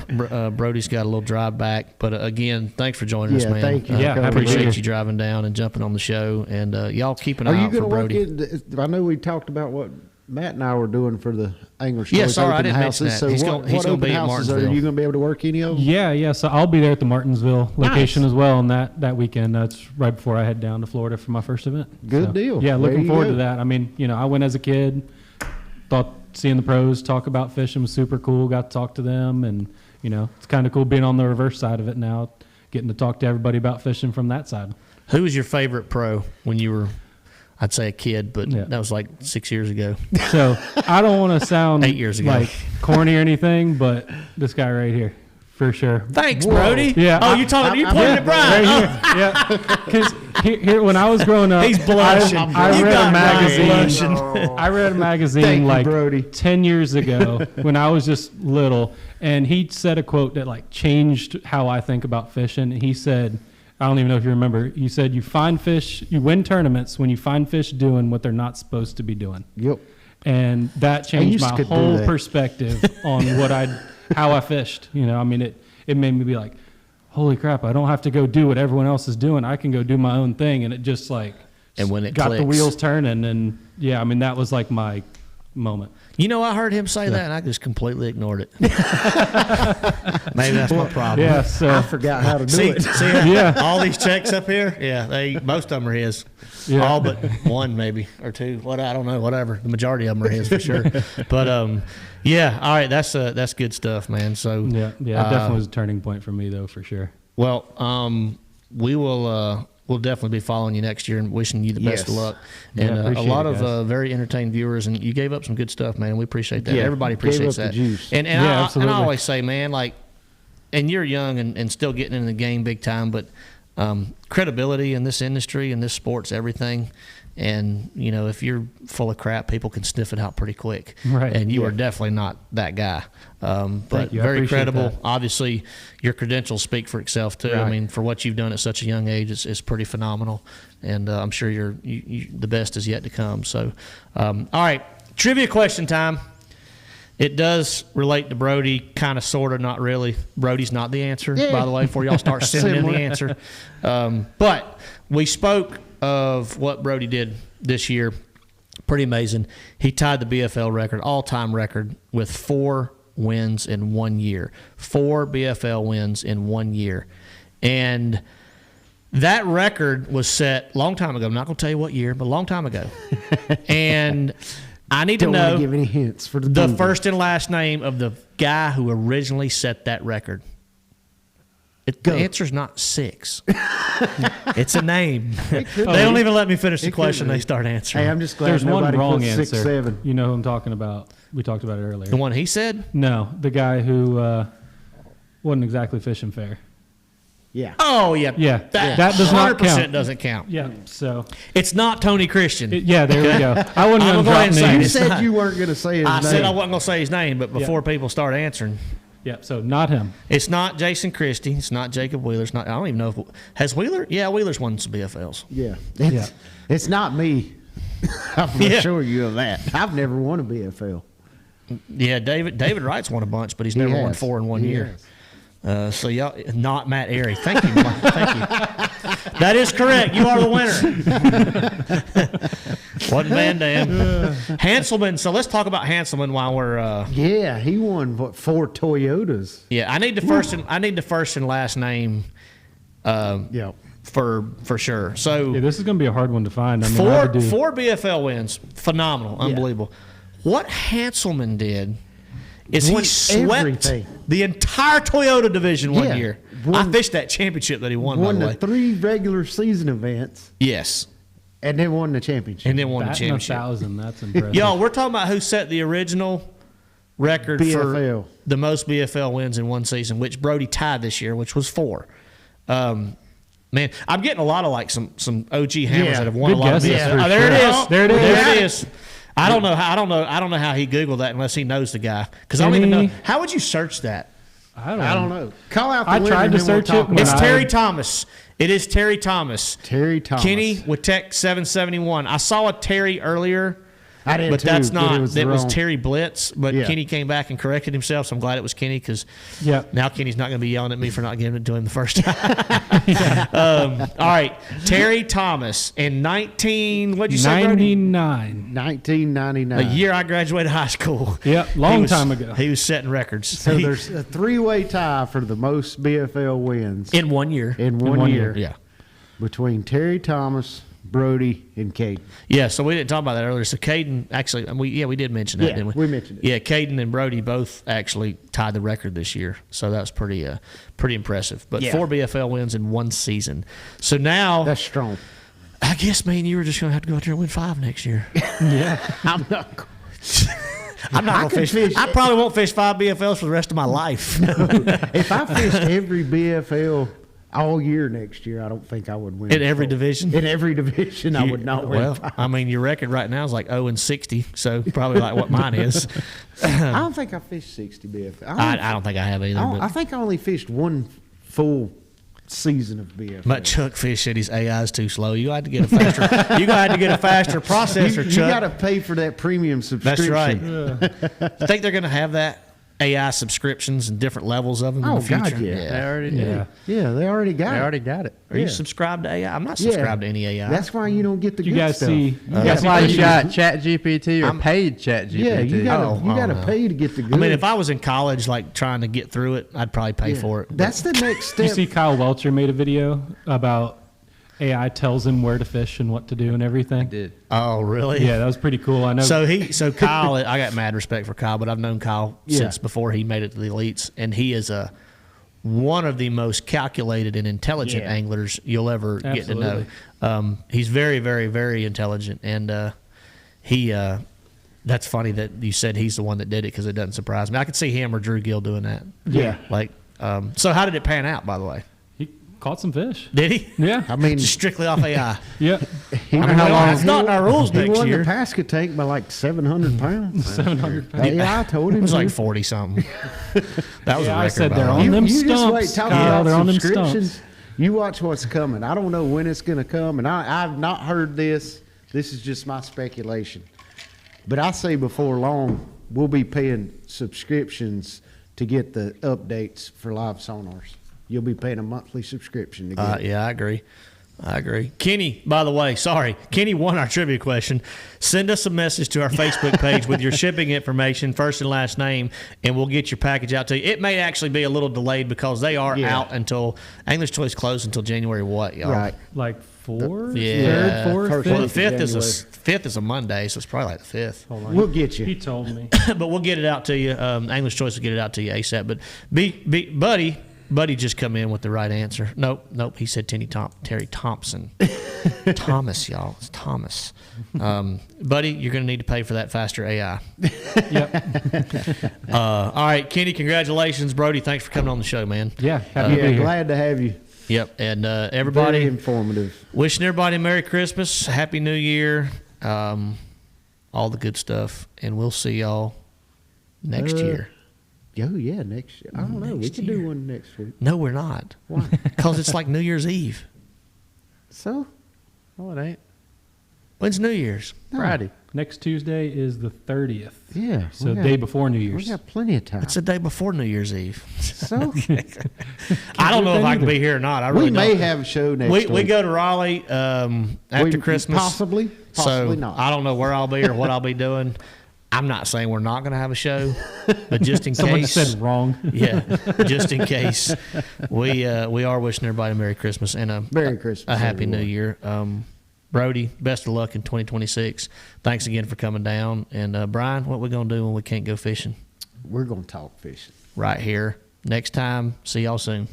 [SPEAKER 1] Brody's got a little drive back, but again, thanks for joining us,
[SPEAKER 2] Yeah,
[SPEAKER 1] man.
[SPEAKER 2] thank you.
[SPEAKER 4] Yeah,
[SPEAKER 1] I
[SPEAKER 4] happy to be
[SPEAKER 1] appreciate
[SPEAKER 4] here.
[SPEAKER 1] you driving down and jumping on the show, and y'all keep an
[SPEAKER 2] Are
[SPEAKER 1] eye
[SPEAKER 2] you
[SPEAKER 1] out for
[SPEAKER 2] going to work
[SPEAKER 1] Brody.
[SPEAKER 2] in? I know we talked about what Matt and I were doing for the Anglers
[SPEAKER 1] Yeah,
[SPEAKER 2] Choice
[SPEAKER 1] sorry, I
[SPEAKER 2] open
[SPEAKER 1] didn't mention
[SPEAKER 2] houses.
[SPEAKER 1] that.
[SPEAKER 2] So
[SPEAKER 1] He's
[SPEAKER 2] what,
[SPEAKER 1] gonna- he's
[SPEAKER 2] what
[SPEAKER 1] gonna
[SPEAKER 2] open
[SPEAKER 1] be at
[SPEAKER 2] houses are
[SPEAKER 1] Martinsville.
[SPEAKER 2] you going to be able to work any of them?
[SPEAKER 4] Yeah. So I'll be there at the Martinsville location
[SPEAKER 1] Nice.
[SPEAKER 4] as well on that weekend. That's right before I head down to Florida for my first event.
[SPEAKER 2] Good
[SPEAKER 4] So,
[SPEAKER 2] deal.
[SPEAKER 4] Yeah,
[SPEAKER 2] There
[SPEAKER 4] looking
[SPEAKER 2] you
[SPEAKER 4] forward
[SPEAKER 2] go.
[SPEAKER 4] to that. I mean, I went as a kid, thought seeing the pros talk about fishing was super cool. Got to talk to them, and it's kind of cool being on the reverse side of it now, getting to talk to everybody about fishing from that side.
[SPEAKER 1] Who was your favorite pro when you were, I'd say a kid, but
[SPEAKER 4] Yeah.
[SPEAKER 1] that was like 6 years ago.
[SPEAKER 4] So I don't want to sound
[SPEAKER 1] 8 years ago.
[SPEAKER 4] like corny or anything, but this guy right here, for sure.
[SPEAKER 1] Thanks,
[SPEAKER 2] Whoa.
[SPEAKER 1] Brody.
[SPEAKER 4] Yeah,
[SPEAKER 1] Oh,
[SPEAKER 4] I-
[SPEAKER 1] you talking? You
[SPEAKER 2] I'm-
[SPEAKER 1] pointed
[SPEAKER 2] yeah,
[SPEAKER 1] at Brian.
[SPEAKER 4] Right
[SPEAKER 1] Oh.
[SPEAKER 4] here. Yeah, because here when I was growing up,
[SPEAKER 1] He's blushing.
[SPEAKER 4] I
[SPEAKER 1] You
[SPEAKER 4] read
[SPEAKER 1] got
[SPEAKER 4] a magazine.
[SPEAKER 1] Brian
[SPEAKER 4] I read a magazine
[SPEAKER 2] Thank you,
[SPEAKER 4] like
[SPEAKER 2] Brody.
[SPEAKER 4] 10 years ago when I was just little, and he said a quote that like changed how I think about fishing. He said, I don't even know if you remember. You said you win tournaments when you find fish doing what they're not supposed to be doing.
[SPEAKER 2] Yep.
[SPEAKER 4] And that changed
[SPEAKER 2] used
[SPEAKER 4] my
[SPEAKER 2] to do
[SPEAKER 4] whole
[SPEAKER 2] that.
[SPEAKER 4] perspective on how I fished. I mean, it made me be like, holy crap, I don't have to go do what everyone else is doing. I can go do my own thing. And it just like
[SPEAKER 1] And when it
[SPEAKER 4] got the
[SPEAKER 1] clicks.
[SPEAKER 4] wheels turning. And yeah, I mean, that was like my moment.
[SPEAKER 1] I heard him say that, and I just completely ignored it. Maybe that's my problem.
[SPEAKER 4] Yeah, so
[SPEAKER 2] I forgot how to do
[SPEAKER 1] See,
[SPEAKER 2] it.
[SPEAKER 1] see
[SPEAKER 4] Yeah.
[SPEAKER 1] all these checks up here? Yeah, most of them are his.
[SPEAKER 4] Yeah.
[SPEAKER 1] All but one maybe or two. What I don't know. Whatever. The majority of them are his for sure. But yeah. All right. That's good stuff, man. So
[SPEAKER 4] yeah, it definitely was a turning point for me though, for sure.
[SPEAKER 1] Well, we will. We'll definitely be following you next year and wishing you the best of luck. And a lot of very entertained viewers, and you gave up some good stuff, man. We appreciate that.
[SPEAKER 2] Yeah,
[SPEAKER 1] Everybody appreciates
[SPEAKER 2] gave up
[SPEAKER 1] that.
[SPEAKER 2] the juice.
[SPEAKER 1] And
[SPEAKER 4] Yeah,
[SPEAKER 1] I always say, man, like, and you're young and still getting in the game big time, but credibility in this industry and this sport's everything. And, you know, if you're full of crap, people can sniff it out pretty quick.
[SPEAKER 4] Right.
[SPEAKER 1] And you are definitely not that guy. But very credible.
[SPEAKER 4] That.
[SPEAKER 1] Obviously, your credentials speak for itself, too.
[SPEAKER 2] Right.
[SPEAKER 1] I mean, for what you've done at such a young age, it's pretty phenomenal. And I'm sure you the best is yet to come. So, all right, trivia question time. It does relate to Brody, kind of, sort of, not really. Brody's not the answer, by the way, before y'all start sending in the answer. But we spoke of what Brody did this year. Pretty amazing. He tied the BFL record, all-time record, with 4 wins in 1 year. 4 BFL wins in 1 year. And that record was set a long time ago. I'm not going to tell you what year, but a long time ago. And I need to
[SPEAKER 2] Don't want
[SPEAKER 1] know
[SPEAKER 2] to give any hints for
[SPEAKER 1] the first and last name of the guy who originally set that record. The answer's not 6. It's a name. They don't even let me finish the question. They start answering.
[SPEAKER 2] Hey, I'm just glad
[SPEAKER 4] There's one
[SPEAKER 2] nobody
[SPEAKER 4] wrong
[SPEAKER 2] put
[SPEAKER 4] answer.
[SPEAKER 2] 6, 7.
[SPEAKER 4] You know who I'm talking about. We talked about it earlier.
[SPEAKER 1] The one he said?
[SPEAKER 4] No, the guy who wasn't exactly fishing fair.
[SPEAKER 2] Yeah.
[SPEAKER 1] Oh, yeah.
[SPEAKER 4] Yeah,
[SPEAKER 1] That
[SPEAKER 4] does not
[SPEAKER 1] 100%
[SPEAKER 4] count.
[SPEAKER 1] doesn't count.
[SPEAKER 4] Yeah, so
[SPEAKER 1] It's not Tony Christian.
[SPEAKER 4] yeah, there we go. I wouldn't
[SPEAKER 1] I'm
[SPEAKER 4] have
[SPEAKER 1] gonna go ahead and
[SPEAKER 4] dropped
[SPEAKER 1] say
[SPEAKER 2] You
[SPEAKER 4] names.
[SPEAKER 1] it's
[SPEAKER 2] said
[SPEAKER 1] not-
[SPEAKER 2] you weren't going to say his
[SPEAKER 1] I
[SPEAKER 2] name.
[SPEAKER 1] said I wasn't going to say his name, but before people start answering,
[SPEAKER 4] Yeah, so not him.
[SPEAKER 1] it's not Jason Christie. It's not Jacob Wheeler. It's not. I don't even know if has Wheeler. Yeah, Wheeler's won some BFLs.
[SPEAKER 2] Yeah.
[SPEAKER 4] Yeah.
[SPEAKER 2] It's not me. I'm
[SPEAKER 1] Yeah.
[SPEAKER 2] assure you of that. I've never won a BFL.
[SPEAKER 1] Yeah, David Wright's won a bunch, but he's never won
[SPEAKER 2] has.
[SPEAKER 1] 4 in 1
[SPEAKER 2] He
[SPEAKER 1] year.
[SPEAKER 2] has.
[SPEAKER 1] So y'all, not Matt Arey. Thank you, Mike. Thank you. That is correct. You are the winner. Wasn't Van Dam. Hanselman. So let's talk about Hanselman while we're.
[SPEAKER 2] Yeah, he won 4 Toyotas.
[SPEAKER 1] Yeah, I need the first and last name.
[SPEAKER 2] Yeah.
[SPEAKER 1] For sure. So
[SPEAKER 4] Yeah, this is going to be a hard one to find. I mean, I would do,
[SPEAKER 1] four BFL wins, phenomenal, unbelievable. What Hanselman did is he
[SPEAKER 2] Won
[SPEAKER 1] swept
[SPEAKER 2] everything.
[SPEAKER 1] the entire Toyota division one
[SPEAKER 2] Yeah.
[SPEAKER 1] year.
[SPEAKER 2] Won-
[SPEAKER 1] I fished that championship that he won, by
[SPEAKER 2] Won
[SPEAKER 1] the
[SPEAKER 2] the
[SPEAKER 1] way.
[SPEAKER 2] 3 regular season events
[SPEAKER 1] Yes,
[SPEAKER 2] and then won the championship.
[SPEAKER 1] and then won the
[SPEAKER 4] batting
[SPEAKER 1] championship.
[SPEAKER 4] 1,000. That's impressive.
[SPEAKER 1] Y'all, we're talking about who set the original record
[SPEAKER 2] BFL.
[SPEAKER 1] for the most BFL wins in one season, which Brody tied this year, which was 4. Man, I'm getting a lot of like some OG hammers
[SPEAKER 2] Yeah,
[SPEAKER 1] that have won
[SPEAKER 4] good
[SPEAKER 1] a lot of
[SPEAKER 4] guesses
[SPEAKER 1] BFL.
[SPEAKER 4] for
[SPEAKER 1] Oh, there it
[SPEAKER 4] sure.
[SPEAKER 1] is.
[SPEAKER 4] There it is.
[SPEAKER 1] There it is. I don't know how he Googled that unless he knows the guy. Because I don't even know. How would you search that?
[SPEAKER 4] I
[SPEAKER 2] I don't know. Call out the
[SPEAKER 4] I
[SPEAKER 2] winner
[SPEAKER 4] tried
[SPEAKER 2] and
[SPEAKER 4] to
[SPEAKER 2] then we'll
[SPEAKER 4] search
[SPEAKER 2] talk
[SPEAKER 4] it,
[SPEAKER 2] about
[SPEAKER 4] but
[SPEAKER 1] It's
[SPEAKER 4] I-
[SPEAKER 1] Terry Thomas. It is Terry Thomas.
[SPEAKER 2] Terry Thomas.
[SPEAKER 1] Kenny with Tech 771. I saw a Terry earlier.
[SPEAKER 2] I did
[SPEAKER 1] But
[SPEAKER 2] too,
[SPEAKER 1] that's
[SPEAKER 2] but
[SPEAKER 1] not.
[SPEAKER 2] it was
[SPEAKER 1] That
[SPEAKER 2] the
[SPEAKER 1] was
[SPEAKER 2] wrong-
[SPEAKER 1] Terry Blitz. But
[SPEAKER 2] Yeah.
[SPEAKER 1] Kenny came back and corrected himself. So I'm glad it was Kenny because
[SPEAKER 4] Yeah.
[SPEAKER 1] now Kenny's not going to be yelling at me for not giving it to him the first time. All right, Terry Thomas in 19. What'd you say, Brody?
[SPEAKER 4] 99.
[SPEAKER 2] 1999.
[SPEAKER 1] A year I graduated high school.
[SPEAKER 4] Yep,
[SPEAKER 1] He
[SPEAKER 4] long
[SPEAKER 1] was-
[SPEAKER 4] time ago.
[SPEAKER 1] He was setting records.
[SPEAKER 2] So there's a 3-way tie for the most BFL wins
[SPEAKER 1] in 1 year.
[SPEAKER 2] in one
[SPEAKER 4] one
[SPEAKER 2] year
[SPEAKER 1] Yeah.
[SPEAKER 2] between Terry Thomas, Brody, and Caden.
[SPEAKER 1] Yeah, so we didn't talk about that earlier. So Caden, actually, we did mention that,
[SPEAKER 2] Yeah,
[SPEAKER 1] didn't we?
[SPEAKER 2] we mentioned it.
[SPEAKER 1] Yeah, Caden and Brody both actually tied the record this year, so that's pretty impressive. But
[SPEAKER 2] Yeah.
[SPEAKER 1] 4 BFL wins in one season. So now,
[SPEAKER 2] That's strong.
[SPEAKER 1] I guess, man, you were just going to have to go out there and win 5 next year.
[SPEAKER 4] Yeah.
[SPEAKER 2] I'm not.
[SPEAKER 1] I'm not going to
[SPEAKER 2] could
[SPEAKER 1] fish.
[SPEAKER 2] fish-
[SPEAKER 1] I probably won't fish 5 BFLs for the rest of my life.
[SPEAKER 2] If I fished every BFL all year next year, I don't think I would win.
[SPEAKER 1] In every division?
[SPEAKER 2] In every division, I would not win.
[SPEAKER 1] Well, I mean, your record right now is like 0-60, so probably like what mine is.
[SPEAKER 2] I don't think I fished 60 BFL.
[SPEAKER 1] I don't think I have either.
[SPEAKER 2] I
[SPEAKER 1] But
[SPEAKER 2] think I only fished one full season of BFL.
[SPEAKER 1] But Chuck Fish said his AI is too slow. You had to get a faster. You got to get a faster processor,
[SPEAKER 2] you
[SPEAKER 1] Chuck.
[SPEAKER 2] got to pay for that premium
[SPEAKER 1] That's
[SPEAKER 2] subscription.
[SPEAKER 1] right. I think they're going to have that AI subscriptions and different levels of them in
[SPEAKER 2] Oh,
[SPEAKER 1] the future.
[SPEAKER 2] God, yeah.
[SPEAKER 3] They already did.
[SPEAKER 4] Yeah.
[SPEAKER 2] Yeah, they already got
[SPEAKER 3] They
[SPEAKER 2] it.
[SPEAKER 3] already got it.
[SPEAKER 1] Are you
[SPEAKER 2] Yeah.
[SPEAKER 1] subscribed to AI? I'm not
[SPEAKER 2] Yeah.
[SPEAKER 1] subscribed to any AI.
[SPEAKER 2] That's why you don't get the
[SPEAKER 4] You
[SPEAKER 2] good
[SPEAKER 4] guys
[SPEAKER 2] stuff.
[SPEAKER 4] see?
[SPEAKER 3] That's why you got ChatGPT or paid ChatGPT.
[SPEAKER 2] Yeah, you got
[SPEAKER 1] Oh,
[SPEAKER 2] to you got to
[SPEAKER 1] no.
[SPEAKER 2] pay to get the good.
[SPEAKER 1] I mean, if I was in college, like trying to get through it, I'd probably pay
[SPEAKER 2] Yeah.
[SPEAKER 1] for it. But
[SPEAKER 2] That's the next
[SPEAKER 4] You
[SPEAKER 2] step.
[SPEAKER 4] see Kyle Welcher made a video about AI tells him where to fish and what to do and everything.
[SPEAKER 3] did.
[SPEAKER 1] oh, really?
[SPEAKER 4] Yeah, that was pretty cool. I know.
[SPEAKER 1] So Kyle, I got mad respect for Kyle, but I've known Kyle
[SPEAKER 2] Yeah.
[SPEAKER 1] since before he made it to the elites, and he is a one of the most calculated and intelligent anglers you'll ever get to know. He's very, very, very intelligent, and that's funny that you said he's the one that did it because it doesn't surprise me. I could see him or Drew Gill doing that.
[SPEAKER 2] Yeah.
[SPEAKER 1] So how did it pan out, by the way?
[SPEAKER 4] He caught some fish.
[SPEAKER 1] Did he?
[SPEAKER 4] Yeah.
[SPEAKER 2] I mean,
[SPEAKER 1] Just strictly off AI.
[SPEAKER 4] Yeah.
[SPEAKER 1] It's not in our rules
[SPEAKER 2] he
[SPEAKER 1] next
[SPEAKER 2] won
[SPEAKER 1] year.
[SPEAKER 2] the Pasca tank by like 700 pounds.
[SPEAKER 4] 700 pounds.
[SPEAKER 2] Yeah, I told him.
[SPEAKER 1] It was like
[SPEAKER 2] dude.
[SPEAKER 1] 40 something. That was a record.
[SPEAKER 4] I said
[SPEAKER 1] by
[SPEAKER 4] they're
[SPEAKER 1] the way.
[SPEAKER 4] on them
[SPEAKER 2] You just wait,
[SPEAKER 4] stumps.
[SPEAKER 2] talk
[SPEAKER 4] Kyle,
[SPEAKER 2] about
[SPEAKER 4] they're on them
[SPEAKER 2] subscriptions.
[SPEAKER 4] stumps.
[SPEAKER 2] You watch what's coming. I don't know when it's going to come, and I've not heard this. This is just my speculation. But I say before long, we'll be paying subscriptions to get the updates for live sonars. You'll be paying a monthly subscription to get it.
[SPEAKER 1] Yeah, I agree. Kenny, by the way, sorry. Kenny won our trivia question. Send us a message to our Facebook page with your shipping information, first and last name, and we'll get your package out to you. It may actually be a little delayed because they are out until Angler's Choice closed until January what, y'all?
[SPEAKER 2] Right.
[SPEAKER 4] Like 4th?
[SPEAKER 1] Yeah.
[SPEAKER 4] 3rd, 4th?
[SPEAKER 2] First
[SPEAKER 1] Well, the
[SPEAKER 2] week of
[SPEAKER 1] fifth is a Monday, so it's probably like the 5th.
[SPEAKER 4] Hold on.
[SPEAKER 2] We'll get you.
[SPEAKER 4] He told me.
[SPEAKER 1] But we'll get it out to you. Angler's Choice will get it out to you ASAP. But Buddy just come in with the right answer. Nope. He said Terry Thompson. Thomas, y'all. It's Thomas. Buddy, you're going to need to pay for that faster AI.
[SPEAKER 4] Yep.
[SPEAKER 1] All right, Kenny, congratulations. Brody, thanks for coming on the show, man.
[SPEAKER 4] Yeah. Happy to be here.
[SPEAKER 2] Glad to have you.
[SPEAKER 1] Yep. And
[SPEAKER 2] Very
[SPEAKER 1] everybody,
[SPEAKER 2] informative.
[SPEAKER 1] wishing everybody a Merry Christmas, Happy New Year, all the good stuff. And we'll see y'all next year.
[SPEAKER 2] Oh, yeah, next year. I don't know. We can do one next week.
[SPEAKER 1] No, we're not.
[SPEAKER 2] Why?
[SPEAKER 1] Because it's like New Year's Eve.
[SPEAKER 2] So?
[SPEAKER 3] Oh, it ain't.
[SPEAKER 1] When's New Year's?
[SPEAKER 3] Friday.
[SPEAKER 4] Next Tuesday is the 30th.
[SPEAKER 2] Yeah.
[SPEAKER 4] So
[SPEAKER 2] we got-
[SPEAKER 4] day before New
[SPEAKER 2] We
[SPEAKER 4] Year's.
[SPEAKER 2] got plenty of time.
[SPEAKER 1] It's the day before New Year's Eve.
[SPEAKER 2] So?
[SPEAKER 1] I don't know if I can
[SPEAKER 4] either.
[SPEAKER 1] be here or not. I really
[SPEAKER 2] we may
[SPEAKER 1] don't.
[SPEAKER 2] have a show next
[SPEAKER 1] We
[SPEAKER 2] week.
[SPEAKER 1] go to Raleigh after Christmas.
[SPEAKER 2] Possibly
[SPEAKER 1] So
[SPEAKER 2] not.
[SPEAKER 1] I don't know where I'll be or what I'll be doing. I'm not saying we're not going to have a show, but just in
[SPEAKER 4] Someone
[SPEAKER 1] case.
[SPEAKER 4] said wrong.
[SPEAKER 1] Yeah, just in case. We are wishing everybody a Merry Christmas and
[SPEAKER 2] Merry Christmas,
[SPEAKER 1] a Happy New
[SPEAKER 2] everyone.
[SPEAKER 1] Year. Brody, best of luck in 2026. Thanks again for coming down. And Brian, what we going to do when we can't go fishing?
[SPEAKER 2] We're going to talk fishing.
[SPEAKER 1] Right here. Next time. See y'all soon.